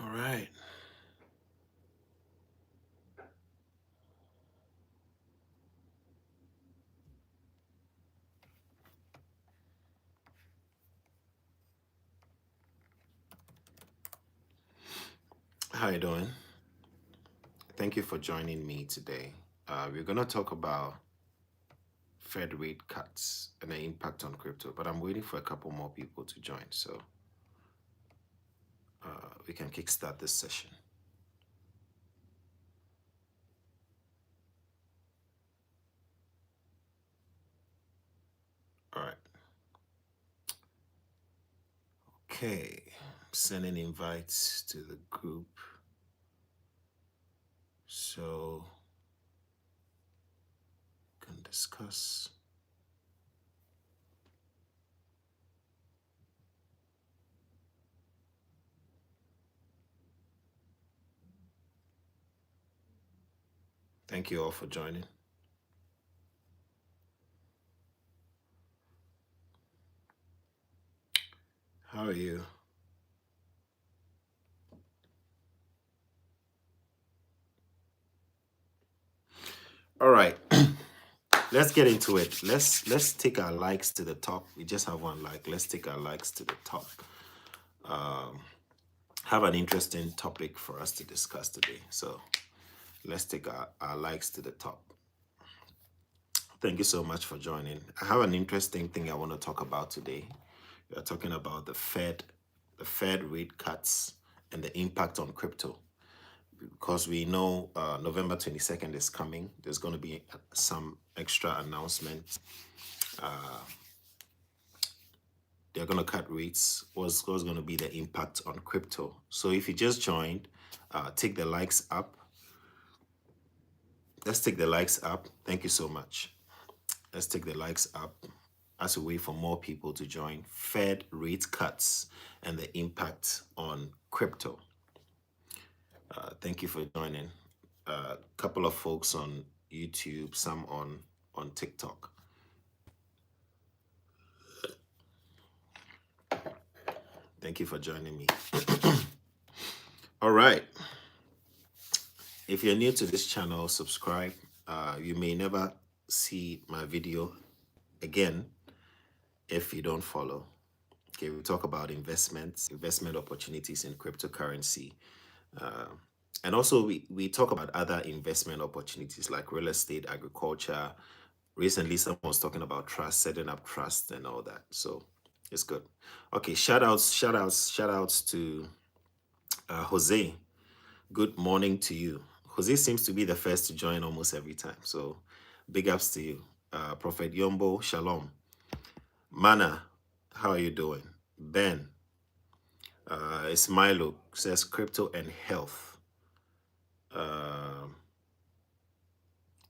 All right. How you doing? Thank you for joining me today. We're going to talk about Fed rate cuts and the impact on crypto, but I'm waiting for a couple more people to join so we can kickstart this session. All right. Okay. Sending invites to the group so we can discuss. Thank you all for joining. How are you? All right. Let's get into it. Let's take our likes to the top. We just have one like. Let's take our likes to the top. Have an interesting topic for us to discuss today. So let's take our likes to the top. Thank you so much for joining. I have an interesting thing I want to talk about today. We are talking about the Fed rate cuts and the impact on crypto. Because we know November 22nd is coming. There's going to be some extra announcements. They're going to cut rates. What's going to be the impact on crypto? So if you just joined, take the likes up. Let's take the likes up. Thank you so much. Let's take the likes up as a way for more people to join. Fed rate cuts and the impact on crypto. Thank you for joining. A couple of folks on YouTube, some on TikTok. Thank you for joining me. All right. If you're new to this channel, subscribe. You may never see my video again if you don't follow. Okay, we talk about investments, investment opportunities in cryptocurrency. And also we talk about other investment opportunities like real estate, agriculture. Recently, someone was talking about trust, setting up trust and all that. So it's good. Okay, shout outs to Jose. Good morning to you. Jose seems to be the first to join almost every time. So big ups to you. Prophet Yombo, shalom. Mana, how are you doing? Ben, it's Milo, says crypto and health.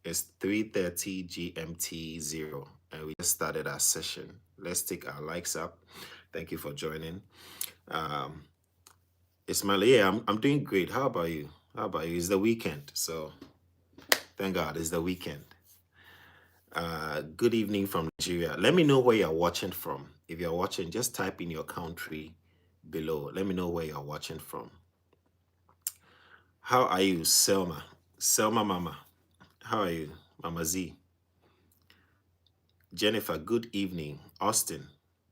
It's 3:30 GMT 0, and we just started our session. Let's take our likes up. Thank you for joining. Ismail, yeah, I'm doing great. How about you? How about you? It's the weekend, so thank God it's the weekend. Good evening from Nigeria. Let me know where you're watching from. If you're watching, just type in your country below. Let me know where you're watching from. How are you, Selma? Selma Mama. How are you, Mama Z? Jennifer, good evening. Austin,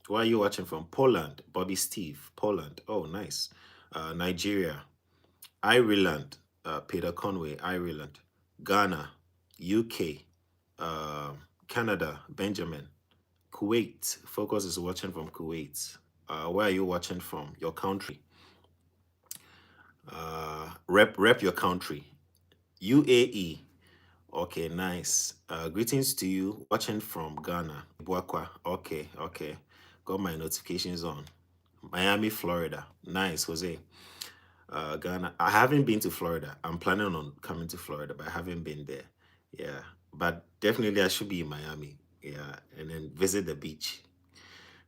where are you watching from? Poland. Bobby Steve, Poland. Oh, nice. Nigeria. Ireland. Peter Conway, Ireland. Ghana. UK. Canada. Benjamin. Kuwait. Focus is watching from Kuwait. Where are you watching from? Your country. Rep your country. UAE. Okay, nice. Greetings to you watching from Ghana. Buakwa. Okay, okay. Got my notifications on. Miami, Florida. Nice, Jose. Ghana. I haven't been to Florida. I'm planning on coming to Florida, but I haven't been there. Yeah, but definitely I should be in Miami. Yeah, and then visit the beach.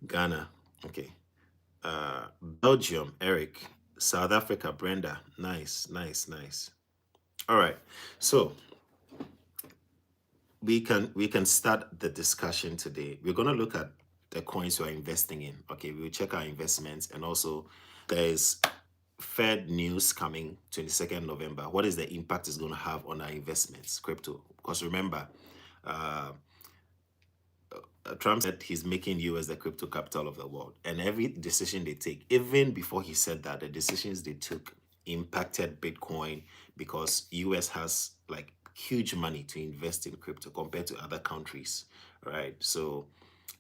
Ghana. Okay. Belgium, Eric. South Africa, Brenda. Nice, nice, nice. All right. So we can start the discussion today. We're going to look at the coins we're investing in. Okay, we'll check our investments, and also there's Fed news coming 22nd November. What is the impact it's going to have on our investments, crypto? Because remember, uh, Trump said he's making US the crypto capital of the world. And every decision they take, even before he said that, the decisions they took impacted Bitcoin because US has like huge money to invest in crypto compared to other countries, right? So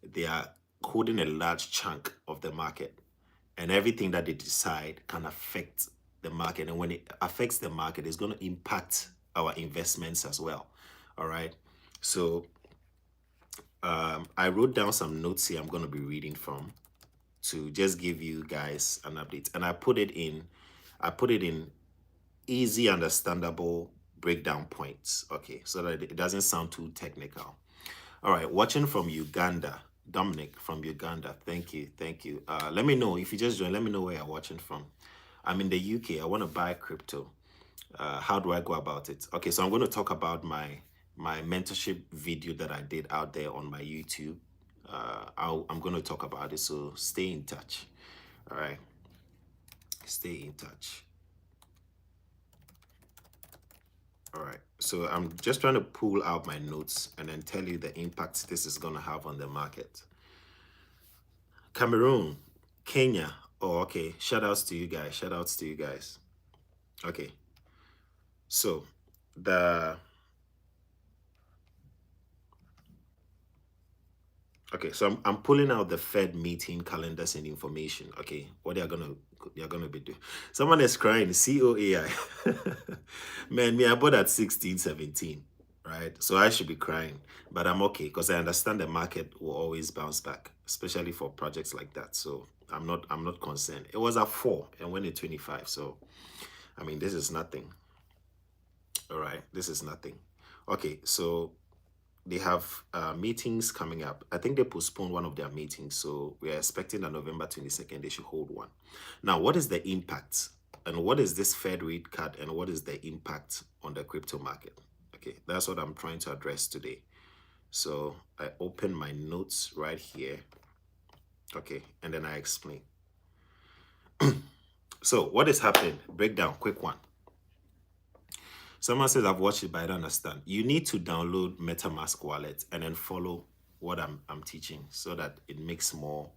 they are holding a large chunk of the market, and everything that they decide can affect the market. And when it affects the market, it's going to impact our investments as well. All right. So I wrote down some notes here I'm going to be reading from to just give you guys an update. And I put it in easy, understandable breakdown points. Okay. So that it doesn't sound too technical. All right. Watching from Uganda. Dominic from Uganda. Thank you. Thank you. Let me know if you just joined. Let me know where you're watching from. I'm in the UK. I want to buy crypto. How do I go about it? Okay, so I'm going to talk about my mentorship video that I did out there on my YouTube. I'm going to talk about it, so stay in touch. All right, stay in touch. All right, so I'm just trying to pull out my notes and then tell you the impact this is going to have on the market. Cameroon, Kenya. Oh, okay. Shout outs to you guys. Shout outs to you guys. Okay. So so I'm pulling out the Fed meeting calendars and information. Okay, what they're gonna be doing. Someone is crying. COAI. Man, me I bought at 16, 17, right? So I should be crying, but I'm okay because I understand the market will always bounce back, especially for projects like that. So I'm not concerned. It was at 4 and went at 25. So I mean, this is nothing. All right, this is nothing. Okay, so they have meetings coming up. I think they postponed one of their meetings, so we are expecting on November 22nd they should hold one. Now, what is the impact? And what is this Fed rate cut? And what is the impact on the crypto market? Okay, that's what I'm trying to address today. So I open my notes right here. Okay, and then I explain. So what is happening? Breakdown, quick one. Someone says, I've watched it, but I don't understand. You need to download MetaMask wallet and then follow what I'm teaching so that it makes more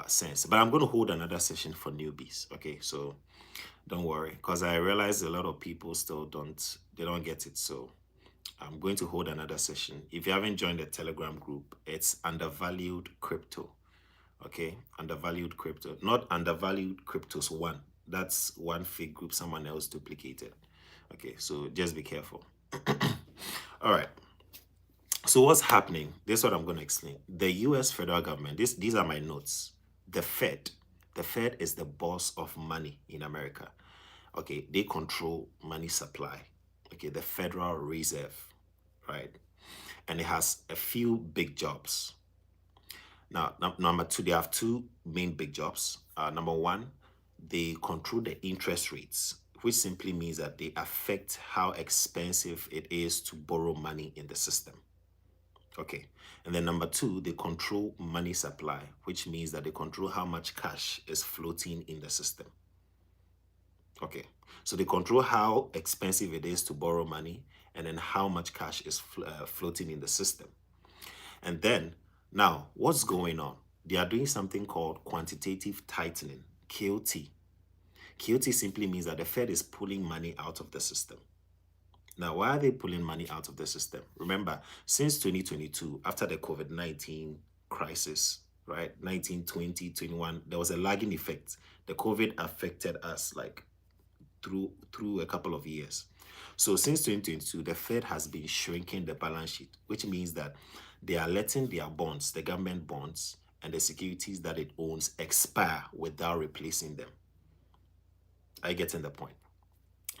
sense. But I'm going to hold another session for newbies. Okay, so don't worry, because I realize a lot of people still don't get it. So I'm going to hold another session. If you haven't joined the Telegram group, it's Undervalued Crypto. Okay, Undervalued Crypto, not Undervalued Cryptos 1. That's one fake group someone else duplicated. Okay, so just be careful. All right. So what's happening? This is what I'm going to explain. The US federal government, these are my notes. The Fed is the boss of money in America. Okay, they control money supply. Okay, the Federal Reserve, right? And it has a few big jobs. Now, number two, they have two main big jobs. Number one, they control the interest rates, which simply means that they affect how expensive it is to borrow money in the system. Okay. And then number two, they control money supply, which means that they control how much cash is floating in the system. Okay. So they control how expensive it is to borrow money and then how much cash is floating in the system. And then now what's going on? They are doing something called quantitative tightening, QT. QT simply means that the Fed is pulling money out of the system. Now, why are they pulling money out of the system? Remember, since 2022, after the COVID-19 crisis, right, 19, 20, 21, there was a lagging effect. The COVID affected us like through a couple of years. So since 2022, the Fed has been shrinking the balance sheet, which means that they are letting their bonds, the government bonds, and the securities that it owns expire without replacing them. Are you getting the point?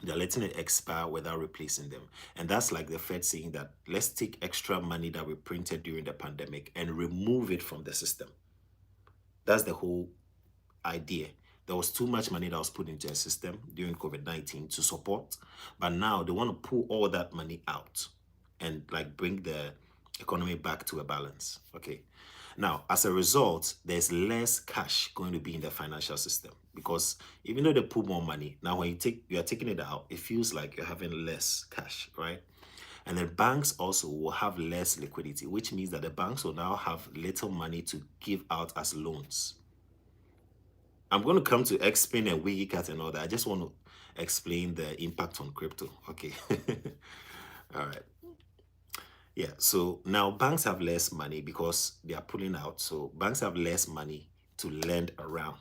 They're letting it expire without replacing them. And that's like the Fed saying that let's take extra money that we printed during the pandemic and remove it from the system. That's the whole idea. There was too much money that was put into a system during COVID-19 to support, but now they want to pull all that money out and like bring the economy back to a balance. Okay. Now, as a result, there's less cash going to be in the financial system because even though they put more money, now when you are taking it out, it feels like you're having less cash, right? And then banks also will have less liquidity, which means that the banks will now have little money to give out as loans. I'm going to come to Xpin and WikiCat and all that. I just want to explain the impact on crypto. Okay. All right. Yeah. So now banks have less money because they are pulling out. So banks have less money to lend around.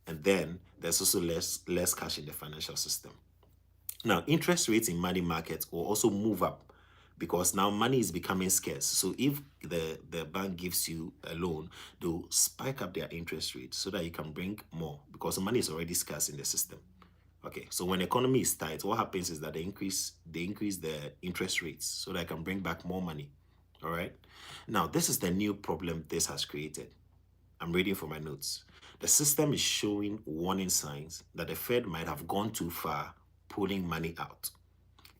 And then there's also less cash in the financial system. Now, interest rates in money markets will also move up because now money is becoming scarce. So if the bank gives you a loan, they'll spike up their interest rate so that you can bring more because money is already scarce in the system. Okay, so when the economy is tight, what happens is that they increase the interest rates so that I can bring back more money. All right. Now, this is the new problem this has created. I'm reading from my notes. The system is showing warning signs that the Fed might have gone too far pulling money out.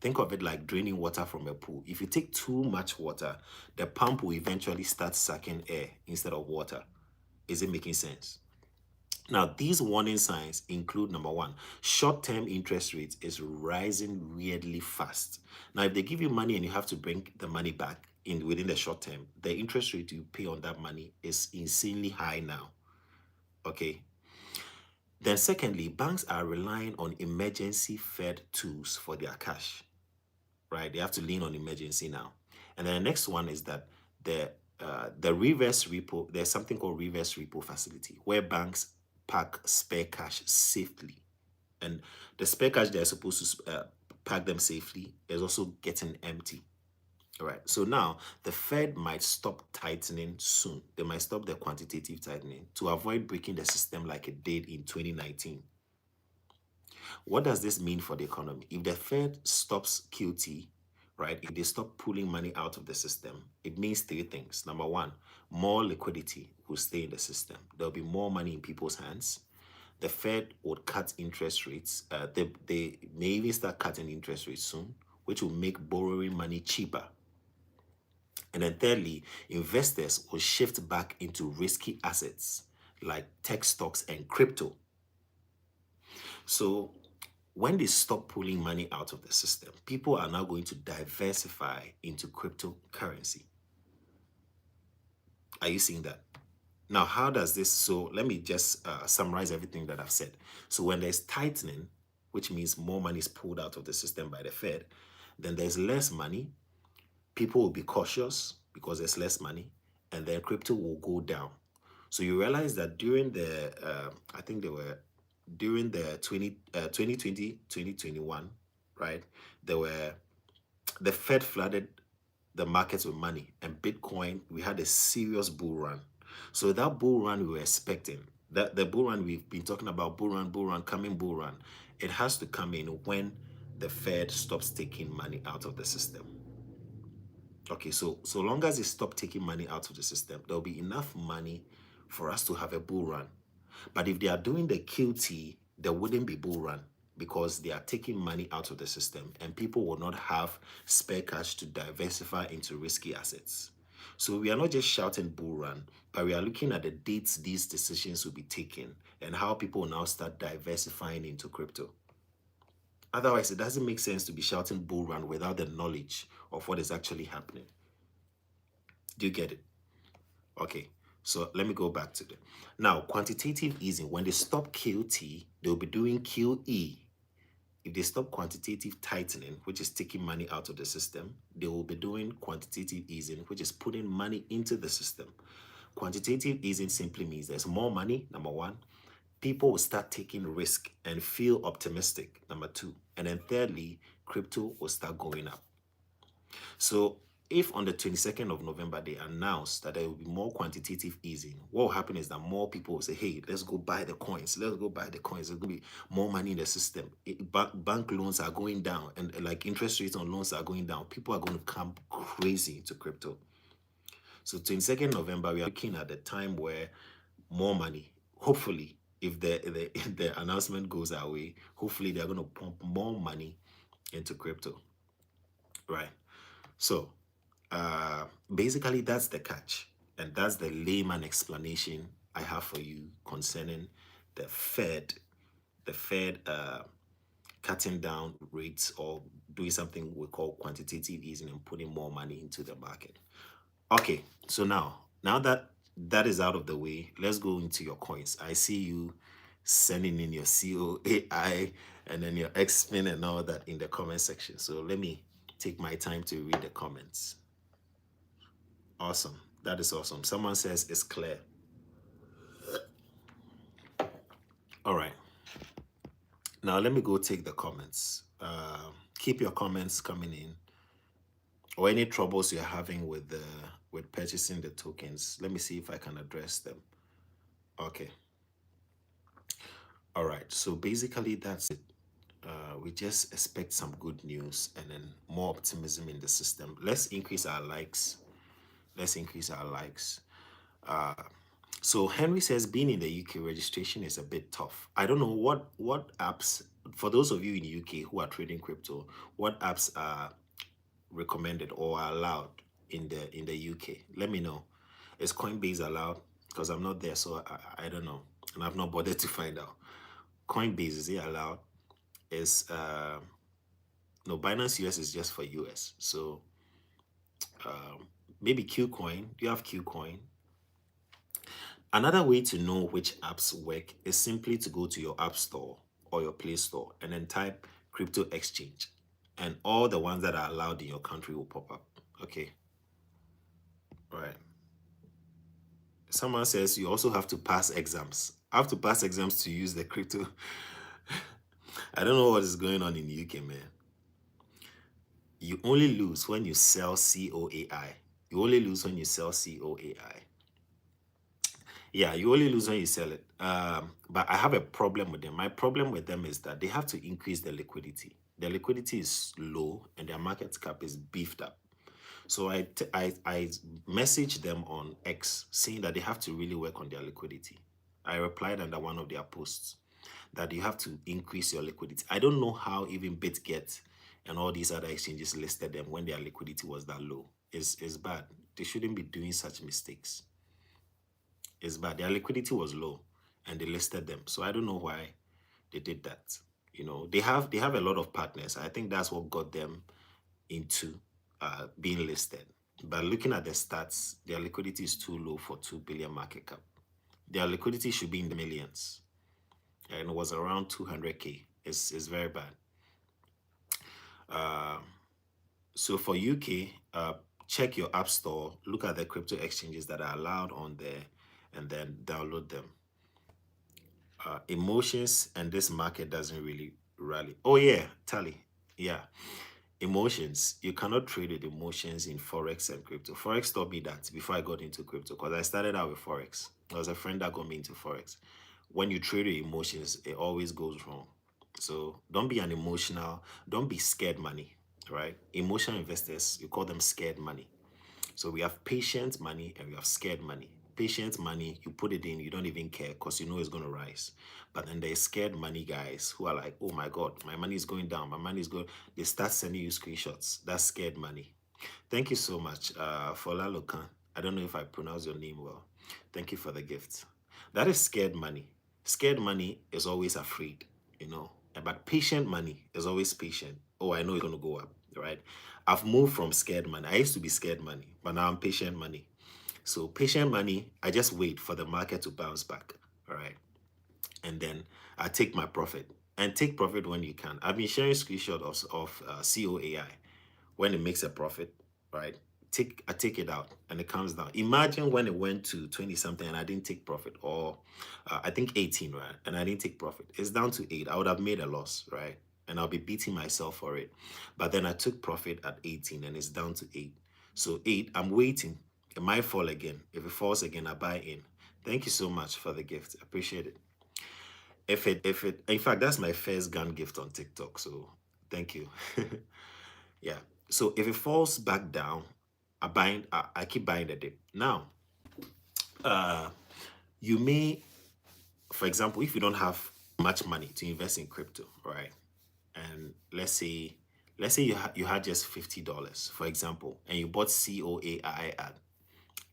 Think of it like draining water from a pool. If you take too much water, the pump will eventually start sucking air instead of water. Is it making sense? Now, these warning signs include number one, short-term interest rates is rising weirdly fast. Now, if they give you money and you have to bring the money back within the short term, the interest rate you pay on that money is insanely high now. Okay. Then secondly, banks are relying on emergency Fed tools for their cash, right? They have to lean on emergency now. And then the next one is that the reverse repo, there's something called reverse repo facility where banks pack spare cash safely. And the spare cash they're supposed to pack them safely is also getting empty. All right. So now the Fed might stop tightening soon. They might stop the quantitative tightening to avoid breaking the system like it did in 2019. What does this mean for the economy? If the Fed stops QT, right, if they stop pulling money out of the system, it means three things. Number one, more liquidity will stay in the system. There'll be more money in people's hands. The Fed would cut interest rates. They may even start cutting interest rates soon, which will make borrowing money cheaper. And then thirdly, investors will shift back into risky assets like tech stocks and crypto. So when they stop pulling money out of the system, people are now going to diversify into cryptocurrency. Are you seeing that? Now, how does this, so let me just summarize everything that I've said. So when there's tightening, which means more money is pulled out of the system by the Fed, then there's less money. People will be cautious because there's less money, and then crypto will go down. So you realize that during the, I think they were, during the 2020, 2021, right, the Fed flooded the markets with money, and Bitcoin, we had a serious bull run. So that bull run we were expecting, that the bull run we've been talking about, bull run, coming bull run, it has to come in when the Fed stops taking money out of the system. Okay, so long as they stop taking money out of the system, there'll be enough money for us to have a bull run. But if they are doing the QT, there wouldn't be bull run because they are taking money out of the system and people will not have spare cash to diversify into risky assets. So we are not just shouting bull run, but we are looking at the dates these decisions will be taken and how people will now start diversifying into crypto. Otherwise, it doesn't make sense to be shouting bull run without the knowledge of what is actually happening. Do you get it? Okay, so let me go back to it. Now, quantitative easing, when they stop QT, they'll be doing QE. If they stop quantitative tightening, which is taking money out of the system, they will be doing quantitative easing, which is putting money into the system. Quantitative easing simply means there's more money, number one. People will start taking risk and feel optimistic, number two. And then thirdly, crypto will start going up. So if on the 22nd of November they announce that there will be more quantitative easing, what will happen is that more people will say, hey, let's go buy the coins. Let's go buy the coins. There's going to be more money in the system. Bank loans are going down and like interest rates on loans are going down. People are going to come crazy into crypto. So 22nd November, we are looking at the time where more money, hopefully, if the announcement goes our way, hopefully they're going to pump more money into crypto, right? So basically that's the catch. And that's the layman explanation I have for you concerning the Fed, cutting down rates or doing something we call quantitative easing and putting more money into the market. Okay, so now that that is out of the way, let's go into your coins. I see you sending in your COAI and then your X-Spin and all that in the comment section. So let me take my time to read the comments. Awesome. That is awesome. Someone says it's clear. All right. Now let me go take the comments. Keep your comments coming in, or any troubles you're having with purchasing the tokens. Let me see if I can address them. Okay. All right. So basically, that's it. We just expect some good news and then more optimism in the system. Let's increase our likes. Let's increase our likes. So Henry says being in the UK registration is a bit tough. I don't know what apps, for those of you in the UK who are trading crypto, what apps are recommended or are allowed in the UK. Let me know. Is Coinbase allowed? Because I'm not there, so I don't know, and I've not bothered to find out. Coinbase, is it allowed? Is no, Binance US is just for US. So maybe Qcoin. Do you have Qcoin? Another way to know which apps work is simply to go to your App Store or your Play Store and then type crypto exchange, and all the ones that are allowed in your country will pop up. Okay. All right. Someone says you also have to pass exams. I have to pass exams to use the crypto. I don't know what is going on in the UK, man. You only lose when you sell COAI. You only lose when you sell COAI. Yeah, you only lose when you sell it. But I have a problem with them. My problem with them is that they have to increase the liquidity. The liquidity is low and their market cap is beefed up. So I messaged them on X saying that they have to really work on their liquidity. I replied under one of their posts that you have to increase your liquidity. I don't know how even BitGet and all these other exchanges listed them when their liquidity was that low. It's bad. They shouldn't be doing such mistakes. It's bad. Their liquidity was low and they listed them. So I don't know why they did that. You know, they have a lot of partners. I think that's what got them into being listed. But looking at the stats, their liquidity is too low for 2 billion market cap. Their liquidity should be in the millions. And it was around 200K. It's very bad. So for UK, check your app store, look at the crypto exchanges that are allowed on there, and then download them. Emotions and this market doesn't really rally. Oh yeah, Tally. Yeah. Emotions. You cannot trade with emotions in Forex and crypto. Forex taught me that before I got into crypto, because I started out with Forex. There was a friend that got me into Forex. When you trade with emotions, it always goes wrong. So don't be don't be scared money, right? Emotional investors, you call them scared money. So we have patient money and we have scared money. Patient money, you put it in, you don't even care because you know it's going to rise. But then there's scared money guys who are like, oh my God, my money is going down, my money is going. They start sending you screenshots. That's scared money. Thank you so much for Lalokan. I don't know if I pronounce your name well. Thank you for the gift. That is scared money. Scared money is always afraid, you know. But patient money is always patient. Oh, I know it's going to go up, right? I've moved from scared money. I used to be scared money, but now I'm patient money. So patient money, I just wait for the market to bounce back, all right? And then I take my profit. And take profit when you can. I've been sharing screenshots of COAI. When it makes a profit, right? I take it out and it comes down. Imagine when it went to 20 something and I didn't take profit, or I think 18, right? And I didn't take profit. It's down to 8. I would have made a loss, right? And I'll be beating myself for it. But then I took profit at 18 and it's down to 8. So 8, I'm waiting. It might fall again. If it falls again, I buy in. Thank you so much for the gift. Appreciate it. In fact, that's my first gun gift on TikTok. So thank you. Yeah. So if it falls back down, I keep buying the dip. Now, you may, for example, if you don't have much money to invest in crypto, right? And let's say you had just $50, for example, and you bought COAI at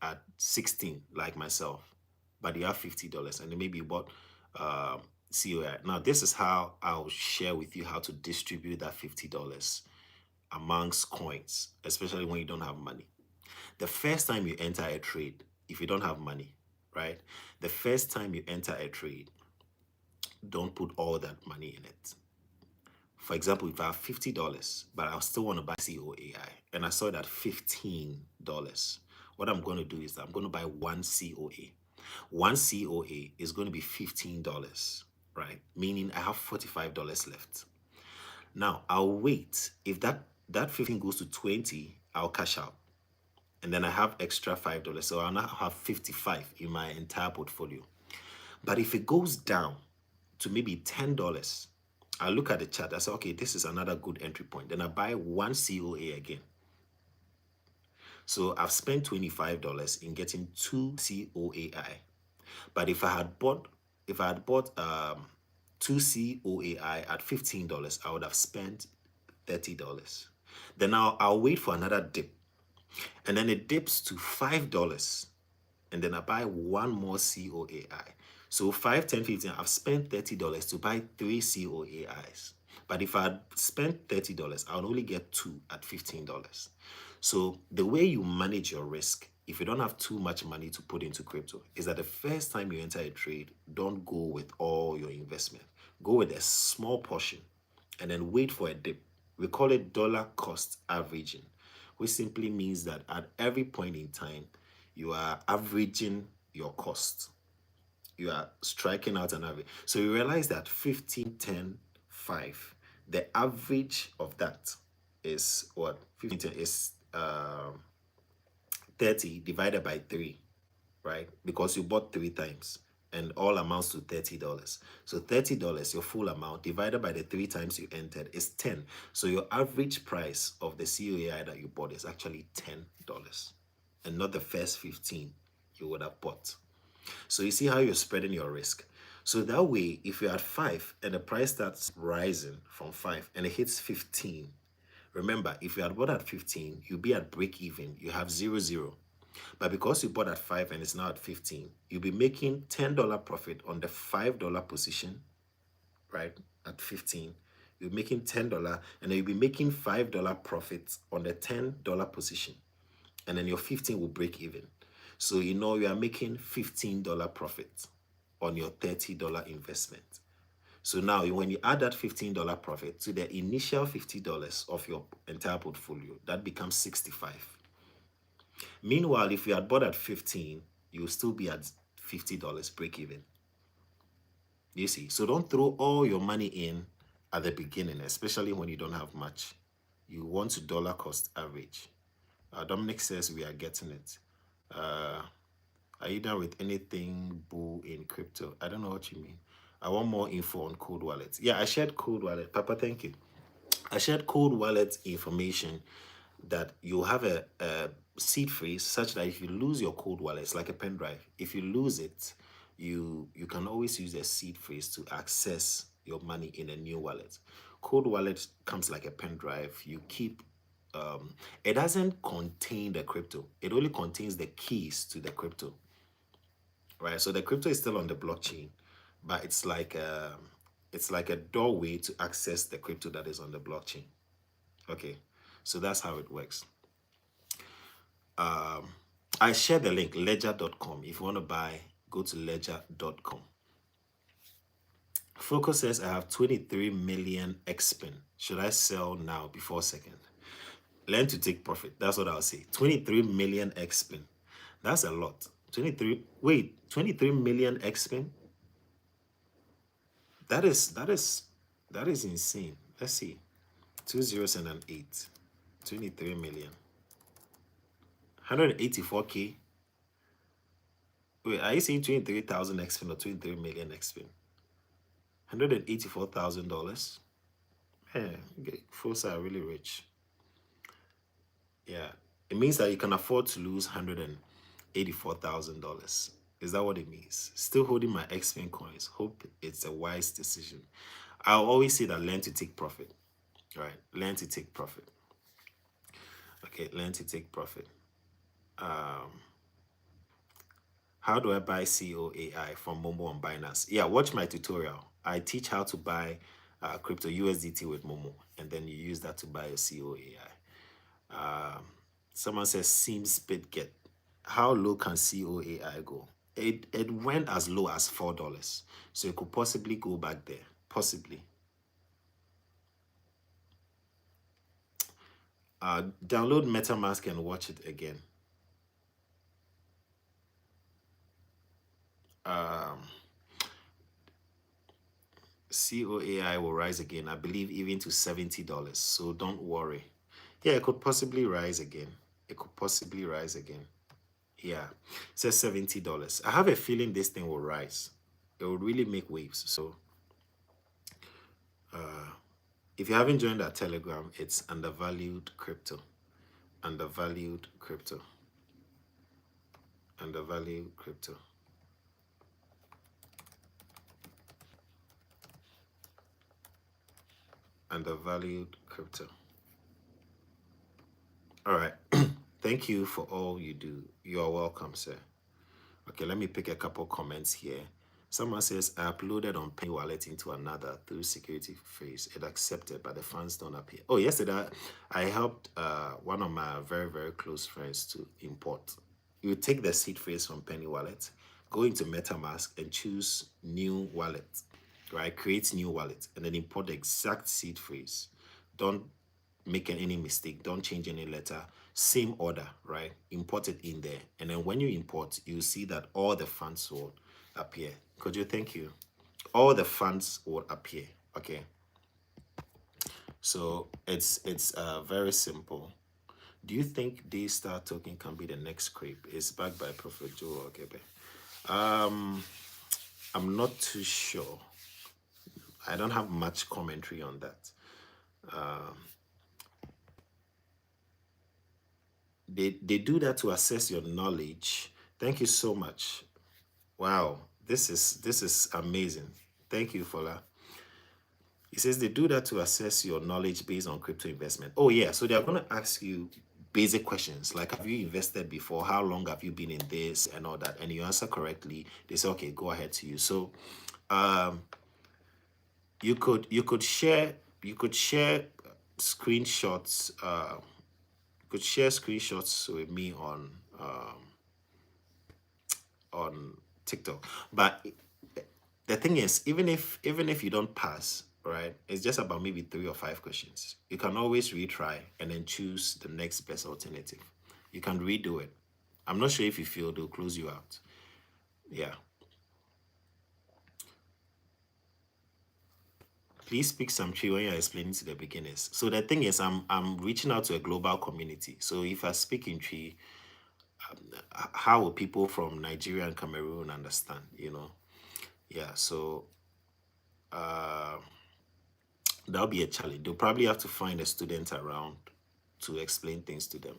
at 16, like myself, but you have $50, and then maybe you bought COI. Now, this is how I'll share with you how to distribute that $50 amongst coins, especially when you don't have money. The first time you enter a trade, if you don't have money, right? The first time you enter a trade, don't put all that money in it. For example, if I have $50, but I still want to buy COAI, and I saw it at $15, what I'm going to do is I'm going to buy one COA. One COA is going to be $15, right? Meaning I have $45 left. Now, I'll wait. If that 15 goes to 20, I'll cash out. And then I have extra $5. So I'll now have 55 in my entire portfolio. But if it goes down to maybe $10, I look at the chart. I say, okay, this is another good entry point. Then I buy one COA again. So I've spent $25 in getting two COAI. But if I had bought two COAI at $15, I would have spent $30. Then I'll wait for another dip. And then it dips to $5. And then I buy one more COAI. So 5, 10, 15, I've spent $30 to buy 3 COAIs. But if I had spent $30, I would only get 2 at $15. So the way you manage your risk, if you don't have too much money to put into crypto, is that the first time you enter a trade, don't go with all your investment. Go with a small portion and then wait for a dip. We call it dollar cost averaging, which simply means that at every point in time, you are averaging your cost. You are striking out an average. So you realize that 15, 10, 5, the average of that is what? 15, 10 is 30 divided by 3, right? Because you bought 3 times and all amounts to $30. So $30, your full amount, divided by the 3 times you entered is 10. So your average price of the COAI that you bought is actually $10 and not the first 15 you would have bought. So you see how you're spreading your risk. So that way, if you're at 5 and the price starts rising from 5 and it hits 15, remember, if you had bought at 15, you'll be at break even. You have 0, 0. But because you bought at 5 and it's now at 15, you'll be making $10 profit on the $5 position, right? At 15, you're making $10, and then you'll be making $5 profit on the $10 position. And then your 15 will break even. So you know you are making $15 profit on your $30 investment. So now when you add that $15 profit to the initial $50 of your entire portfolio, that becomes 65. Meanwhile, if you had bought at 15, you'll still be at $50 break even. You see, so don't throw all your money in at the beginning, especially when you don't have much. You want to dollar cost average. Dominic says we are getting it. Are you done with anything bull in crypto? I don't know what you mean. I want more info on cold wallets. Yeah, I shared cold wallet. Papa, thank you. I shared cold wallet information that you have a seed phrase such that if you lose your cold wallet, it's like a pen drive. If you lose it, you can always use a seed phrase to access your money in a new wallet. Cold wallet comes like a pen drive. You keep it doesn't contain the crypto. It only contains the keys to the crypto. Right? So the crypto is still on the blockchain, but it's like a doorway to access the crypto that is on the blockchain. Okay. So that's how it works. I share the link, ledger.com. If you want to buy, go to ledger.com. Focus says I have 23 million XPIN. Should I sell now before second? Learn to take profit. That's what I'll say. 23 million XPIN. That's a lot. 23 million XPIN? That is insane. Let's see. 2 zeros and an 8. 23 million. 184K. Wait, are you saying 23,000 XPIN or 23 million XPIN? $184,000. Man, folks are really rich. Yeah, it means that you can afford to lose $184,000. Is that what it means? Still holding my XPIN coins. Hope it's a wise decision. I'll always say that learn to take profit. Right? Learn to take profit. Okay, learn to take profit. How do I buy COAI from Momo on Binance? Yeah, watch my tutorial. I teach how to buy crypto USDT with Momo, and then you use that to buy your COAI. Someone says seems BitGet. How low can COAI go? It went as low as $4, so it could possibly go back there. Possibly. Download MetaMask and watch it again. COAI will rise again, I believe, even to $70. So don't worry. Yeah, it could possibly rise again. It could possibly rise again. Yeah, it says $70. I have a feeling this thing will rise. It will really make waves. So if you haven't joined our Telegram, it's undervalued crypto. Undervalued crypto. Undervalued crypto. Undervalued crypto. All right. Thank you for all you do. You are welcome, sir. Okay, let me pick a couple comments here. Someone says, I uploaded on Penny Wallet into another through security phrase. It accepted, but the funds don't appear. Oh, yesterday I helped one of my very, very close friends to import. You take the seed phrase from Penny Wallet, go into MetaMask and choose new wallet, right? Create new wallet and then import the exact seed phrase. Don't make any mistake. Don't change any letter. Same order, right? Import it in there. And then when you import, you see that all the funds will appear. Could you? Thank you. All the funds will appear. Okay. So it's very simple. Do you think Daystar token can be the next scrape? It's backed by Prophet Joe Okebe. I'm not too sure. I don't have much commentary on that. They do that to assess your knowledge. Thank you so much. Wow, this is amazing. Thank you, Fola. He says they do that to assess your knowledge based on crypto investment. Oh yeah, so they're going to ask you basic questions like, have you invested before? How long have you been in this and all that? And you answer correctly, they say, okay, go ahead to you. So you could share screenshots. You could share screenshots with me on TikTok. But the thing is, even if you don't pass, right, it's just about maybe 3 or 5 questions. You can always retry and then choose the next best alternative. You can redo it. I'm not sure if you feel they'll close you out. Yeah. Please speak some tree when you're explaining to the beginners. So the thing is, I'm reaching out to a global community. So if I speak in tree, how will people from Nigeria and Cameroon understand, you know? Yeah, so that'll be a challenge. They'll probably have to find a student around to explain things to them.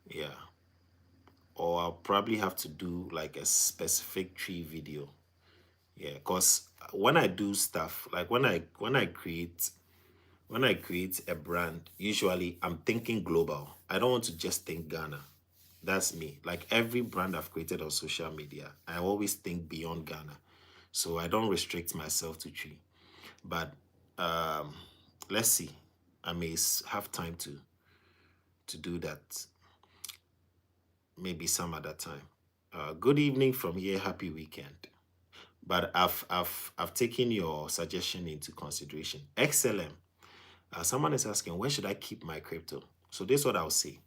Yeah. Or I'll probably have to do like a specific tree video. Yeah, because when I do stuff, like when I create a brand, usually I'm thinking global. I don't want to just think Ghana. That's me. Like every brand I've created on social media, I always think beyond Ghana. So I don't restrict myself to tree. But let's see. I may have time to do that. Maybe some other time. Good evening from here. Happy weekend. But I've taken your suggestion into consideration. XLM. Someone is asking, where should I keep my crypto? So this is what I'll say.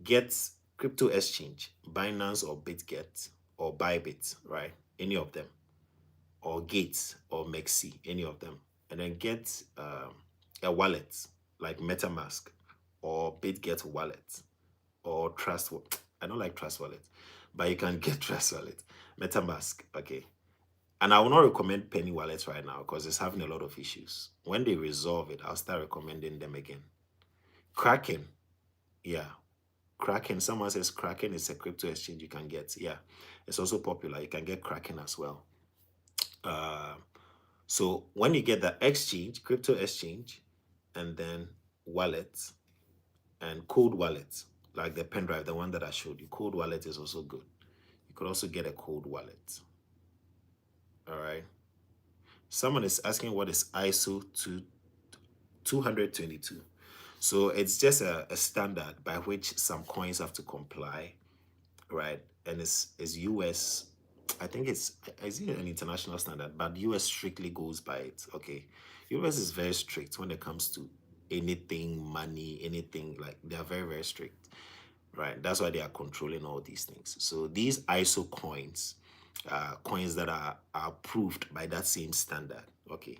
Get crypto exchange, Binance or BitGet or Bybit, right? Any of them. Or Gates or Mexi, any of them. And then get a wallet like MetaMask or BitGet wallet or Trust. I don't like Trust Wallet, but you can get Trust Wallet. MetaMask, okay. And I will not recommend Penny Wallets right now because it's having a lot of issues. When they resolve it, I'll start recommending them again. Kraken, yeah. Kraken, someone says Kraken is a crypto exchange you can get. Yeah, it's also popular. You can get Kraken as well. So when you get the exchange, crypto exchange, and then wallet and cold wallet, like the pen drive, the one that I showed you, cold wallet is also good. You could also get a cold wallet. All right. Someone is asking what is ISO 222. So it's just a standard by which some coins have to comply, right? And it's US. I think it's an international standard, but US strictly goes by it. Okay, US is very strict when it comes to anything money, anything, like they are very very strict, right? That's why they are controlling all these things. So these ISO coins, coins that are approved by that same standard. Okay,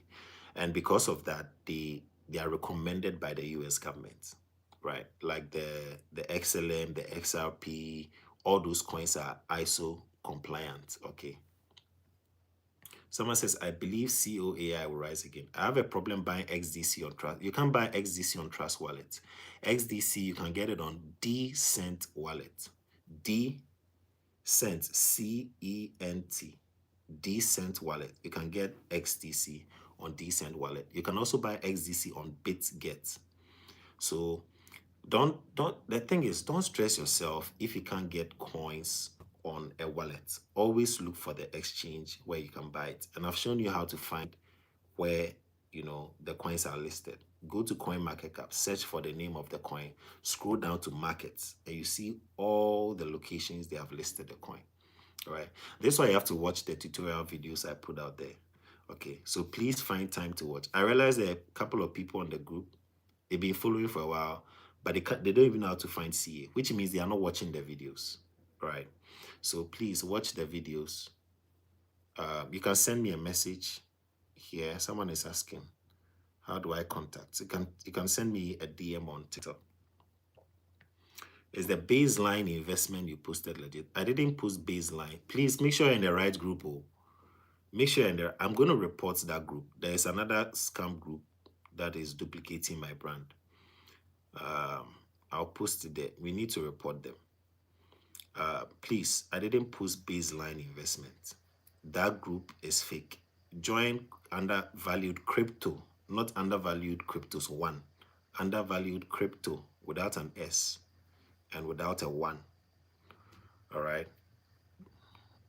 and because of that, they are recommended by the US government, right? Like the XLM, the XRP, all those coins are ISO compliant. Okay. Someone says, I believe COAI will rise again. I have a problem buying XDC on Trust. You can't buy XDC on Trust Wallet. XDC, you can get it on Decent Wallet. Decent, CENT. Decent Wallet. You can get XDC on Decent Wallet. You can also buy XDC on BitGet. So the thing is, don't stress yourself if you can't get coins on a wallet. Always look for the exchange where you can buy it. And I've shown you how to find where the coins are listed. Go to CoinMarketCap, search for the name of the coin, scroll down to markets, and you see all the locations they have listed the coin. All right. This is why you have to watch the tutorial videos I put out there. Okay, so please find time to watch. I realize there are a couple of people on the group, they've been following for a while, but they don't even know how to find CA, which means they are not watching the videos, right? So please watch the videos. You can send me a message here. Someone is asking, how do I contact? You can send me a DM on TikTok. Is the baseline investment you posted legit? I didn't post baseline. Please make sure you're in the right group. Make sure you're in there. I'm going to report that group. There is another scam group that is duplicating my brand. I'll post it there. We need to report them. Please, I didn't post baseline investment. That group is fake. Join undervalued crypto, not undervalued cryptos 1. Undervalued crypto without an S and without a 1. All right.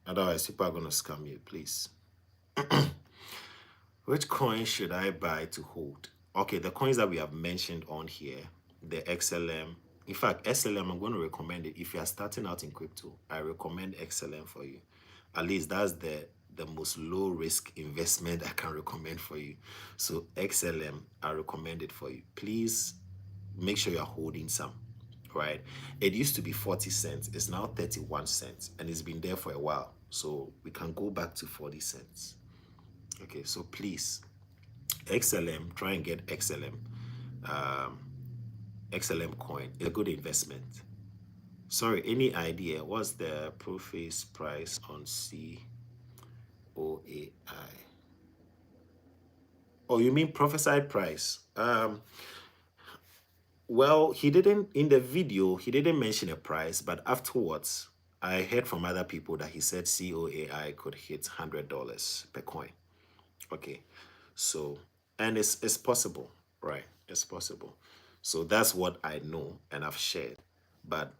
Otherwise, people are going to scam you, please. Which coin should I buy to hold? Okay, the coins that we have mentioned on here, the XLM. In fact, XLM, I'm going to recommend it. If you are starting out in crypto, I recommend XLM for you. At least that's the most low risk investment I can recommend for you. So XLM, I recommend it for you. Please make sure you're holding some, right? It used to be 40 cents. It's now 31 cents, and it's been there for a while. So we can go back to 40 cents. Okay, so please, XLM, try and get XLM. XLM coin is a good investment. Sorry, any idea what's the preface price on COAI? Oh, you mean prophesied price? Well, he didn't, in the video, he didn't mention a price, but afterwards, I heard from other people that he said COAI could hit $100 per coin. Okay, so, and it's possible, right? It's possible. So that's what I know and I've shared, but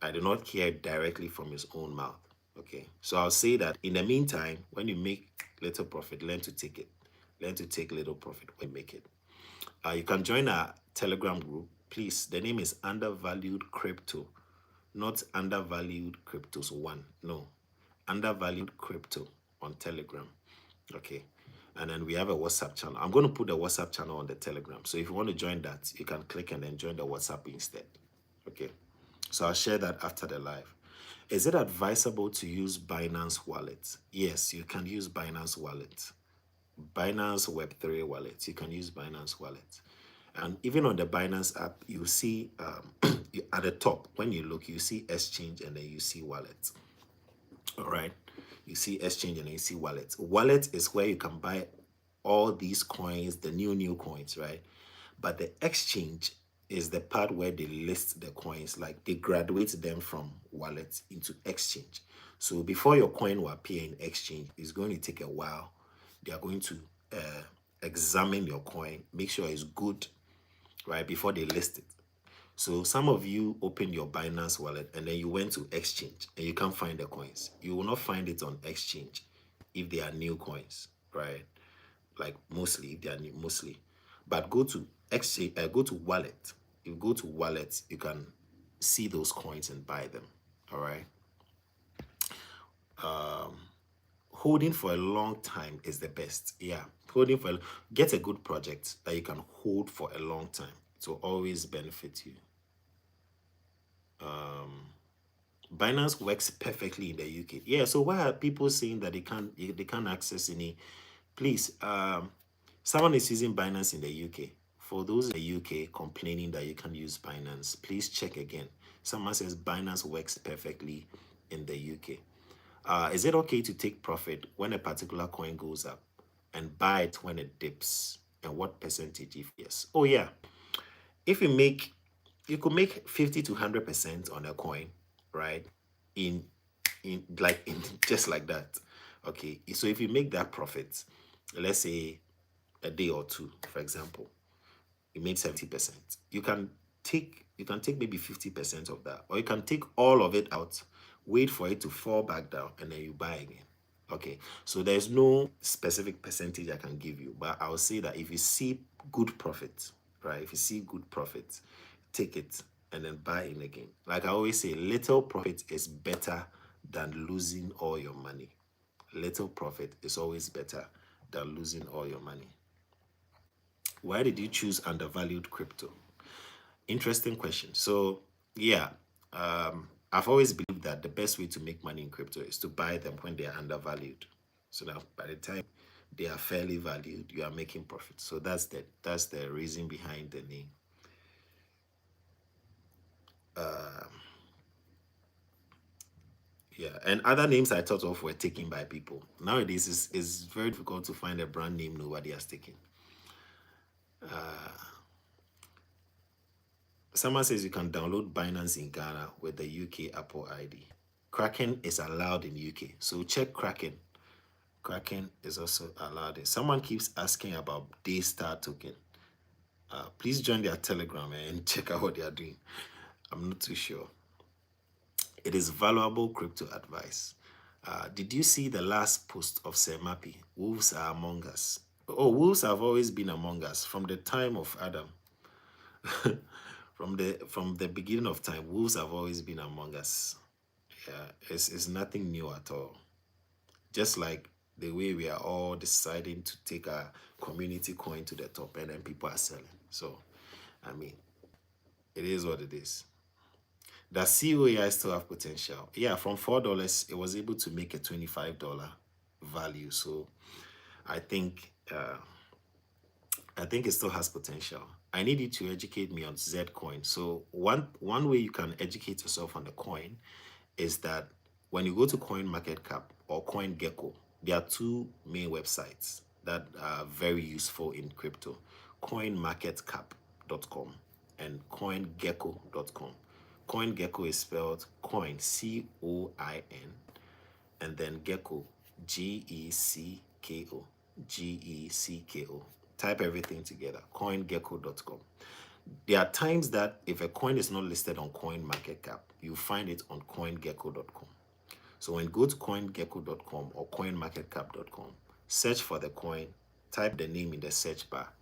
I do not hear directly from his own mouth. Okay, so I'll say that in the meantime, when you make little profit, learn to take it. Learn to take little profit when you make it. You can join our Telegram group. Please, the name is Undervalued Crypto, not Undervalued Cryptos 1. No, Undervalued Crypto on Telegram. Okay. And then we have a WhatsApp channel. I'm going to put the WhatsApp channel on the Telegram. So if you want to join that, you can click and then join the WhatsApp instead. Okay. So I'll share that after the live. Is it advisable to use Binance Wallet? Yes, you can use Binance Wallet. Binance Web3 Wallet. You can use Binance Wallet. And even on the Binance app, you see at the top, when you look, you see exchange and then you see wallet. All right. You see exchange and then you see wallet. Wallet is where you can buy all these coins, the new coins, right? But the exchange is the part where they list the coins, like they graduate them from wallet into exchange. So before your coin will appear in exchange, it's going to take a while. They are going to examine your coin, make sure it's good, right, before they list it. So some of you opened your Binance wallet and then you went to exchange and you can't find the coins. You will not find it on exchange if they are new coins, right? Like mostly, if they are new, mostly. But go to exchange, go to wallet. If you go to wallet, you can see those coins and buy them. All right. Holding for a long time is the best. Yeah, holding for get a good project that you can hold for a long time. It will always benefit you. Binance works perfectly in the UK. Yeah, so why are people saying that they can't access any? Please, someone is using Binance in the UK. For those in the UK complaining that you can't use Binance, please check again. Someone says Binance works perfectly in the UK. Is it okay to take profit when a particular coin goes up and buy it when it dips? And what percentage if yes? Oh yeah. If you could make 50 to 100% on a coin, right? In just like that. Okay. So if you make that profit, let's say a day or two, for example, you made 70%. You can take maybe 50% of that, or you can take all of it out, wait for it to fall back down, and then you buy again. Okay, so there's no specific percentage I can give you, but I'll say that if you see good profit, right? If you see good profit, take it and then buy in again. Like I always say, little profit is better than losing all your money. Little profit is always better than losing all your money. Why did you choose undervalued crypto? Interesting question. So, yeah, I've always believed that the best way to make money in crypto is to buy them when they are undervalued. So now, by the time they are fairly valued, you are making profit. So that's the reason behind the name. Yeah, and other names I thought of were taken by people. Nowadays, it's very difficult to find a brand name nobody has taken. Someone says you can download Binance in Ghana with the UK Apple ID. Kraken is allowed in UK, so check Kraken. Kraken is also allowed. Someone keeps asking about Daystar token. Please join their Telegram and check out what they are doing. I'm not too sure. It is valuable crypto advice. Did you see the last post of Sir Mappy? Wolves are among us. Oh, wolves have always been among us from the time of Adam. From the beginning of time, wolves have always been among us. Yeah, it's nothing new at all. Just like the way we are all deciding to take our community coin to the top and then people are selling. So, I mean, it is what it is. Does COAI still have potential? Yeah, from $4, it was able to make a $25 value. So, I think it still has potential. I need you to educate me on Zcoin. So one way you can educate yourself on the coin is that when you go to CoinMarketCap or CoinGecko, there are two main websites that are very useful in crypto: CoinMarketCap.com and CoinGecko.com. CoinGecko is spelled coin, COIN, and then gecko, GECKO, GECKO. Type everything together, coingecko.com. There are times that if a coin is not listed on CoinMarketCap, you find it on coingecko.com. So when you go to coingecko.com or coinmarketcap.com, search for the coin, type the name in the search bar.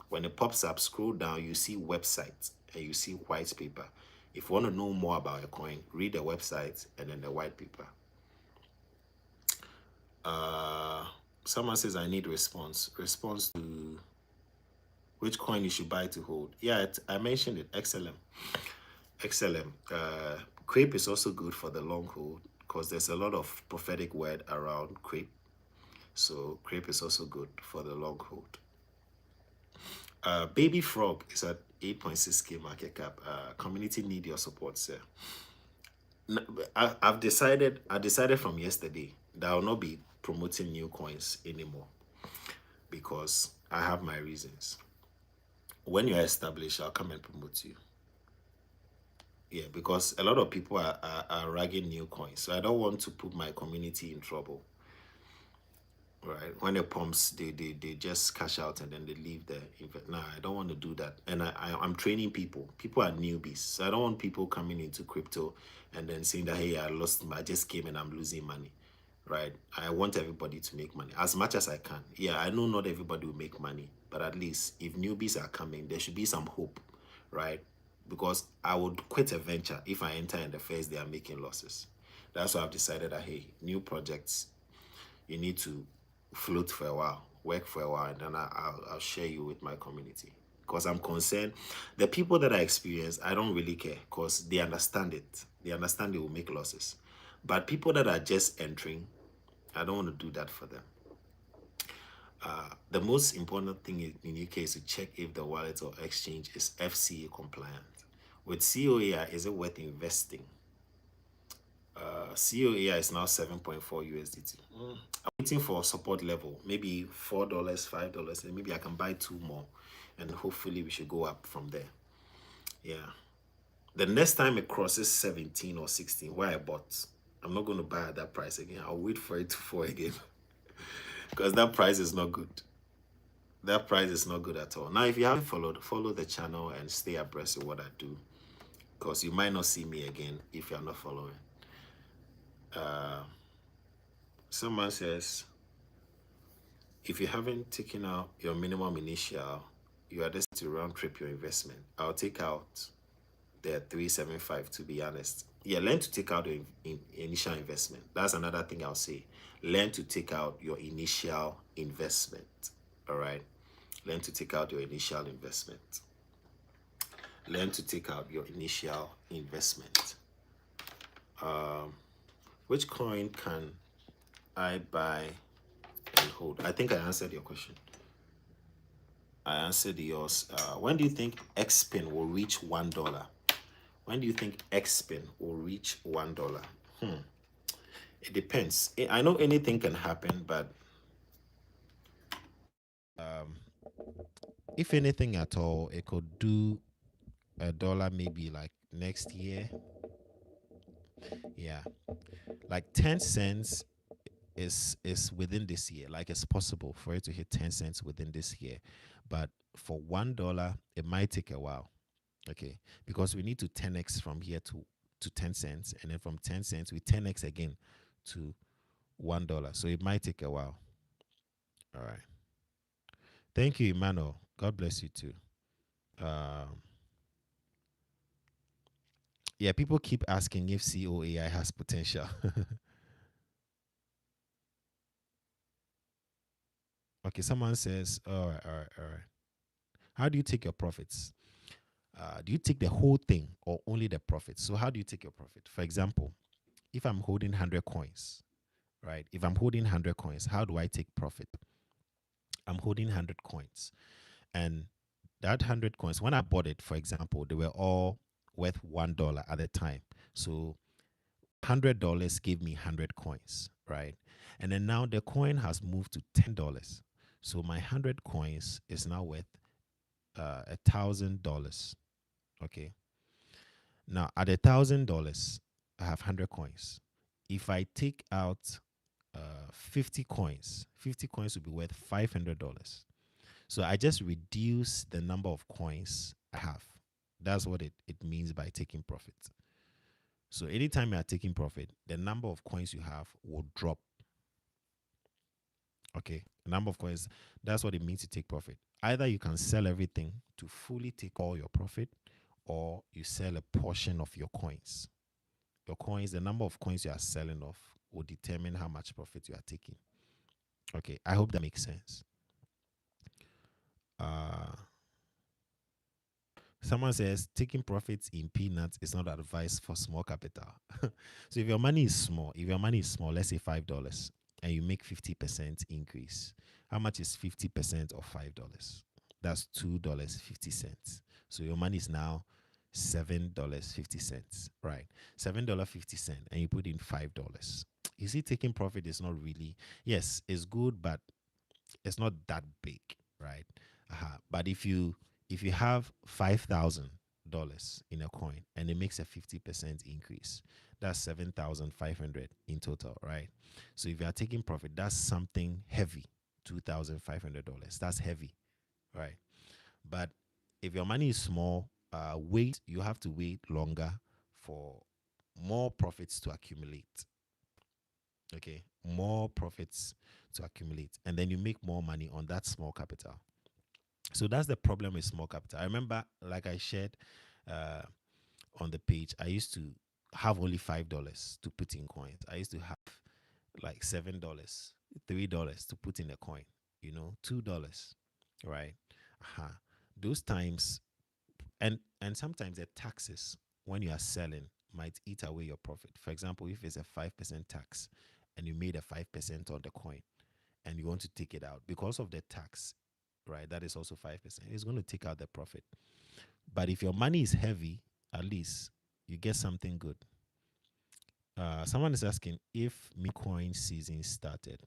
When it pops up, scroll down, you see website and you see white paper. If you want to know more about a coin, read the website and then the white paper. Someone says I need response to which coin you should buy to hold. Yeah, I mentioned it. XLM. Crepe is also good for the long hold because there's a lot of prophetic word around crepe. So crepe is also good for the long hold. Baby Frog is at 8.6k market cap. Community need your support, sir. I decided from yesterday that I will not be promoting new coins anymore because I have my reasons. When you're established, I'll come and promote you. Yeah, because a lot of people are ragging new coins. So I don't want to put my community in trouble. right? When it pumps, they just cash out and then they leave the Nah, I don't want to do that. And I'm training people. People are newbies. So I don't want people coming into crypto and then saying that, hey, I just came and I'm losing money, right? I want everybody to make money as much as I can. Yeah, I know not everybody will make money, but at least if newbies are coming, there should be some hope, right? Because I would quit a venture if I enter in the first day I'm making losses. That's why I've decided that, hey, new projects, you need to float for a while, work for a while, and then I'll share you with my community. Because I'm concerned, the people that I experience, I don't really care because they understand it. They understand they will make losses. But people that are just entering, I don't want to do that for them. The most important thing in UK is to check if the wallet or exchange is FCA compliant. With COAI, is it worth investing? COAI is now 7.4 USDT. I'm waiting for support level, maybe $4, $5, and maybe I can buy two more, and hopefully we should go up from there. Yeah. The next time it crosses 17 or 16, where I bought, I'm not going to buy at that price again. I'll wait for it to fall again because that price is not good. That price is not good at all. Now, if you haven't followed, follow the channel and stay abreast of what I do because you might not see me again if you're not following. Someone says, if you haven't taken out your minimum initial, you are destined to round trip your investment. I'll take out the 375 to be honest. Yeah, learn to take out your initial investment. That's another thing I'll say. Learn to take out your initial investment. All right. Learn to take out your initial investment. Learn to take out your initial investment. Which coin can I buy and hold? I think I answered your question. I answered yours. When do you think Xpin will reach $1? When do you think Xpin will reach $1? It depends. I know anything can happen, but if anything at all, it could do $1 maybe like next year. Yeah, like 10 cents is within this year. Like it's possible for it to hit 10 cents within this year, but for $1, it might take a while. Okay, because we need to 10x from here to 10 cents, and then from 10 cents we 10x again to $1. So it might take a while. All right. Thank you, Emmanuel. God bless you too. Um, yeah, people keep asking if COAI has potential. Okay, someone says, all right, all right, all right. How do you take your profits? Do you take the whole thing or only the profits? So how do you take your profit? For example, if I'm holding 100 coins, right? If I'm holding 100 coins, how do I take profit? I'm holding 100 coins. And that 100 coins, when I bought it, for example, they were all worth $1 at the time. So $100 gave me 100 coins, right? And then now the coin has moved to $10. So my 100 coins is now worth $1,000. Okay. Now at $1,000, I have 100 coins. If I take out 50 coins, 50 coins will be worth $500. So I just reduce the number of coins I have. That's what it means by taking profit. So anytime you are taking profit, the number of coins you have will drop. Okay, the number of coins, that's what it means to take profit. Either you can sell everything to fully take all your profit, or you sell a portion of your coins. Your coins, the number of coins you are selling off will determine how much profit you are taking. Okay, I hope that makes sense. Uh, Someone says taking profits in peanuts is not advice for small capital. So if your money is small, let's say $5, and you make 50% increase, how much is 50% of $5? That's $2.50. So your money is now $7.50, right? $7.50, and you put in $5. You see, taking profit is not really, yes, it's good, but it's not that big, right? But if you have $5,000 in a coin and it makes a 50% increase, that's 7,500 in total, right? So if you are taking profit, that's something heavy. $2,500, that's heavy, right? But if your money is small, you have to wait longer for more profits to accumulate. Okay, more profits to accumulate, and then you make more money on that small capital. So that's the problem with small capital. I remember, like I shared uh, on the page, I used to have only $5 to put in coins. I used to have like $7, $3 to put in a coin. $2, right? Uh-huh. Those times, and sometimes the taxes when you are selling might eat away your profit. For example, if it's a 5% tax and you made a 5% on the coin and you want to take it out because of the tax, right? That is also 5%. It's going to take out the profit. But if your money is heavy, at least you get something good. Someone is asking if Memecoin season started.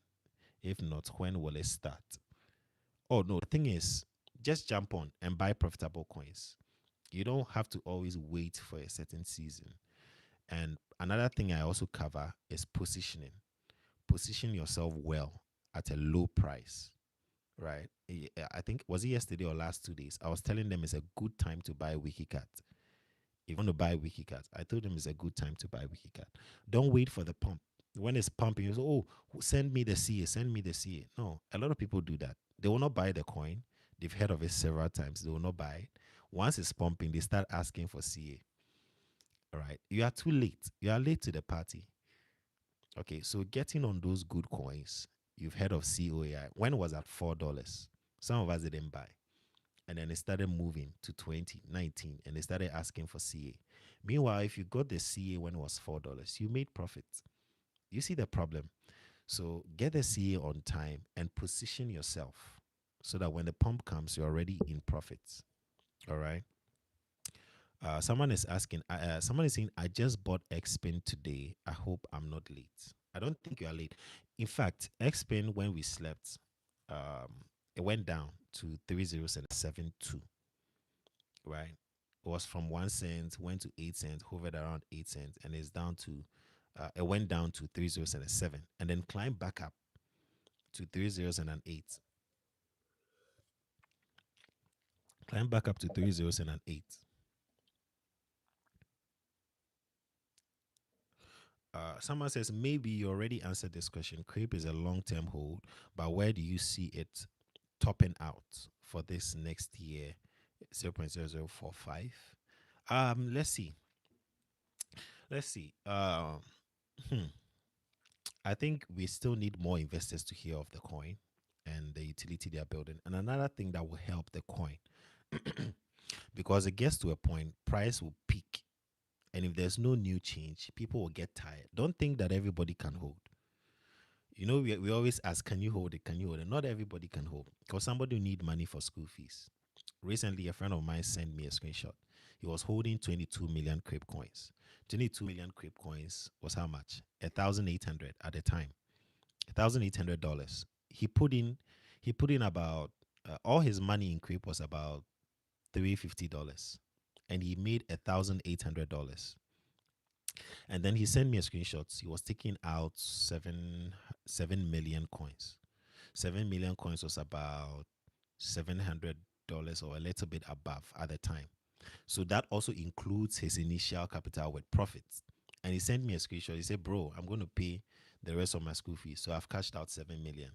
If not, when will it start? Oh no, the thing is, just jump on and buy profitable coins. You don't have to always wait for a certain season. And another thing I also cover is positioning. Position yourself well at a low price, right? I think, was it yesterday or last 2 days? I was telling them it's a good time to buy Wikicat. If you want to buy Wikicat, I told them it's a good time to buy Wikicat. Don't wait for the pump. When it's pumping, you say, oh, send me the CA, send me the CA. No, a lot of people do that. They will not buy the coin. They've heard of it several times. They will not buy it. Once it's pumping, they start asking for CA. All right. You are too late. You are late to the party. Okay. So getting on those good coins, you've heard of COAI. When it was at $4, some of us didn't buy. And then it started moving to 20, 19, and they started asking for CA. Meanwhile, if you got the CA when it was $4, you made profit. You see the problem? So get the CA on time and position yourself so that when the pump comes, you're already in profits. All right. Someone is asking, someone is saying, I just bought Xpin today. I hope I'm not late. I don't think you are late. In fact, Xpin, when we slept, it went down to 30.72, right? It was from 1 cent, went to 8 cents, hovered around 8 cents, and it's down to, it went down to 30.7 and then climbed back up to 30.8. Climb back up to 30.8. Someone says maybe you already answered this question. Crepe is a long-term hold, but where do you see it topping out for this next year? 0.0045. Let's see. Let's see. I think we still need more investors to hear of the coin and the utility they are building. And another thing that will help the coin, because it gets to a point, price will peak. And if there's no new change, people will get tired. Don't think that everybody can hold. We always ask, can you hold it? Can you hold it? Not everybody can hold, because somebody will need money for school fees. Recently, a friend of mine sent me a screenshot. He was holding 22 million Crepe coins. 22 million Crepe coins was how much? 1,800 at the time. $1,800. He put in about, all his money in Crepe was about $350, and he made $1,800. And then he sent me a screenshot. He was taking out 7 million coins. 7 million coins was about $700 or a little bit above at the time. So that also includes his initial capital with profits. And he sent me a screenshot. He said, bro, I'm going to pay the rest of my school fees. So I've cashed out 7 million.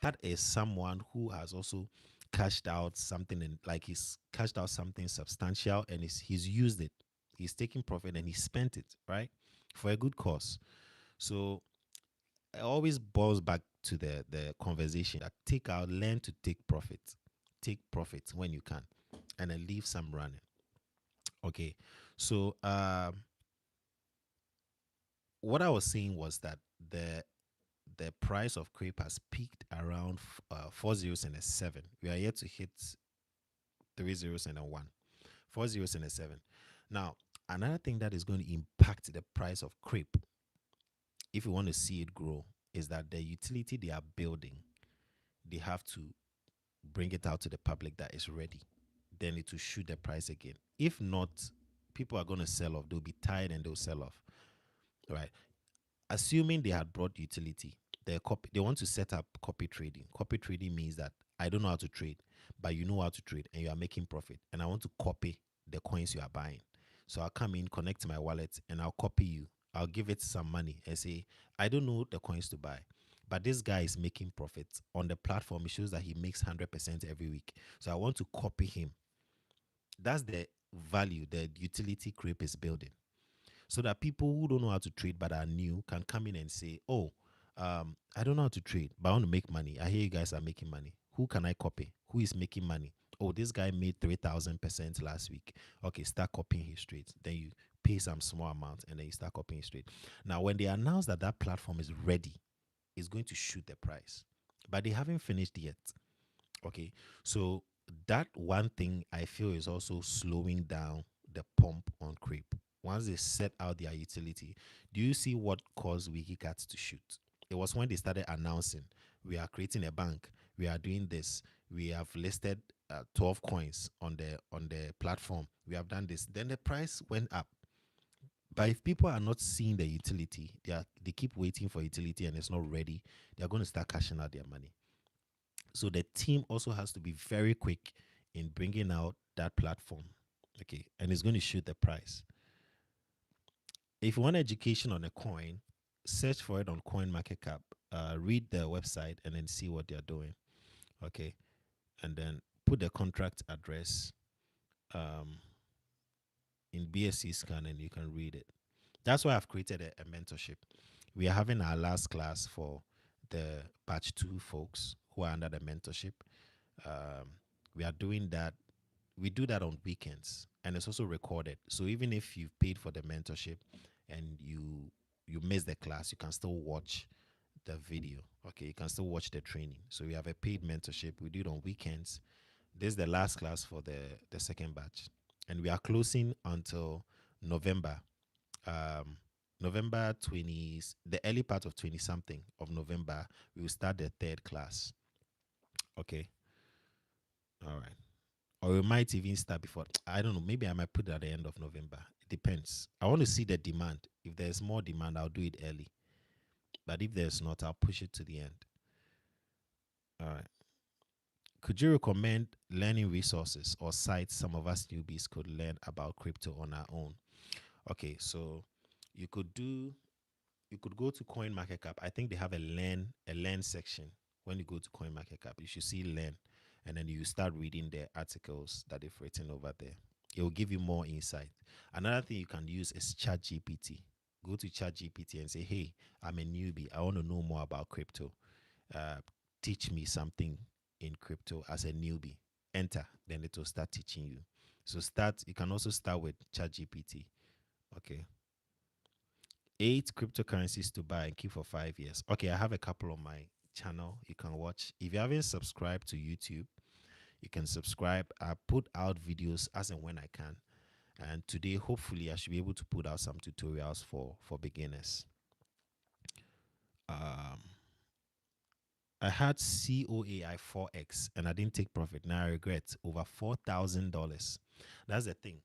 That is someone who has also cashed out something, and like he's cashed out something substantial, and he's used it. He's taking profit and he spent it, right, for a good cause. So it always boils back to the conversation that learn to take profit when you can, and then leave some running. Okay, so what I was saying was that the price of crepe has peaked around 4 zeros and a 7. We are yet to hit 3 zeros and a 1. 4 zeros and a 7. Now, another thing that is going to impact the price of crepe, if you want to see it grow, is that the utility they have to bring it out to the public that is ready. then it will shoot the price again. If not, people are going to sell off. They'll be tired and they'll sell off. Right? Assuming they had brought utility, they want to set up copy trading. Copy trading means that I don't know how to trade, but you know how to trade and you are making profit, and I want to copy the coins you are buying. So I'll come in, connect to my wallet, and I'll copy you. I'll give it some money and say, I don't know the coins to buy, but this guy is making profits on the platform. It shows that he makes 100% every week. So I want to copy him. That's the value, the utility creep is building, so that people who don't know how to trade but are new can come in and say, oh, I don't know how to trade, but I want to make money. I hear you guys are making money. Who can I copy? Who is making money? Oh, this guy made 3,000% last week. Okay, start copying his trades. Then you pay some small amount and then you start copying his trade. Now, when they announce that that platform is ready, it's going to shoot the price, but they haven't finished yet. Okay, so that one thing I feel is also slowing down the pump on creep. Once they set out their utility, do you see what caused WikiCats to shoot? It was when they started announcing, we are creating a bank, we are doing this, we have listed 12 coins on the platform, we have done this. Then the price went up. But if people are not seeing the utility, they keep waiting for utility and it's not ready, they're going to start cashing out their money. So the team also has to be very quick in bringing out that platform. Okay. And it's going to shoot the price. If you want education on a coin, search for it on CoinMarketCap. Read the website and then see what they're doing. Okay. And then put the contract address in BSC scan and you can read it. That's why I've created a mentorship. We are having our last class for the batch 2 folks who are under the mentorship. Um, we are doing that. We do that on weekends, and it's also recorded. So even if you've paid for the mentorship and you miss the class, you can still watch the video. Okay, you can still watch the training. So we have a paid mentorship. We do it on weekends. This is the last class for the second batch, and we are closing until November. November 20s, the early part of 20 something of November, we will start the third class. Okay. All right. Or we might even start before. I don't know. Maybe I might put it at the end of November. It depends. I want to see the demand. If there's more demand, I'll do it early. But if there's not, I'll push it to the end. All right. Could you recommend learning resources or sites some of us newbies could learn about crypto on our own? Okay, so you could go to CoinMarketCap. I think they have a learn section. When you go to CoinMarketCap, you should see learn, and then you start reading the articles that they've written over there. It will give you more insight. Another thing you can use is ChatGPT. Go to ChatGPT and say, hey, I'm a newbie. I want to know more about crypto. Uh, Teach me something in crypto as a newbie. Enter, then it will start teaching you. So you can also start with ChatGPT. Okay. 8 cryptocurrencies to buy and keep for 5 years. Okay, I have a couple on my channel you can watch. If you haven't subscribed to YouTube, you can subscribe. I put out videos as and when I can. And today, hopefully, I should be able to put out some tutorials for beginners. I had COAI 4X and I didn't take profit. Now I regret over $4,000. That's the thing.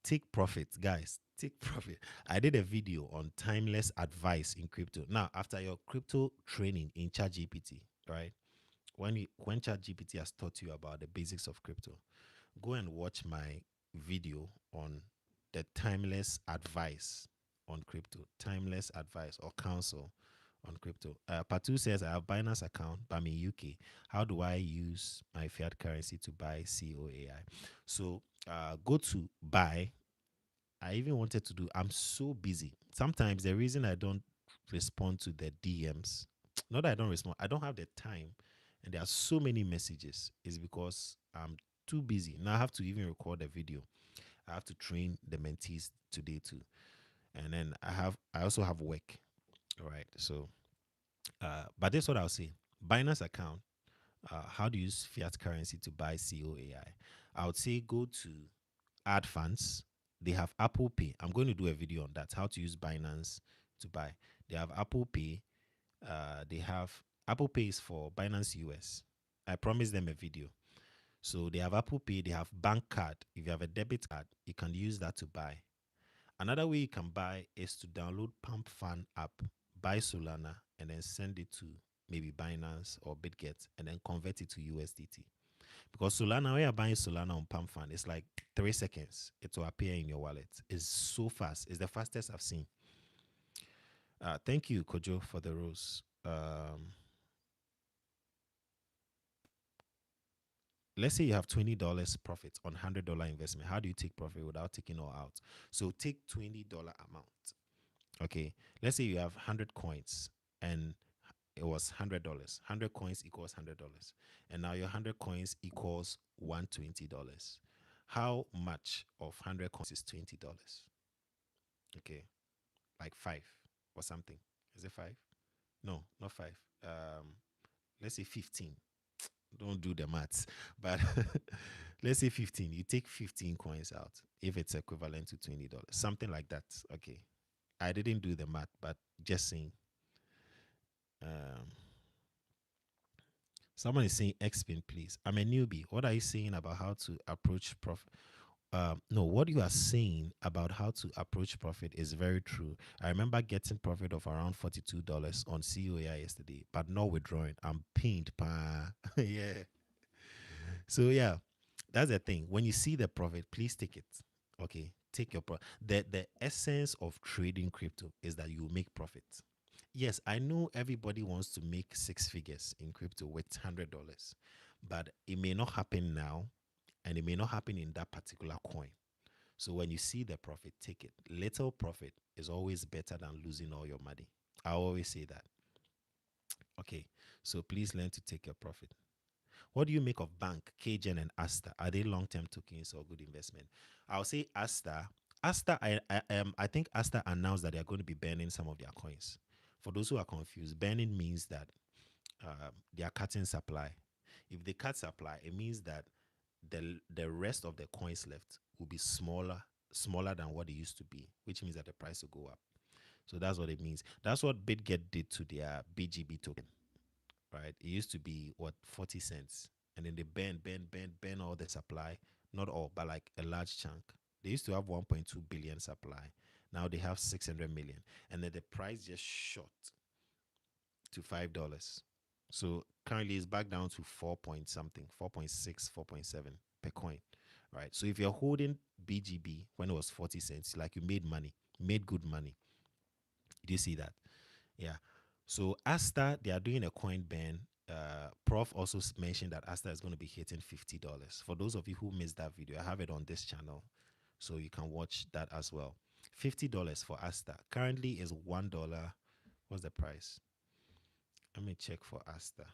Take profit, guys. Take profit. I did a video on timeless advice in crypto. Now, after your crypto training in ChatGPT, right? When ChatGPT has taught you about the basics of crypto, go and watch my video on the timeless advice on crypto, timeless advice or counsel on crypto. Patu says, I have Binance account, but I'm in UK. How do I use my fiat currency to buy COAI? So go to buy. I even wanted to do, I'm so busy. Sometimes the reason I don't respond to the DMs, not that I don't respond, I don't have the time. And there are so many messages, is because I'm too busy. Now I have to even record a video. I have to train the mentees today too. And then I also have work. All right. So, but this is what I'll say. Binance account, how to use fiat currency to buy COAI. I would say go to add funds. They have Apple Pay. I'm going to do a video on that, how to use Binance to buy. They have Apple Pay. They have Apple Pay is for Binance US. I promised them a video. So they have Apple Pay, they have bank card. If you have a debit card, you can use that to buy. Another way you can buy is to download Pump Fan app, buy Solana, and then send it to maybe Binance or BitGet, and then convert it to USDT. Because Solana, when you're buying Solana on Pump Fan, it's like 3 seconds. It will appear in your wallet. It's so fast. It's the fastest I've seen. Thank you, Kojo, for the rose. Let's say you have $20 profit on $100 investment. How do you take profit without taking all out? So take $20 amount. Okay. Let's say you have 100 coins and it was $100. 100 coins equals $100. And now your 100 coins equals $120. How much of 100 coins is $20? Okay. Like 5 or something. Is it 5? No, not 5. Let's say 15. Don't do the maths, but let's say 15. You take 15 coins out if it's equivalent to $20, something like that. Okay. I didn't do the math, but just saying. Um, Someone is saying Xpin, please. I'm a newbie. What are you saying about how to approach profit? No, what you are saying about how to approach profit is very true. I remember getting profit of around $42 on COAI yesterday, but not withdrawing. I'm pained, pa. Yeah. So yeah, that's the thing. When you see the profit, please take it. Okay, take your profit. The essence of trading crypto is that you make profit. Yes, I know everybody wants to make 6 figures in crypto with $100, but it may not happen now, and it may not happen in that particular coin. So when you see the profit, take it. Little profit is always better than losing all your money. I always say that. Okay, so please learn to take your profit. What do you make of Bank, KGen, and Asta? Are they long-term tokens or good investment? I'll say Asta. Asta, I think Asta announced that they are going to be banning some of their coins. For those who are confused, banning means that they are cutting supply. If they cut supply, it means that the rest of the coins left will be smaller than what it used to be, which means that the price will go up. So that's what it means. That's what BitGet did to their BGB token, right? It used to be what 40 cents, and then they ban all the supply, not all, but like a large chunk. They used to have 1.2 billion supply. Now they have 600 million, and then the price just shot to $5. So currently it's back down to 4 point something, 4.6, 4.7 per coin, right? So if you're holding BGB when it was 40 cents, like you made money, made good money. Do you see that? Yeah. So Asta, they are doing a coin ban. Prof also mentioned that Asta is going to be hitting $50. For those of you who missed that video, I have it on this channel, so you can watch that as well. $50 for Asta. Currently is $1. What's the price? Let me check for Asta.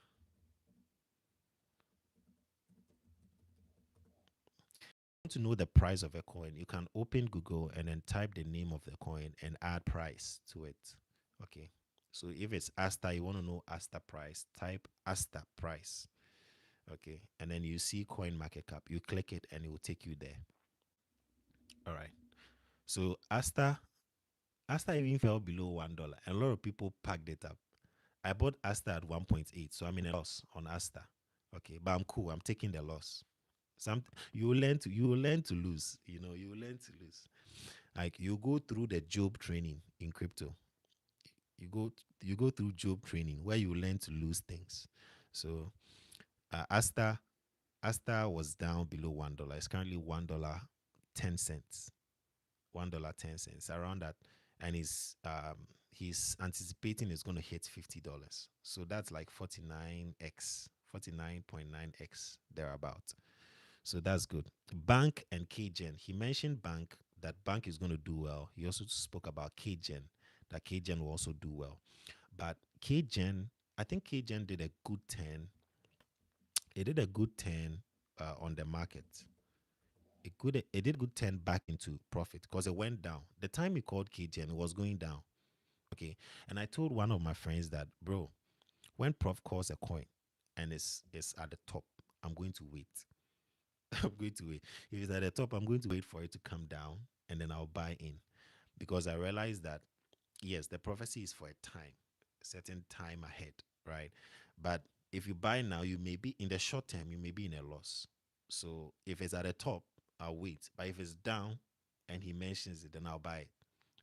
To know the price of a coin, you can open Google and then type the name of the coin and add price to it. Okay. So if it's Asta, you want to know Asta price, type Asta price. Okay. And then you see coin market cap. You click it and it will take you there. All right. So Asta even fell below $1. And a lot of people packed it up. I bought Asta at 1.8. So I'm in a loss on Asta. Okay. But I'm cool. I'm taking the loss. You will learn to lose. You will learn to lose. Like you go through the job training in crypto. You go through job training where you learn to lose things. So Asta was down below $1. It's currently $1.10. $1.10 around that, and he's anticipating it's going to hit $50. So that's like 49x, 49.9x thereabout. So that's good. Bank and KGen. He mentioned Bank, that Bank is going to do well. He also spoke about KGen, that KGen will also do well. But KGen, I think KGen did a good 10. It did a good 10 on the market. It did good 10 back into profit because it went down. The time he called KGen, it was going down. Okay. And I told one of my friends that, bro, when Prof calls a coin and it's at the top, I'm going to wait. I'm going to wait. If it's at the top, I'm going to wait for it to come down and then I'll buy in. Because I realized that, yes, the prophecy is for a time, a certain time ahead, right? But if you buy now, you may be in the short term, you may be in a loss. So if it's at the top, I'll wait. But if it's down and he mentions it, then I'll buy it.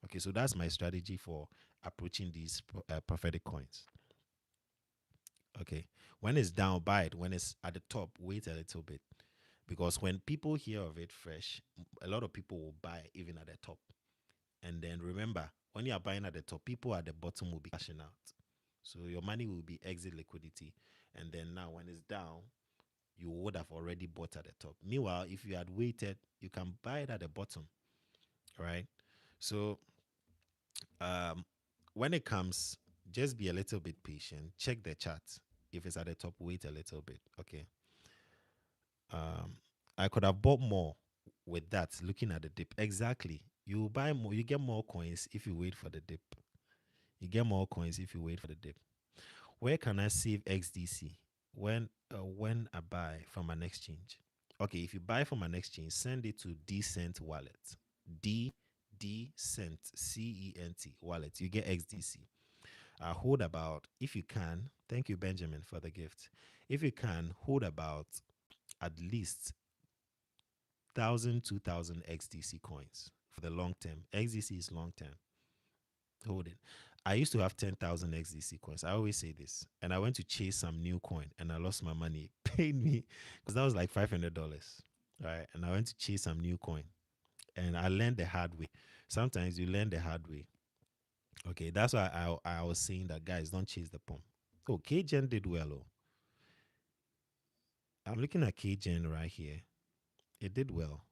Okay, so that's my strategy for approaching these prophetic coins. Okay, when it's down, buy it. When it's at the top, wait a little bit. Because when people hear of it fresh, a lot of people will buy even at the top. And then remember, when you are buying at the top, people at the bottom will be cashing out. So your money will be exit liquidity. And then now when it's down, you would have already bought at the top. Meanwhile, if you had waited, you can buy it at the bottom. Right? So when it comes, just be a little bit patient. Check the chart. If it's at the top, wait a little bit. Okay. I could have bought more with that, looking at the dip. Exactly. You buy more, you get more coins if you wait for the dip. You get more coins if you wait for the dip. Where can I save XDC? When I buy from an exchange. Okay, if you buy from an exchange, send it to Decent wallet. Decent CENT wallet. You get XDC. Hold about, if you can. Thank you, Benjamin, for the gift. If you can, hold about at least 2,000 XDC coins for the long term. XDC is long term. Hold it. I used to have 10,000 XDC coins. I always say this. And I went to chase some new coin and I lost my money. It paid me because that was like $500. Right. And I went to chase some new coin and I learned the hard way. Sometimes you learn the hard way. Okay. That's why I was saying that, guys, don't chase the pump. Oh, KGen did well. Oh. I'm looking at KGen right here. It did well.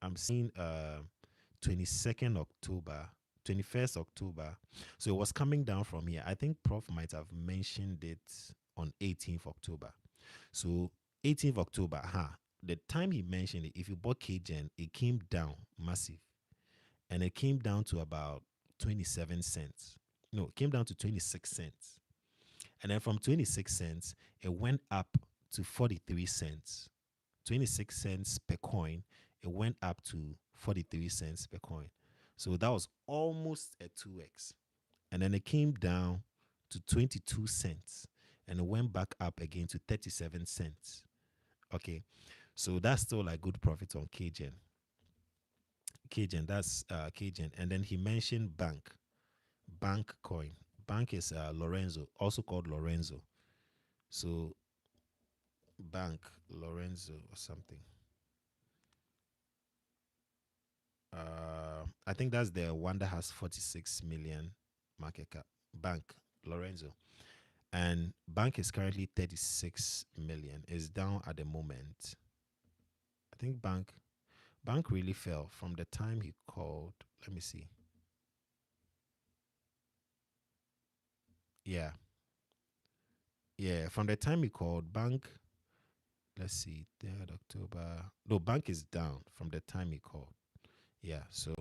I'm seeing 22nd October, 21st October. So it was coming down from here. I think Prof might have mentioned it on 18th October. So 18th October, the time he mentioned it, if you bought KGen, it came down massive. And it came down to about 27 cents. No, it came down to 26 cents. And then from 26 cents, it went up to 43 cents. 26 cents per coin, it went up to 43 cents per coin. So that was almost a 2x. And then it came down to 22 cents and it went back up again to 37 cents. Okay. So that's still like good profit on KGen. KGen, that's KGen. And then he mentioned bank coin. Bank is Lorenzo, also called Lorenzo. So bank, Lorenzo or something. I think that's the one that has 46 million market cap. Bank, Lorenzo. And bank is currently 36 million. It's down at the moment. I think bank really fell from the time he called. Let me see. Yeah. Yeah. From the time he called, bank, let's see, 3rd October. No, bank is down from the time he called. Yeah. So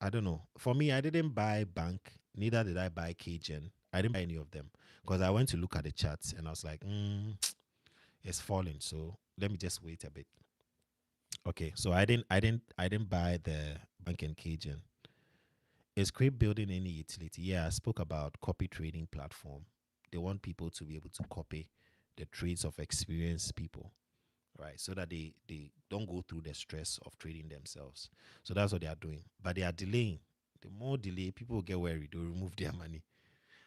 I don't know. For me, I didn't buy bank, neither did I buy KGen. I didn't buy any of them because I went to look at the charts and I was like, it's falling. So let me just wait a bit. Okay, so I didn't buy the bank and KGen. Is Crate building any utility? Yeah, I spoke about copy trading platform. They want people to be able to copy the trades of experienced people, right? So that they don't go through the stress of trading themselves. So that's what they are doing. But they are delaying. The more delay, people will get worried. They'll remove their money.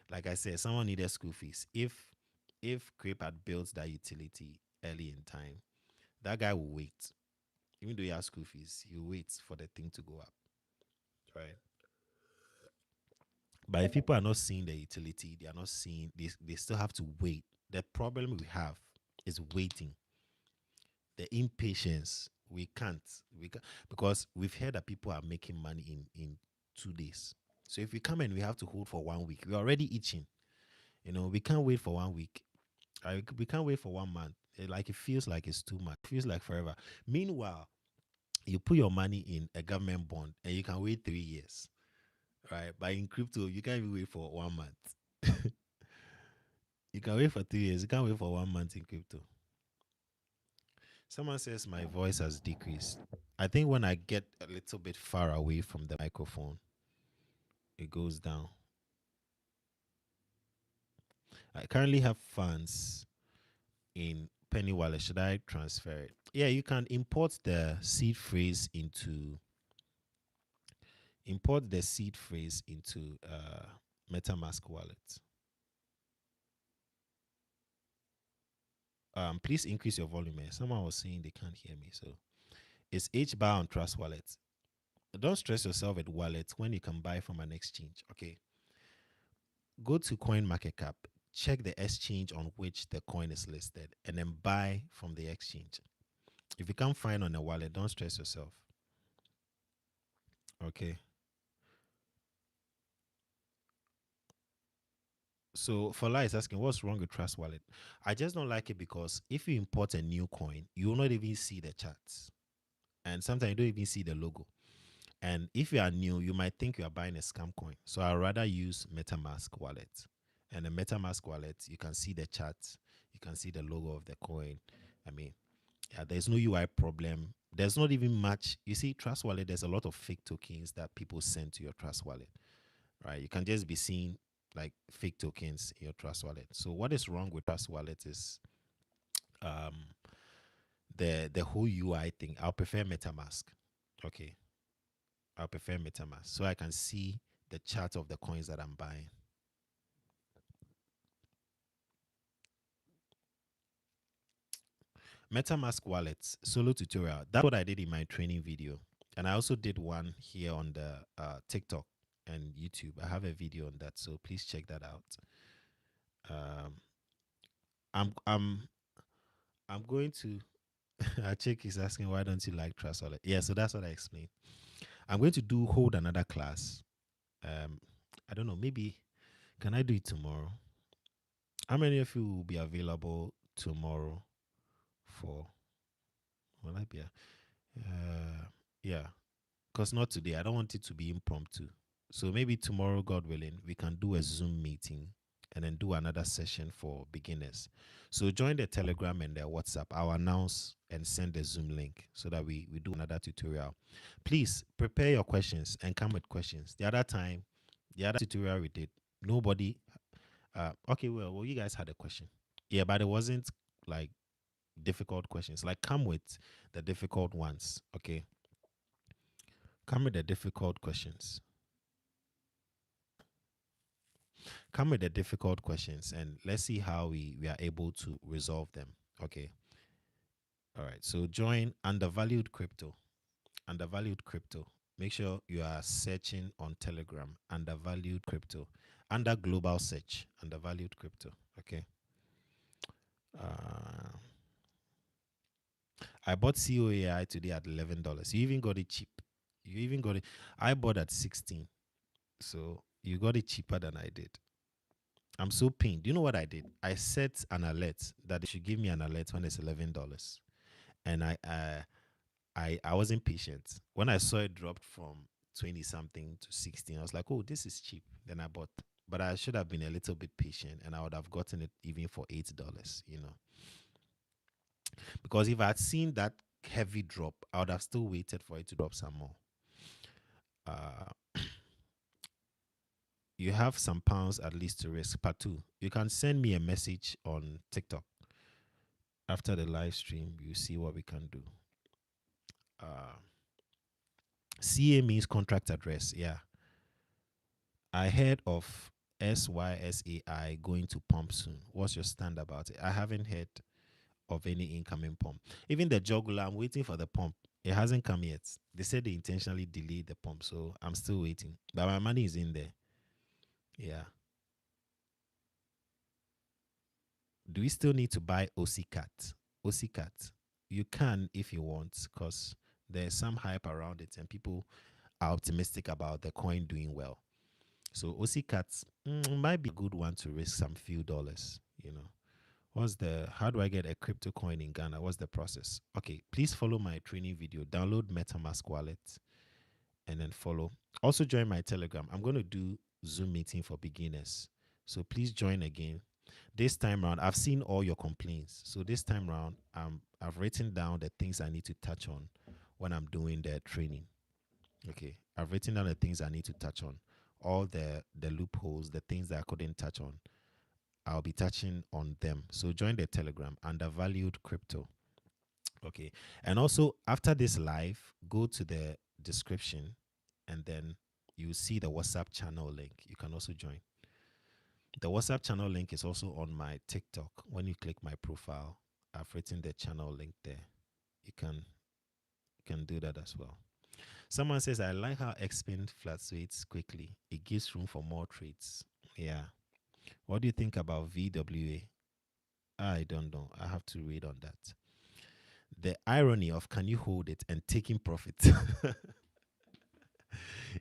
Like I said, someone needed school fees. If Crepe had built that utility early in time, that guy will wait. Even though he has school fees, he'll wait for the thing to go up. Right. But if people are not seeing the utility, they are not seeing they still have to wait. The problem we have is waiting. The impatience. We can't because we've heard that people are making money in 2 days. So if we come and we have to hold for 1 week, we're already itching. We can't wait for 1 week. We can't wait for 1 month. It feels like it's too much. It feels like forever. Meanwhile, you put your money in a government bond and you can wait 3 years, right? But in crypto, you can't even wait for 1 month. You can wait for 3 years. You can't wait for 1 month in crypto. Someone says my voice has decreased. I think when I get a little bit far away from the microphone, it goes down. I currently have funds in Penny wallet. Should I transfer it? Yeah, you can import the seed phrase into MetaMask wallet. Please increase your volume. Someone was saying they can't hear me, so it's HBAR on Trust Wallet. Don't stress yourself with wallet when you can buy from an exchange. Okay, go to CoinMarketCap, check the exchange on which the coin is listed, and then buy from the exchange. If you can't find on a wallet, don't stress yourself. Okay. So Fola is asking, what's wrong with Trust Wallet? I just don't like it because if you import a new coin, you will not even see the charts, and sometimes you don't even see the logo. And if you are new, you might think you are buying a scam coin. So I'd rather use MetaMask wallet. And the MetaMask wallet, you can see the chart, you can see the logo of the coin. I mean, yeah, there's no UI problem. There's not even much. You see, Trust Wallet, there's a lot of fake tokens that people send to your Trust Wallet, right? You can just be seeing like fake tokens in your Trust Wallet. So what is wrong with Trust Wallet is um, the whole UI thing. I'll prefer MetaMask. Okay, I prefer MetaMask so I can see the chart of the coins that I'm buying. MetaMask wallets solo tutorial. That's what I did in my training video, and I also did one here on the TikTok and YouTube. I have a video on that, so please check that out. Um, I'm I'm I'm going to. Achik is asking why don't you like Trust Wallet? Yeah, so that's what I explained. I'm going to hold another class. Um, I don't know. Maybe can I do it tomorrow? How many of you will be available tomorrow for? Will I be? Yeah, because not today. I don't want it to be impromptu. So maybe tomorrow, God willing, we can do a Zoom meeting and then do another session for beginners. So join the Telegram and the WhatsApp. I'll announce and send the Zoom link so that we do another tutorial. Please prepare your questions and come with questions. The other tutorial we did, nobody. Okay, well, you guys had a question. Yeah, but it wasn't like difficult questions. Like, come with the difficult ones. Okay, come with the difficult questions. Come with the difficult questions and let's see how we are able to resolve them. Okay. All right. So join undervalued crypto. Undervalued crypto. Make sure you are searching on Telegram. Undervalued crypto. Under global search. Undervalued crypto. Okay. Uh, I bought COAI today at $11. You even got it cheap. You even got it. I bought at 16. So you got it cheaper than I did. I'm so pained. Do you know what I did? I set an alert that they should give me an alert when it's $11, and I wasn't patient. When I saw it dropped from 20 something to 16, I was like, oh, this is cheap. Then I bought, but I should have been a little bit patient, and I would have gotten it even for $8. Because if I had seen that heavy drop, I would have still waited for it to drop some more. Uh, you have some pounds at least to risk. Part two, you can send me a message on TikTok after the live stream. You see what we can do. Uh, CA means contract address. Yeah, I heard of SYSAI going to pump soon. What's your stand about it? I haven't heard of any incoming pump. Even the jugular, I'm waiting for the pump. It hasn't come yet. They said they intentionally delayed the pump, so I'm still waiting. But my money is in there. Yeah. Do we still need to buy OCCAT? OCCAT. You can if you want, because there's some hype around it and people are optimistic about the coin doing well. So OCCAT might be a good one to risk some few dollars. How do I get a crypto coin in Ghana? What's the process? Okay, please follow my training video, download MetaMask wallet, and then follow. Also join my Telegram. I'm going to do Zoom meeting for beginners. So please join again. This time around, I've seen all your complaints. So this time around, I've written down the things I need to touch on when I'm doing the training. Okay, I've written down the things I need to touch on, all the loopholes, the things that I couldn't touch on. I'll be touching on them. So join the Telegram, Undervalued Crypto. Okay. And also after this live, go to the description and then you see the WhatsApp channel link. You can also join. The WhatsApp channel link is also on my TikTok. When you click my profile, I've written the channel link there. You can do that as well. Someone says, I like how Xpin fluctuates quickly. It gives room for more trades. Yeah. What do you think about VWA? I don't know. I have to read on that. The irony of can you hold it and taking profit.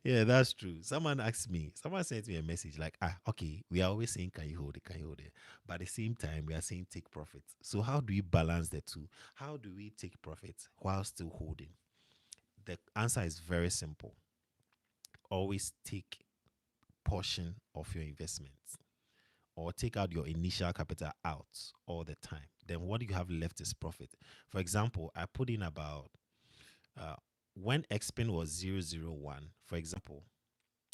Yeah, that's true. Someone sent me a message like, okay, we are always saying, can you hold it? Can you hold it? But at the same time, we are saying take profits. So how do we balance the two? How do we take profits while still holding? The answer is very simple. Always take portion of your investments or take out your initial capital out all the time. Then what you have left is profit. For example, I put in about uh, when Xpin was 001, for example,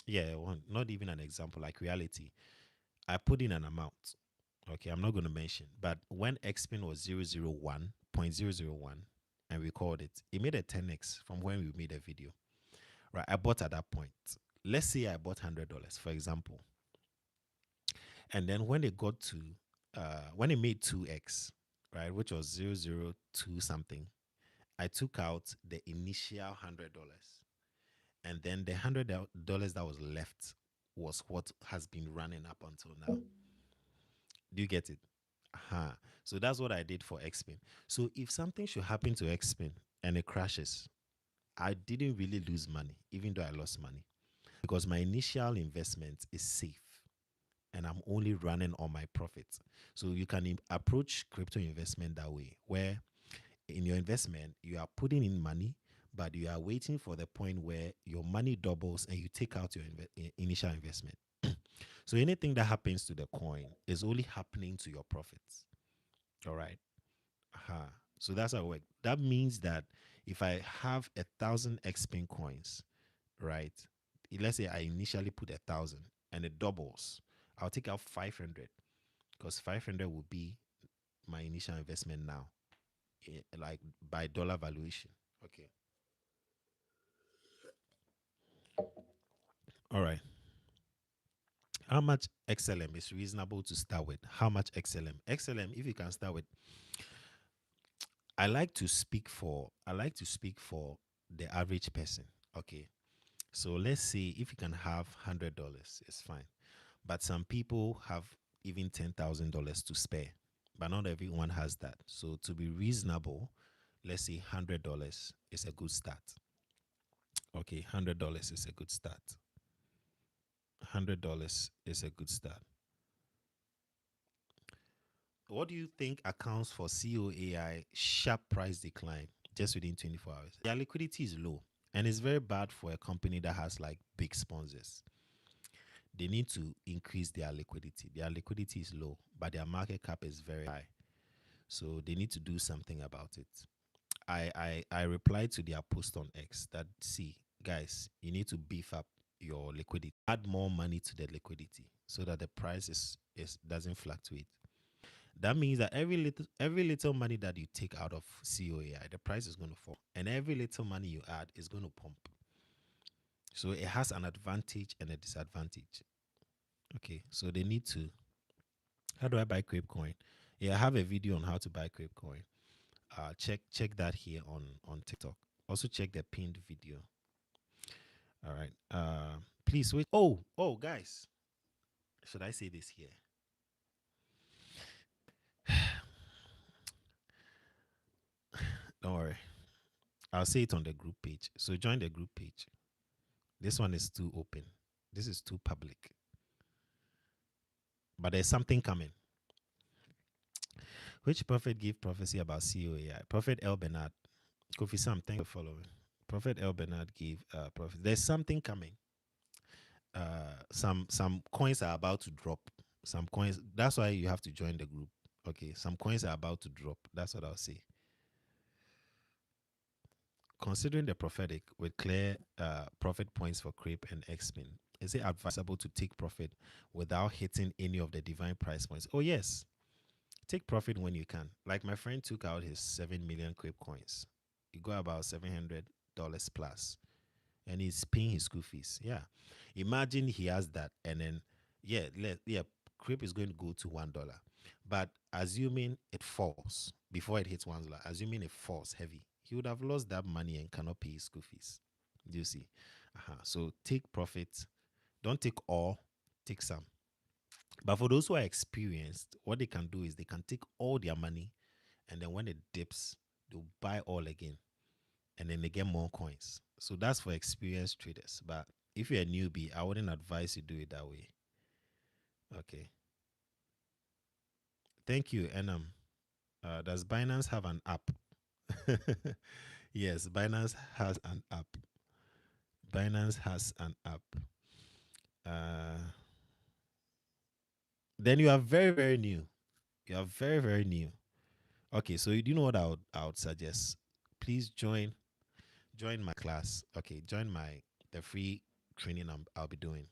yeah, not even an example, like reality, I put in an amount. Okay, I'm not going to mention, but when Xpin was 001.001 and we called it, it made a 10x from when we made a video, right? I bought at that point. Let's say I bought $100, for example. And then when it got to, when it made 2x, right, which was 002 something, I took out the initial $100. And then the $100 that was left was what has been running up until now. Do you get it? So that's what I did for Xpin. So if something should happen to Xpin and it crashes, I didn't really lose money, even though I lost money, because my initial investment is safe and I'm only running on my profits. So you can approach crypto investment that way, where in your investment, you are putting in money, but you are waiting for the point where your money doubles and you take out your initial investment. So anything that happens to the coin is only happening to your profits. All right. So that's how it works. That means that if I have 1,000 Xpin coins, right? Let's say I initially put 1,000 and it doubles, I'll take out 500 because 500 will be my initial investment now, like by dollar valuation. Okay. All right. How much XLM is reasonable to start with? How much XLM? XLM, if you can start with, I like to speak for the average person. Okay. So let's say if you can have $100, it's fine. But some people have even $10,000 to spare. But not everyone has that. So to be reasonable, let's say $100 is a good start. Okay, $100 is a good start. $100 is a good start. What do you think accounts for COAI sharp price decline just within 24 hours? Their liquidity is low, and it's very bad for a company that has like big sponsors. They need to increase their liquidity. Their liquidity is low, but their market cap is very high. So they need to do something about it. I replied to their post on X that, see, guys, you need to beef up your liquidity. Add more money to the liquidity so that the price is doesn't fluctuate. That means that every little money that you take out of COAI, the price is going to fall. And every little money you add is going to pump. So it has an advantage and a disadvantage. Okay, so they need to. How do I buy Coin? Yeah, I have a video on how to buy Coin. Check that here on TikTok. Also check the pinned video. All right. Please wait. Oh, guys, should I say this here? Don't worry. I'll say it on the group page. So join the group page. This one is too open. This is too public. But there's something coming. Which prophet gave prophecy about COAI? Prophet El Bernard. Kofi Sam, thank you for following. Prophet El Bernard gave prophecy. There's something coming. Some coins are about to drop. Some coins. That's why you have to join the group. Okay. Some coins are about to drop. That's what I'll say. Considering the prophetic with clear profit points for Crepe and Xpin, is it advisable to take profit without hitting any of the divine price points? Oh yes, take profit when you can. Like my friend took out his 7 million Crip coins. He got about $700 plus, and he's paying his school fees. Yeah, imagine he has that, and then yeah, Crip is going to go to $1, but assuming it falls before it hits $1, assuming it falls heavy, he would have lost that money and cannot pay his school fees. Do you see? So take profit. Don't take all, take some. But for those who are experienced, what they can do is they can take all their money, and then when it dips, they'll buy all again, and then they get more coins. So that's for experienced traders. But if you're a newbie, I wouldn't advise you do it that way. Okay. Thank you, Enam. Does Binance have an app? Yes, Binance has an app. Binance has an app. Then you are very, very new. You are very, very new. Okay, so you do know what I would suggest? Please join my class. Okay, join the free training I'll be doing.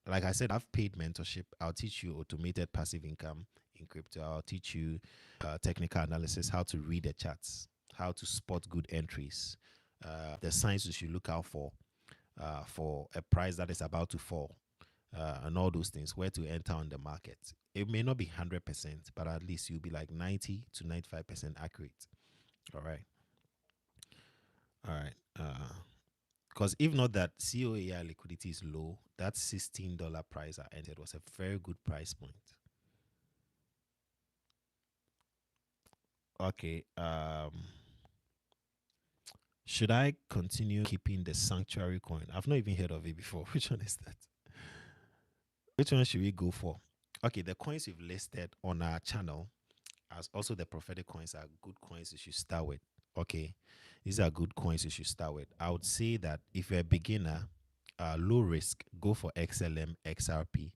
Like I said, I've paid mentorship. I'll teach you automated passive income in crypto. I'll teach you technical analysis, how to read the charts, how to spot good entries, the signs you should look out for a price that is about to fall, and all those things, where to enter on the market. It may not be 100%, but at least you'll be like 90 to 95% accurate. All right. All right. Because if not that COAI liquidity is low, that $16 price I entered was a very good price point. Okay. Should I continue keeping the sanctuary coin? I've not even heard of it before. Which one is that? Which one should we go for? Okay, the coins you've listed on our channel, as also the prophetic coins, are good coins you should start with. Okay, these are good coins you should start with. I would say that if you're a beginner, low risk, go for XLM, XRP.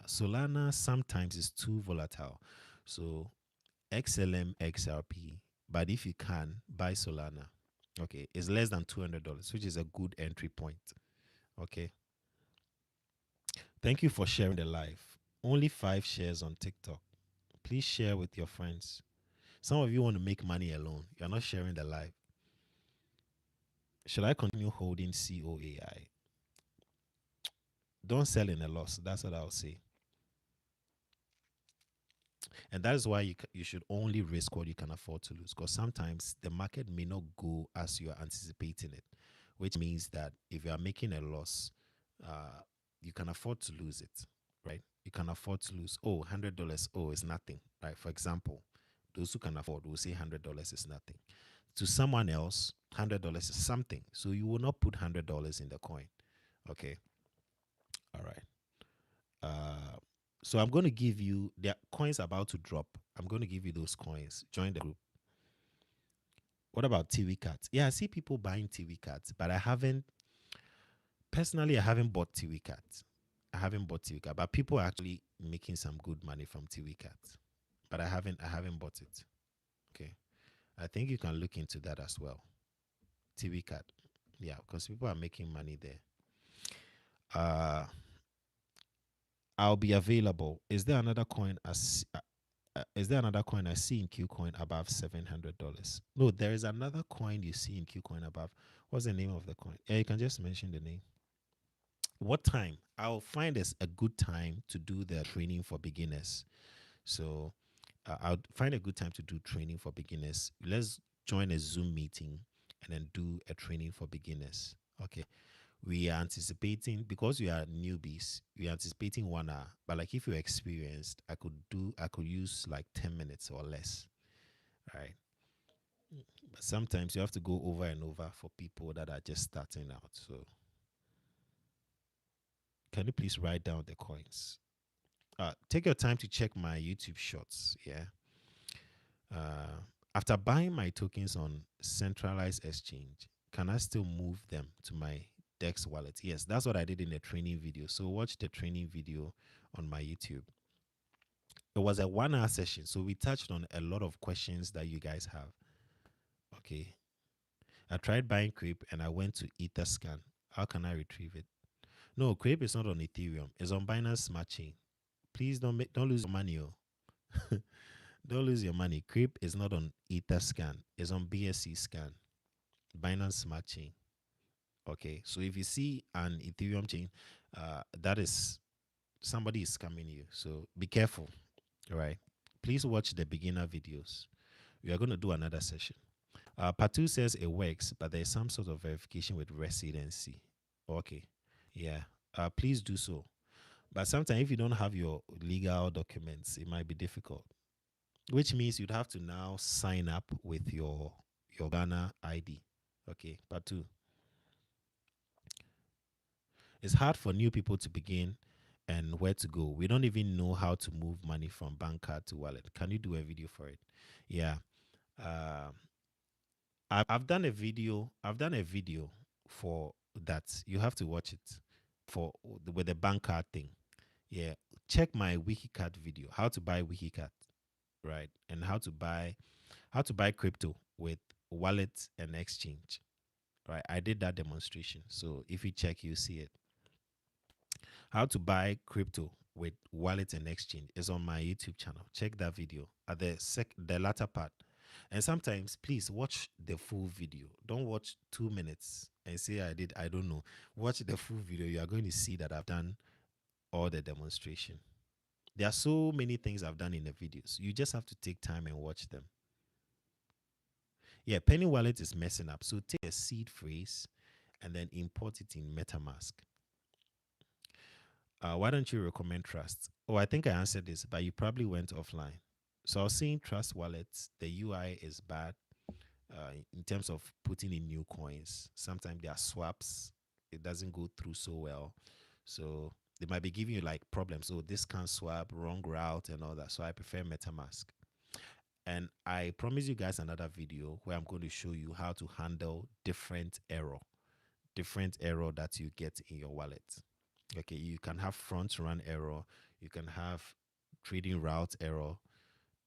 Solana sometimes is too volatile, so XLM, XRP. But if you can, buy Solana. Okay, it's less than $200, which is a good entry point. Okay, thank you for sharing the live. Only 5 shares on TikTok. Please share with your friends. Some of you want to make money alone. You're not sharing the live. Should I continue holding COAI? Don't sell in a loss. That's what I'll say. And that is why you should only risk what you can afford to lose, because sometimes the market may not go as you are anticipating it, which means that if you are making a loss, you can afford to lose it, right? You can afford to lose. Oh, $100. Oh, it's nothing, right? For example, those who can afford will say $100 is nothing. To someone else, $100 is something. So you will not put $100 in the coin. Okay. All right. So I'm going to give you the coins about to drop. I'm going to give you those coins. Join the group. What about TV cards? Yeah, I see people buying TV cards, but I haven't bought TV cards. I haven't bought TV cards, but people are actually making some good money from TV cards. But I haven't bought it. Okay. I think you can look into that as well. TV card. Yeah, because people are making money there. I'll be available. Is there another coin I see in Qcoin above $700? No, there is another coin you see in Qcoin above. What's the name of the coin? Yeah, you can just mention the name. What time? I'll find this a good time to do the training for beginners. So I'll find a good time to do training for beginners. Let's join a Zoom meeting and then do a training for beginners. Okay. We are anticipating, because we are newbies, we are anticipating 1 hour. But like if you're experienced, I could use like 10 minutes or less. Right. But sometimes you have to go over and over for people that are just starting out. So can you please write down the coins? Take your time to check my YouTube shorts. Yeah. After buying my tokens on centralized exchange, can I still move them to my Dex wallet? Yes, that's what I did in the training video. So watch the training video on my YouTube. It was a 1 hour session, so we touched on a lot of questions that you guys have. Okay. I tried buying Creep and I went to Etherscan. How can I retrieve it? No, Crepe is not on Ethereum. It's on Binance Smart Chain. Please don't lose your money. Oh. Don't lose your money. Crepe is not on Etherscan. It's on BSC Scan. Binance Smart Chain. Okay. So if you see an Ethereum chain, that is somebody is scamming you. So be careful. All right. Please watch the beginner videos. We are going to do another session. Part 2 says it works, but there's some sort of verification with residency. Okay. Yeah. Please do so. But sometimes if you don't have your legal documents, it might be difficult. Which means you'd have to now sign up with your Ghana ID. Okay. Part 2. It's hard for new people to begin and where to go. We don't even know how to move money from bank card to wallet. Can you do a video for it? Yeah. Um, I've done a video. I've done a video for that. You have to watch it for with the bank card thing. Yeah. Check my WikiCard video. How to buy WikiCard, right? And how to buy crypto with wallet and exchange. Right. I did that demonstration. So if you check, you see it. How to buy crypto with wallet and exchange is on my YouTube channel. Check that video at the latter part. And sometimes please watch the full video. Don't watch 2 minutes and say I don't know. Watch the full video. You are going to see that I've done all the demonstration. There are so many things I've done in the videos. You just have to take time and watch them. Yeah, Penny Wallet is messing up. So take a seed phrase and then import it in MetaMask. Why don't you recommend Trust? Oh, I think I answered this, but you probably went offline. So I was saying Trust wallets, the UI is bad in terms of putting in new coins. Sometimes there are swaps, it doesn't go through so well. So they might be giving you like problems. Oh, this can't swap, wrong route, and all that. So I prefer MetaMask. And I promise you guys another video where I'm going to show you how to handle different error that you get in your wallet. Okay, you can have front run error, you can have trading route error.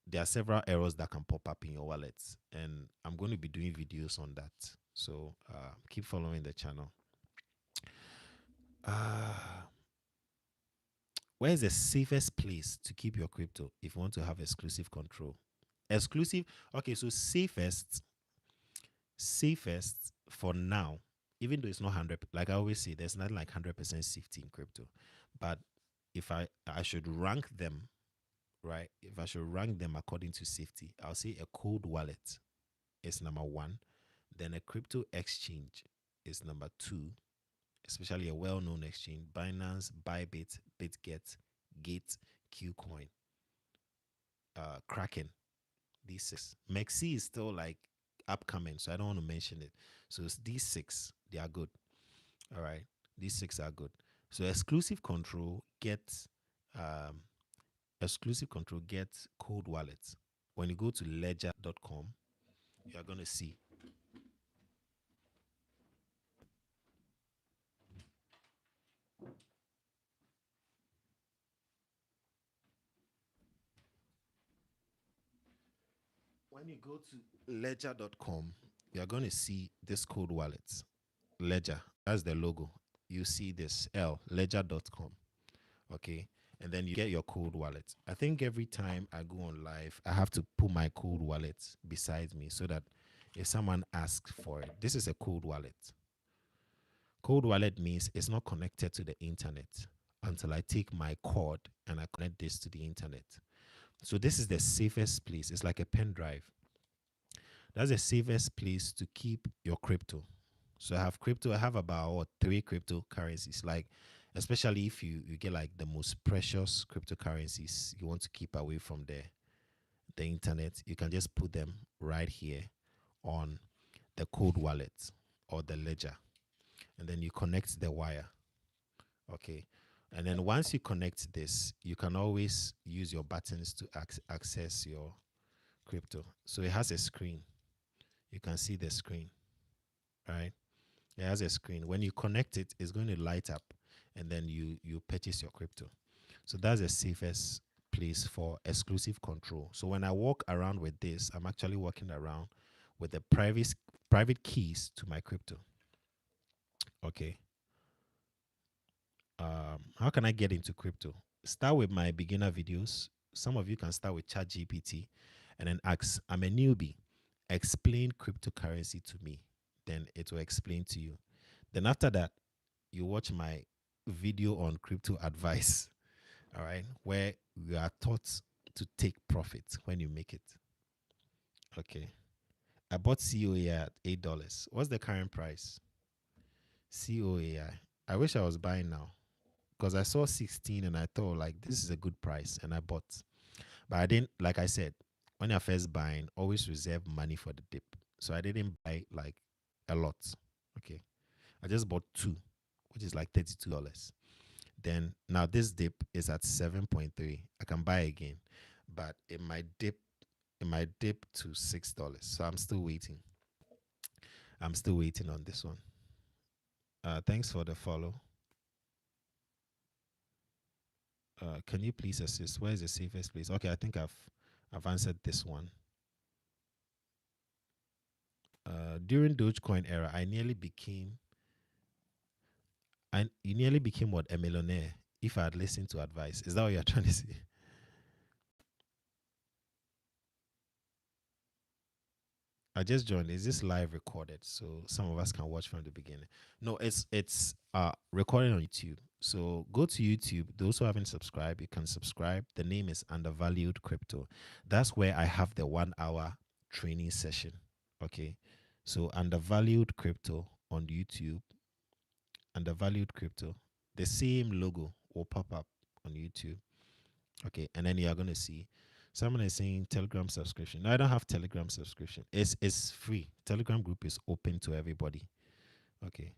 There are several errors that can pop up in your wallet, and I'm going to be doing videos on that. So keep following the channel. Where is the safest place to keep your crypto if you want to have exclusive control? Exclusive. Okay, so safest for now, even though it's not 100, like I always say, there's not like 100% safety in crypto. But if I should rank them, right? If I should rank them according to safety, I'll say a cold wallet is number 1. Then a crypto exchange is number 2, especially a well-known exchange: Binance, Bybit, BitGet, Gate, Qcoin, Kraken. These 6. Mexi is still like upcoming, so I don't want to mention it. So these 6, they are good. All right, these 6 are good. So exclusive control gets cold wallets. When you go to ledger.com, you are going to see. When you go to ledger.com, you are going to see this cold wallets. Ledger, that's the logo. You see this ledger.com. Okay. And then you get your cold wallet. I think every time I go on live, I have to put my cold wallet beside me so that if someone asks for it, this is a cold wallet. Cold wallet means it's not connected to the internet until I take my cord and I connect this to the internet. So this is the safest place. It's like a pen drive. That's the safest place to keep your crypto. So I have crypto. I have about 3 cryptocurrencies. Like, especially if you get like the most precious cryptocurrencies you want to keep away from the internet, you can just put them right here on the cold wallet or the ledger, and then you connect the wire. Okay. And then once you connect this, you can always use your buttons to access your crypto. So it has a screen. You can see the screen, right? It has a screen. When you connect it, it's going to light up, and then you purchase your crypto. So that's the safest place for exclusive control. So when I walk around with this, I'm actually walking around with the private keys to my crypto. Okay. How can I get into crypto? Start with my beginner videos. Some of you can start with ChatGPT and then ask, I'm a newbie. Explain cryptocurrency to me. Then it will explain to you. Then after that, you watch my video on crypto advice. All right. Where you are taught to take profit when you make it. Okay. I bought COA at $8. What's the current price? COAI. I wish I was buying now because I saw 16 and I thought like this is a good price and I bought. But I didn't, like I said, when you're first buying, always reserve money for the dip. So I didn't buy like a lot. Okay. I just bought two, which is like $32. Then now this dip is at 7.3. I can buy again. But it might dip to $6. So I'm still waiting. I'm still waiting on this one. Thanks for the follow. Can you please assist? Where is the safest place? Okay, I think I've answered this one. During Dogecoin era, you nearly became what, a millionaire if I had listened to advice. Is that what you're trying to say? I just joined. Is this live recorded so some of us can watch from the beginning? No, it's recorded on YouTube. So go to YouTube. Those who haven't subscribed, you can subscribe. The name is Undervalued Crypto. That's where I have the 1 hour training session. Okay. So Undervalued Crypto on YouTube, Undervalued Crypto. The same logo will pop up on YouTube. Okay, and then you're gonna see someone is saying Telegram subscription. No, I don't have Telegram subscription. It's free. Telegram group is open to everybody. Okay.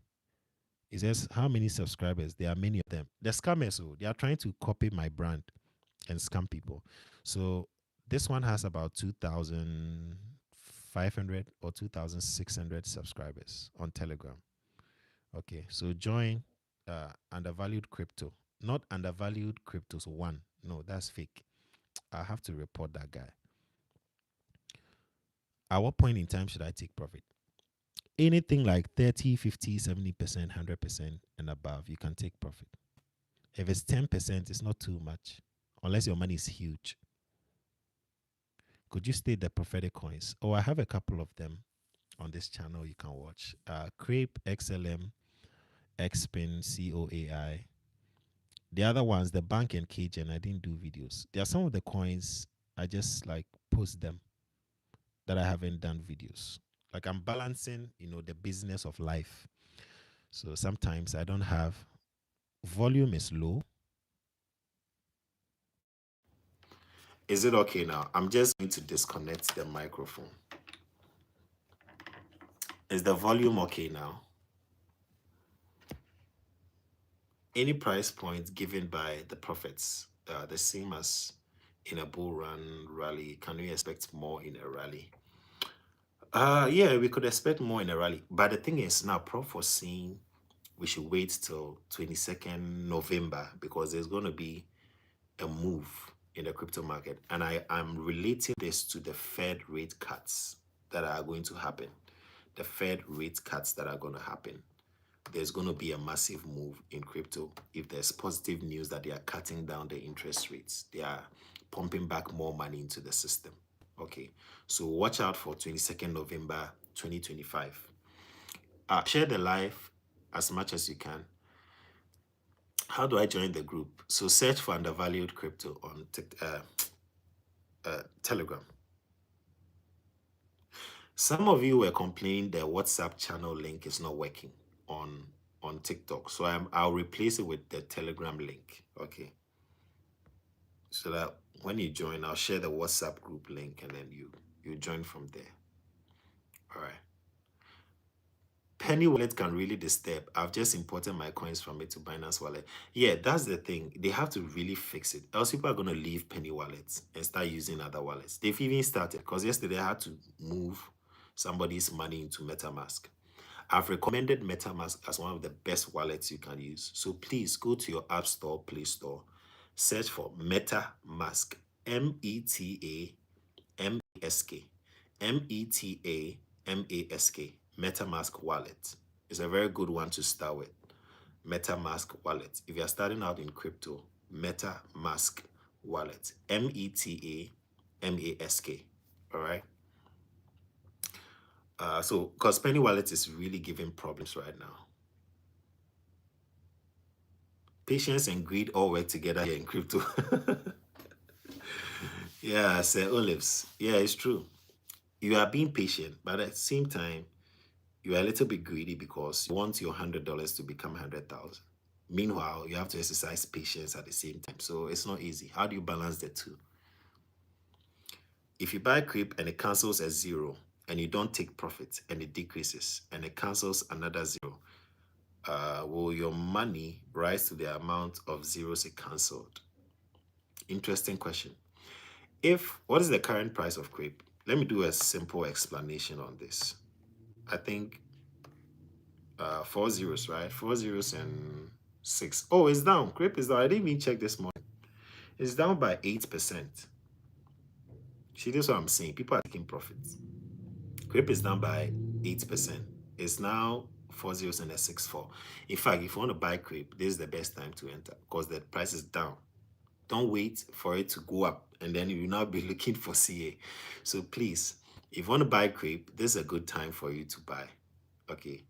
It says how many subscribers? There are many of them. The scammers, oh, they are trying to copy my brand and scam people. So this one has about 2,500 or 2,600 subscribers on Telegram. Okay, so join Undervalued Crypto, not Undervalued Cryptos One. No, that's fake. I have to report that guy. At what point in time should I take profit? Anything like 30, 50, 70%, 100% and above, you can take profit. If it's 10%, it's not too much, unless your money is huge. Could you state the prophetic coins? Oh, I have a couple of them on this channel you can watch. Crepe, XLM, Xpin, COAI. The other ones, the bank and Cajun, I didn't do videos. There are some of the coins I just like post them that I haven't done videos. Like I'm balancing, the business of life. So sometimes I don't have volume is low. Is it okay now? I'm just going to disconnect the microphone. Is the volume okay now? Any price point given by the prophets, the same as in a bull run rally, can we expect more in a rally? Yeah, we could expect more in a rally. But the thing is, now Prof was saying we should wait till 22nd November because there's going to be a move in the crypto market. And I'm relating this to the Fed rate cuts that are going to happen. The Fed rate cuts that are going to happen. There's going to be a massive move in crypto if there's positive news that they are cutting down the interest rates. They are pumping back more money into the system. Okay, so watch out for 22nd November 2025. Share the live as much as you can. How do I join the group? So search for Undervalued Crypto on Telegram. Some of you were complaining the WhatsApp channel link is not working on TikTok. So I'll replace it with the Telegram link. Okay. So that when you join, I'll share the WhatsApp group link and then you join from there. All right. Penny wallet can really disturb. I've just imported my coins from it to Binance wallet. Yeah, that's the thing. They have to really fix it. Else people are going to leave Penny wallets and start using other wallets. They've even started because yesterday I had to move somebody's money into MetaMask. I've recommended MetaMask as one of the best wallets you can use. So please go to your App Store, Play Store, search for MetaMask, METAMASK, METAMASK, MetaMask wallet. It's a very good one to start with. MetaMask wallet. If you are starting out in crypto, MetaMask wallet. METAMASK. All right. So, because Penny Wallet is really giving problems right now. Patience and greed all work together here in crypto. Yeah, Sir Olives. Yeah, it's true. You are being patient, but at the same time, you are a little bit greedy because you want your $100 to become 100,000. Meanwhile, you have to exercise patience at the same time. So it's not easy. How do you balance the two? If you buy creep and it cancels at zero and you don't take profit and it decreases and it cancels another zero, will your money rise to the amount of zeros it canceled? Interesting question. What is the current price of creep? Let me do a simple explanation on this. I think 4 zeros, right? 4 zeros and 6. Oh, it's down. Creep is down. I didn't even check this morning. It's down by 8%. See, this is what I'm saying. People are taking profits. Creep is down by 8%. It's now 4 zeros and a 6.4. In fact, if you want to buy creep, this is the best time to enter because the price is down. Don't wait for it to go up and then you will now be looking for CA. So please, if you want to buy creep, this is a good time for you to buy. Okay.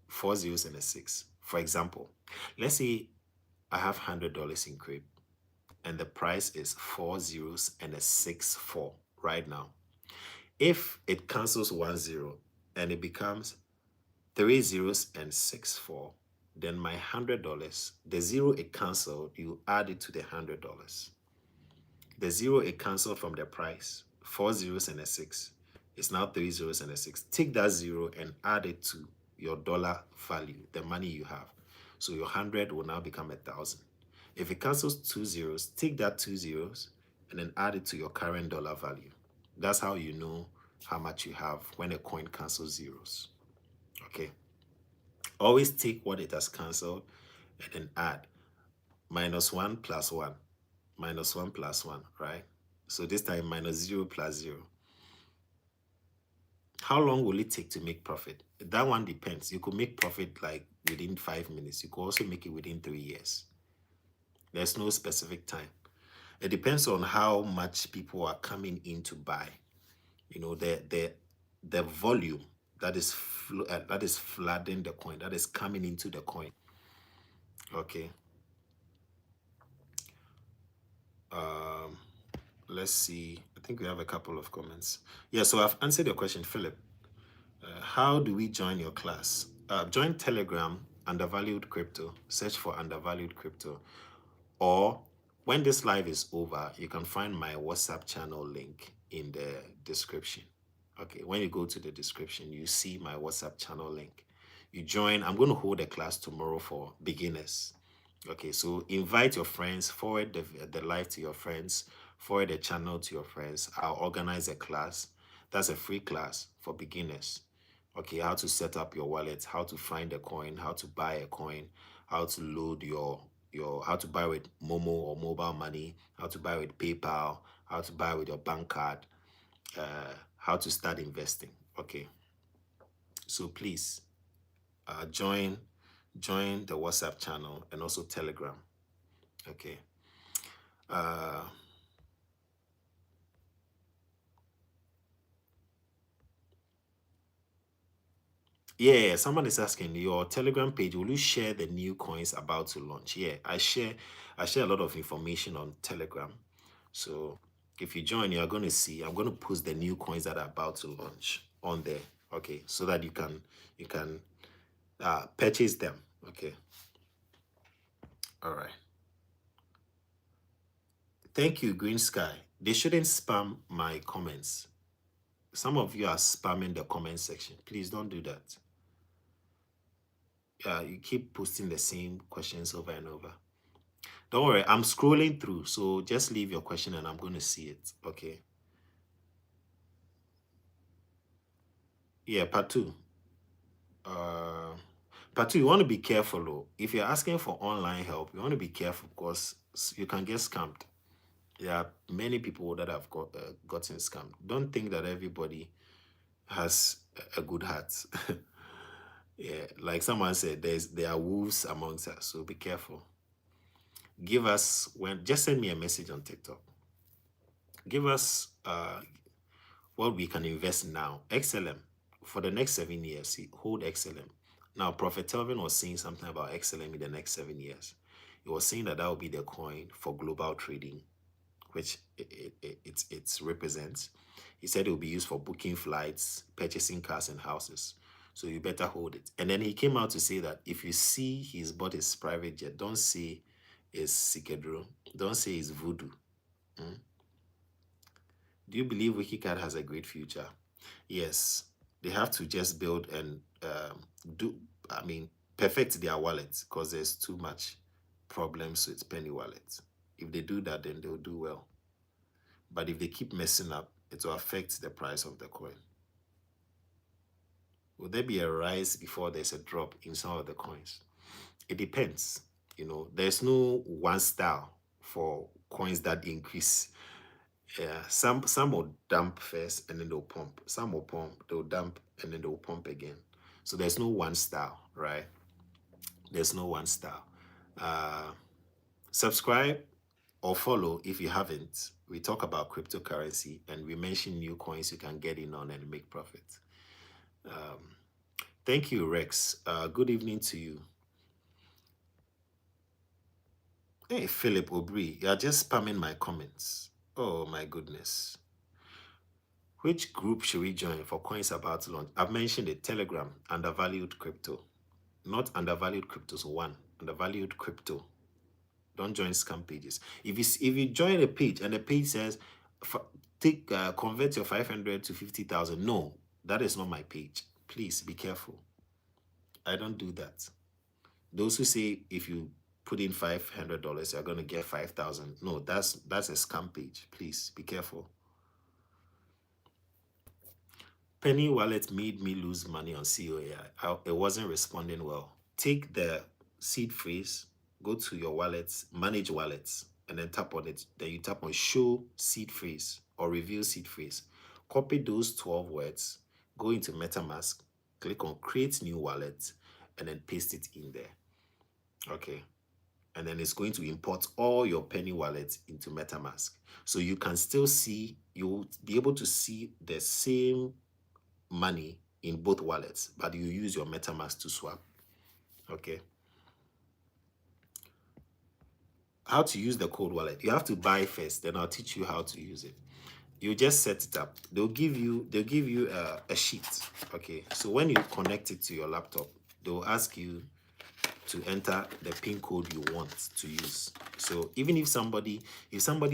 4 zeros and a 6. For example, let's say I have $100 in creep and the price is 4 zeros and a 6.4 right now. If it cancels 1 zero and it becomes 3 zeros and 6.4, then my $100, the zero it canceled, you add it to the $100. The zero it canceled from the price, 4 zeros and a 6, is now 3 zeros and a 6. Take that zero and add it to your dollar value, the money you have. So your 100 will now become 1,000. If it cancels 2 zeros, take that 2 zeros and then add it to your current dollar value. That's how you know how much you have when a coin cancels zeros. Okay. Always take what it has canceled and then add -1 plus 1, -1 plus 1, right? So this time -0 plus 0. How long will it take to make profit? That one depends. You could make profit like within 5 minutes. You could also make it within 3 years. There's no specific time. It depends on how much people are coming in to buy. You know, the volume that is flooding the coin, that is coming into the coin. Okay. Let's see. I think we have a couple of comments. Yeah, so I've answered your question, Philip. How do we join your class? Join Telegram, Undervalued Crypto. Search for Undervalued Crypto. Or when this live is over, you can find my WhatsApp channel link in the description. Okay, when you go to the description, you see my WhatsApp channel link. You join. I'm going to hold a class tomorrow for beginners. Okay, so invite your friends, forward the live to your friends, forward the channel to your friends. I'll organize a class. That's a free class for beginners. Okay, how to set up your wallet, how to find a coin, how to buy a coin, how to load how to buy with Momo or mobile money, how to buy with PayPal, how to buy with your bank card, how to start investing. Okay, so please join the WhatsApp channel and also Telegram. Okay. Yeah, someone is asking your Telegram page, will you share the new coins about to launch? Yeah, I share a lot of information on Telegram. So if you join, you're going to see, I'm going to post the new coins that are about to launch on there. Okay, so that you can purchase them. Okay. All right. Thank you, Green Sky. They shouldn't spam my comments. Some of you are spamming the comment section. Please don't do that. You keep posting the same questions over and over. Don't worry, I'm scrolling through, so just leave your question and I'm going to see it. Okay. Yeah, part 2. Part 2, you want to be careful though. If you're asking for online help, you want to be careful because you can get scammed. There are many people that have gotten scammed. Don't think that everybody has a good heart. Yeah, like someone said, there are wolves amongst us, so be careful. Give us when just send me a message on TikTok. Give us what we can invest now. XLM for the next 7 years. See, hold XLM. Now, Prophet Telvin was saying something about XLM in the next 7 years. He was saying that will be the coin for global trading, which it represents. He said it will be used for booking flights, purchasing cars and houses. So you better hold it. And then he came out to say that if you see he's bought his private jet, don't say it's Sikedro. Don't say it's voodoo. Mm? Do you believe WikiCard has a great future? Yes. They have to just build and do, I mean, perfect their wallets because there's too much problems with penny wallets. If they do that, then they'll do well. But if they keep messing up, it will affect the price of the coin. Will there be a rise before there's a drop in some of the coins? It depends. There's no one style for coins that increase. Yeah, some will dump first and then they'll pump. Some will pump, they'll dump and then they'll pump again. So there's no one style, right? There's no one style. Subscribe or follow if you haven't. We talk about cryptocurrency and we mention new coins you can get in on and make profit. Thank you, Rex. Good evening to you. Hey, Philip Obri, you are just spamming my comments. Oh my goodness. Which group should we join for coins about to launch? I've mentioned it, Telegram, undervalued crypto. Not undervalued cryptos one, undervalued crypto. Don't join scam pages. If you join a page and the page says convert your 500 to 50,000, no, that is not my page. Please be careful. I don't do that. Those who say if you put in $500, you're going to get 5,000. No, that's a scam page. Please be careful. Penny wallet made me lose money on COAI. It wasn't responding well. Take the seed phrase, go to your wallets, manage wallets, and then tap on it. Then you tap on show seed phrase or reveal seed phrase. Copy those 12 words, go into MetaMask, click on create new wallet, and then paste it in there. Okay. And then it's going to import all your penny wallets into MetaMask. So you can still see, you'll be able to see the same money in both wallets, but you use your MetaMask to swap. Okay. How to use the cold wallet. You have to buy first, then I'll teach you how to use it. You just set it up. They'll give you a sheet. Okay. So when you connect it to your laptop, they'll ask you to enter the PIN code you want to use. So even if somebody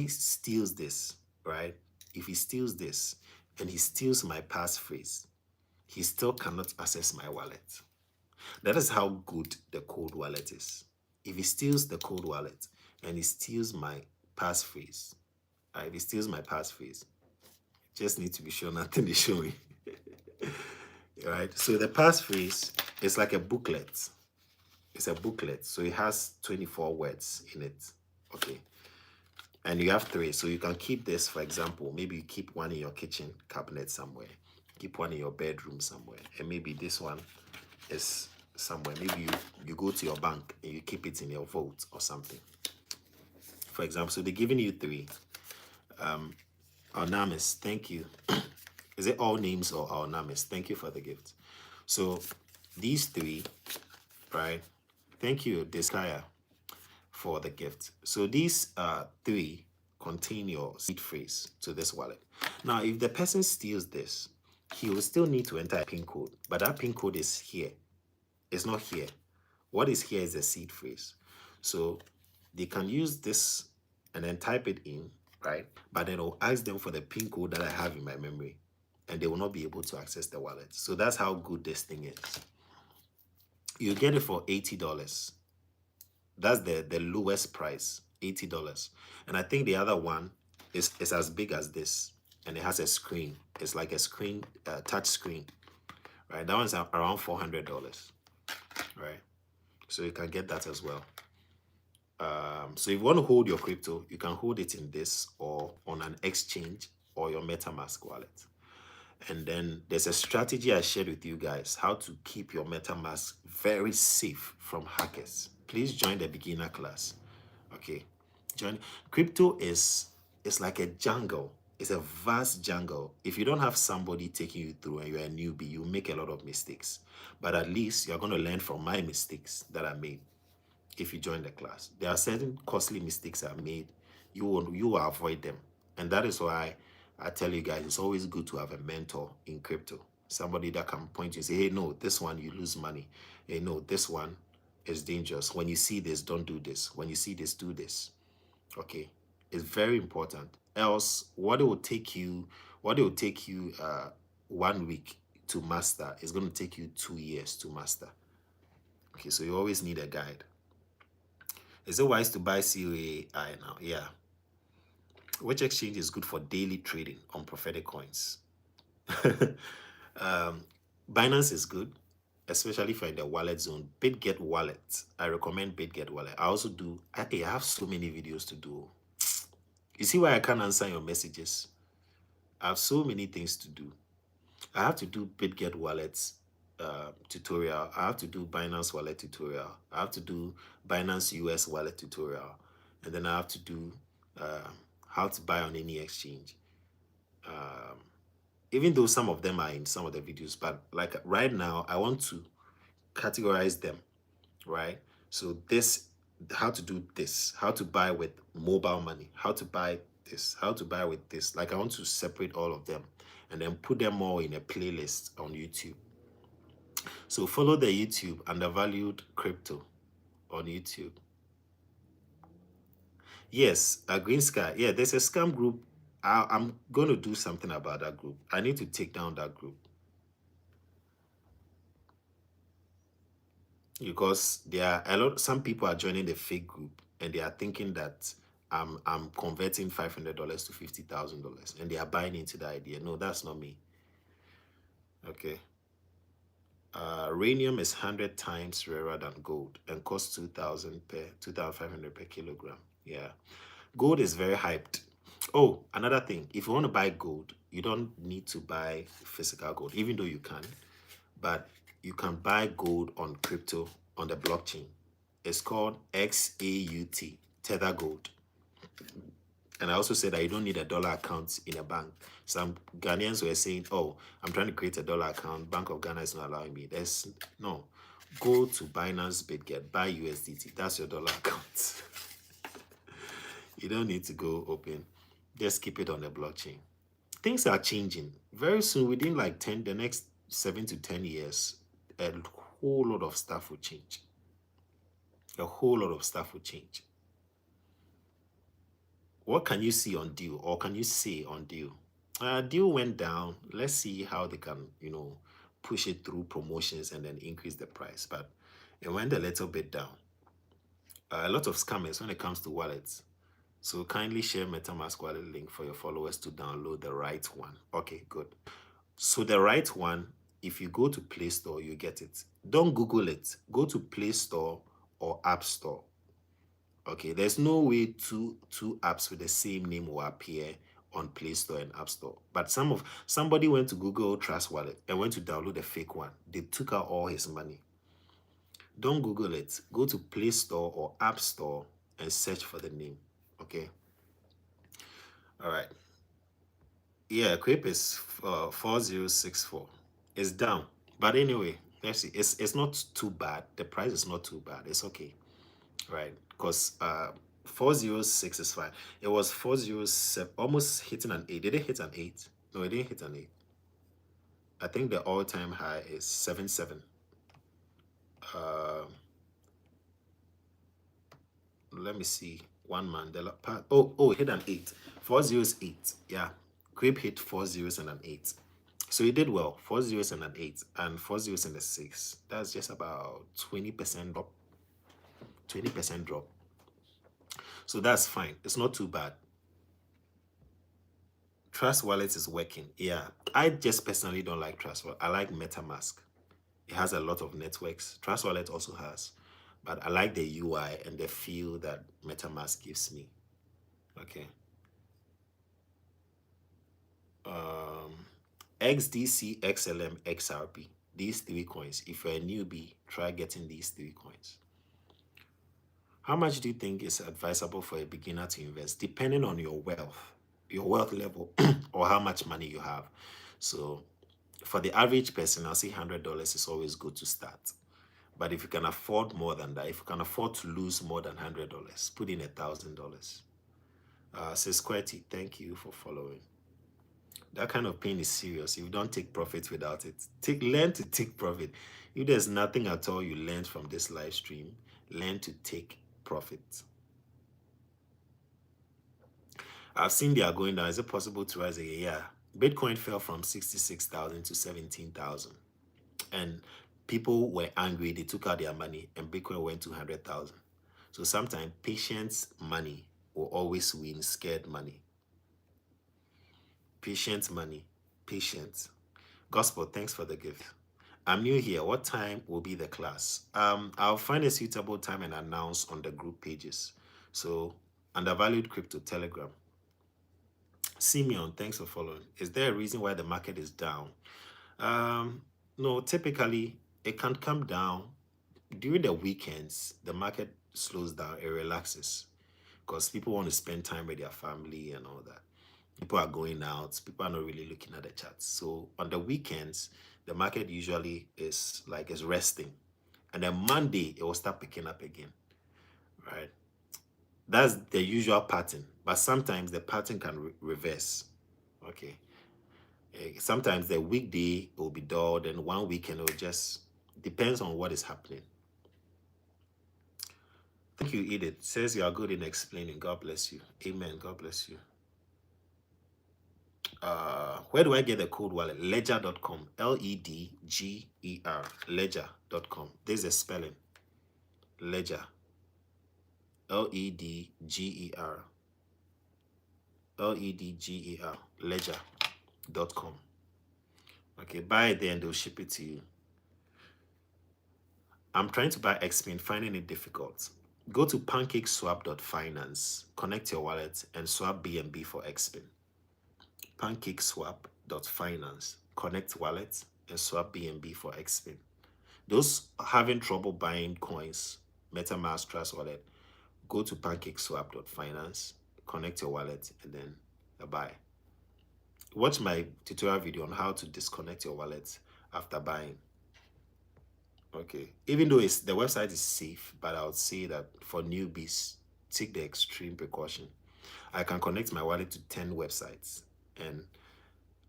steals this, right? If he steals this and he steals my passphrase, he still cannot access my wallet. That is how good the cold wallet is. If he steals the cold wallet and he steals my passphrase, if he steals my passphrase, just need to be sure nothing is showing. Right? So the passphrase is like a booklet. It's a booklet. So it has 24 words in it. Okay. And you have 3. So you can keep this, for example, maybe you keep one in your kitchen cabinet somewhere. Keep one in your bedroom somewhere. And maybe this one is somewhere. Maybe you go to your bank and you keep it in your vault or something. For example, so they're giving you 3. Anonymous, thank you. Is it all names or anonymous? Thank you for the gift. So these 3, right? Thank you, Desire, for the gift. So these 3 contain your seed phrase to this wallet. Now, if the person steals this, he will still need to enter a PIN code, but that PIN code is here. It's not here. What is here is the seed phrase. So they can use this and then type it in, right? But then I'll ask them for the PIN code that I have in my memory, and they will not be able to access the wallet. So that's how good this thing is. You get it for $80. That's the lowest price, $80. And I think the other one is as big as this, and it has a screen. It's like a screen, touch screen, right? That one's around $400, right? So you can get that as well. So if you want to hold your crypto, you can hold it in this or on an exchange or your MetaMask wallet. And then there's a strategy I shared with you guys, how to keep your MetaMask very safe from hackers. Please join the beginner class. Okay. Join. Crypto is like a jungle. It's a vast jungle. If you don't have somebody taking you through and you're a newbie, you make a lot of mistakes. But at least you're going to learn from my mistakes that I made if you join the class. There are certain costly mistakes I made. You will avoid them. And that is why I tell you guys, it's always good to have a mentor in crypto. Somebody that can point you and say, hey, no, this one, you lose money. Hey, no, this one is dangerous. When you see this, don't do this. When you see this, do this. Okay. It's very important. Else, what it will take you 1 week to master is going to take you 2 years to master. Okay, so you always need a guide. Is it wise to buy COAI now? Yeah. Which exchange is good for daily trading on prophetic coins? Binance is good, especially if you're in the wallet zone. BitGet wallet. I recommend BitGet wallet. I also do. I have so many videos to do. You see why I can't answer your messages? I have so many things to do. I have to do BitGet wallets tutorial. I have to do Binance wallet tutorial. I have to do Binance US wallet tutorial. And then I have to do how to buy on any exchange. Even though some of them are in some of the videos, but like right now, I want to categorize them, right? So this, how to do this, how to buy with mobile money, how to buy this, how to buy with this. Like I want to separate all of them and then put them all in a playlist on YouTube. So follow the YouTube Undervalued Crypto on YouTube. Yes, a Green Sky. Yeah, there's a scam group. I'm going to do something about that group. I need to take down that group. Because there are some people are joining the fake group and they are thinking that I'm converting $500 to $50,000 and they are buying into the idea. No, that's not me. Okay. Rhenium is 100 times rarer than gold and costs 2,500 per kilogram. Yeah. Gold is very hyped. Oh, another thing. If you want to buy gold, you don't need to buy physical gold, even though you can. But you can buy gold on crypto on the blockchain. It's called XAUT, Tether Gold. And I also said that you don't need a dollar account in a bank. Some Ghanaians were saying, oh, I'm trying to create a dollar account. Bank of Ghana is not allowing me. No. Go to Binance BitGet, buy USDT. That's your dollar account. You don't need to go open. Just keep it on the blockchain. Things are changing. Very soon, within like the next 7 to 10 years, a whole lot of stuff will change. A whole lot of stuff will change. What can you see on deal, or can you say on deal? Deal went down. Let's see how they can, push it through promotions and then increase the price. But it went a little bit down. A lot of scammers when it comes to wallets. So kindly share MetaMask wallet link for your followers to download the right one. Okay, good. So the right one, if you go to Play Store, you get it. Don't Google it. Go to Play Store or App Store. Okay, there's no way two apps with the same name will appear on Play Store and App Store. But somebody went to Google Trust Wallet and went to download a fake one. They took out all his money. Don't Google it. Go to Play Store or App Store and search for the name. Okay. All right. Yeah, Quip is 4064. It's down. But anyway, let's see. It's not too bad. The price is not too bad. It's okay. Right? Because 406 is fine. It was 407, almost hitting an 8. Did it hit an 8? No, it didn't hit an 8. I think the all-time high is 77. Let me see. One Mandela. It hit an 8. 40 is 8. Yeah. Grape hit 4 zeros and an 8. So he did well. 4 zeros and an 8. And 4 zeros and a 6. That's just about 20% drop. 20% drop. So that's fine. It's not too bad. Trust Wallet is working. Yeah. I just personally don't like Trust Wallet. I like MetaMask. It has a lot of networks. Trust Wallet also has. But I like the UI and the feel that MetaMask gives me. Okay. XDC, XLM, XRP. These 3 coins. If you're a newbie, try getting these 3 coins. How much do you think is advisable for a beginner to invest, depending on your wealth level, or how much money you have? So for the average person, I'll say $100 is always good to start. But if you can afford more than that, if you can afford to lose more than $100, put in $1,000. Says Squirty, thank you for following. That kind of pain is serious. If you don't take profit without it, learn to take profit. If there's nothing at all you learned from this live stream, learn to take profit. I've seen they are going down. Is it possible to rise again? Yeah. Bitcoin fell from 66,000 to 17,000. And people were angry. They took out their money and Bitcoin went to 100,000. So sometimes patient money will always win scared money. Patient money. Patient. Gospel, thanks for the gift. I'm new here. What time will be the class? I'll find a suitable time and announce on the group pages. So, Undervalued Crypto Telegram. Simeon, thanks for following. Is there a reason why the market is down? No, typically it can come down during the weekends. The market slows down, it relaxes because people want to spend time with their family and all that. People are going out, people are not really looking at the charts. So on the weekends, the market usually is resting. And then Monday, it will start picking up again, right? That's the usual pattern. But sometimes the pattern can reverse, okay? Sometimes the weekday will be dull, then one weekend it will just depends on what is happening. Thank you, Edith. Says you are good in explaining. God bless you. Amen. God bless you. Where do I get the code wallet? Ledger.com. Ledger. Ledger.com. This is the spelling. Ledger. Ledger. Ledger. Ledger.com. Okay, buy it there and they'll ship it to you. I'm trying to buy XPIN, finding it difficult. Go to pancakeswap.finance, connect your wallet, and swap BNB for XPIN. Pancakeswap.finance, connect wallet, and swap BNB for XPIN. Those having trouble buying coins, MetaMask, Trust Wallet, go to pancakeswap.finance, connect your wallet, and then buy. Watch my tutorial video on how to disconnect your wallet after buying. Okay, even though the website is safe, but I would say that for newbies, take the extreme precaution. I can connect my wallet to 10 websites and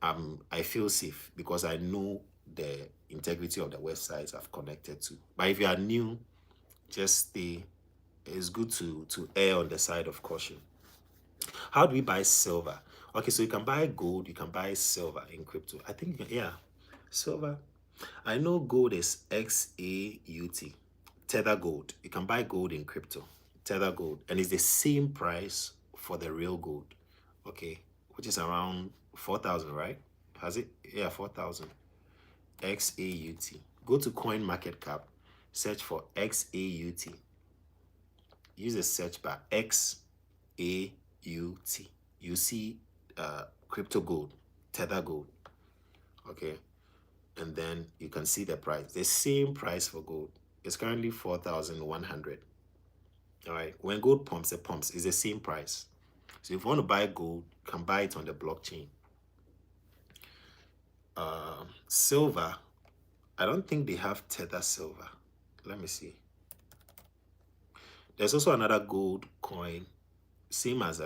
I feel safe because I know the integrity of the websites I've connected to. But if you are new, just stay. It's good to err on the side of caution. How do we buy silver? Okay, so you can buy gold, you can buy silver in crypto. I think, yeah, silver. I know gold is XAUT, Tether Gold. You can buy gold in crypto, Tether Gold, and it's the same price for the real gold, okay, which is around 4,000, right? Has it? Yeah, 4,000. XAUT. Go to Coin Market Cap, search for XAUT. Use the search bar XAUT. You see crypto gold, Tether Gold, okay? And then you can see the price. The same price for gold. It's currently 4,100. All right. When gold pumps, it pumps. It's the same price. So if you want to buy gold, you can buy it on the blockchain. Silver. I don't think they have Tether silver. Let me see. There's also another gold coin, same as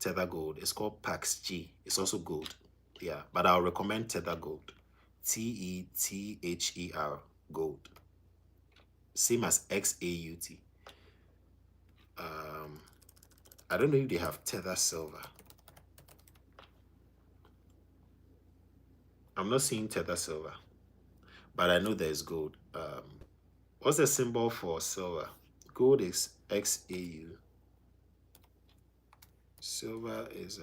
Tether Gold. It's called PaxG. It's also gold. Yeah, but I'll recommend Tether Gold. TETHER Gold. Same as XAUT. I don't know if they have Tether Silver. I'm not seeing Tether Silver, but I know there's gold. What's the symbol for silver? Gold is XAU. Silver is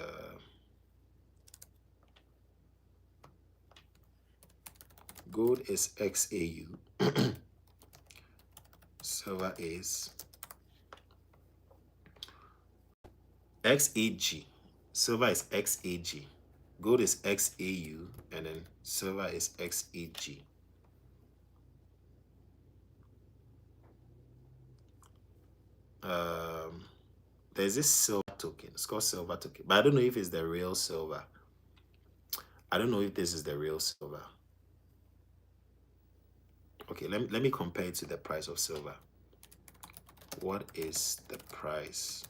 gold is XAU. Silver is XAG. Silver is XAG. Gold is XAU, and then silver is XAG. There's this silver token. It's called silver token, but I don't know if it's the real silver. I don't know if this is the real silver. Okay, let me compare it to the price of silver. What is the price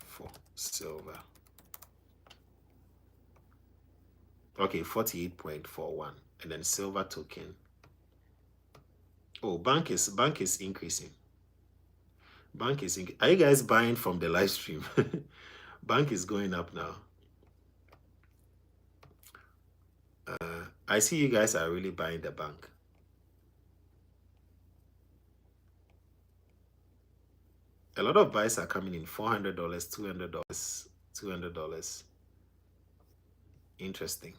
for silver? Okay, 48.41, and then silver token. Oh, bank is increasing. Bank is are you guys buying from the live stream? Bank is going up now. I see you guys are really buying the bank. A lot of buys are coming in. $400, $200, $200. Interesting.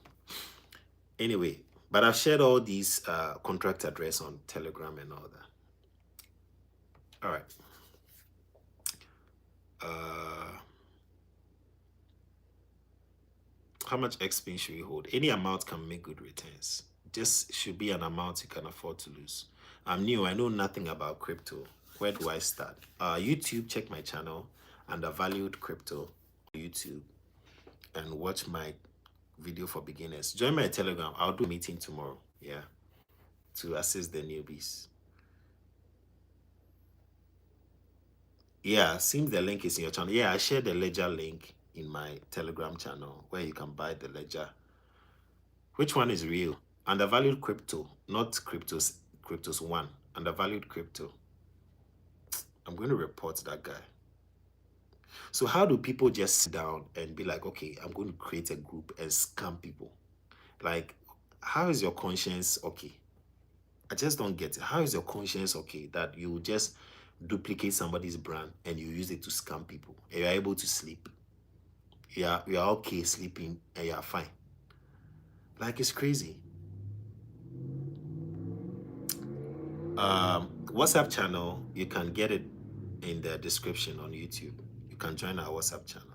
Anyway, but I've shared all these contract address on Telegram and all that. All right. How much XP should we hold? Any amount can make good returns. Just should be an amount you can afford to lose. I'm new. I know nothing about crypto. Where do I start? YouTube, check my channel, Undervalued Crypto, YouTube, and watch my video for beginners. Join my Telegram. I'll do a meeting tomorrow. Yeah. To assist the newbies. Yeah, seems the link is in your channel. Yeah, I shared the ledger link in my Telegram channel where you can buy the ledger. Which one is real? Undervalued Crypto, not Cryptos one. Undervalued Crypto. I'm going to report that guy. So how do people just sit down and be like, okay, I'm going to create a group and scam people? Like, how is your conscience okay? I just don't get it. How is your conscience okay that you just duplicate somebody's brand and you use it to scam people? And you're able to sleep. You're okay sleeping and you're fine. Like, it's crazy. WhatsApp channel, you can get it in the description on YouTube. You can join our WhatsApp channel.